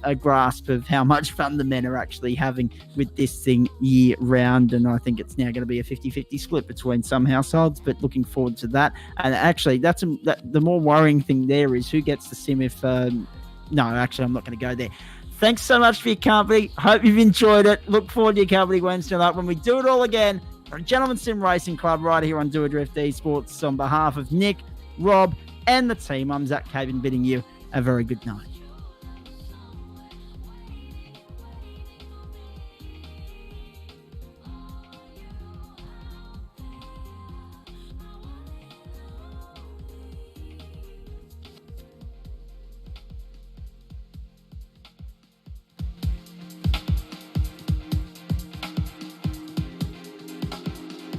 a grasp of how much fun the men are actually having with this thing year round, and I think it's now going to be a 50-50 split between some households, but looking forward to that. And actually the more worrying thing there is who gets the sim if no, actually I'm not going to go there. Thanks so much for your company. Hope you've enjoyed it. Look forward to your company Wednesday night when we do it all again from Gentleman Sim Racing Club right here on Do a Drift Esports. On behalf of Nick, Rob and the team, I'm Zach Caven bidding you a very good night.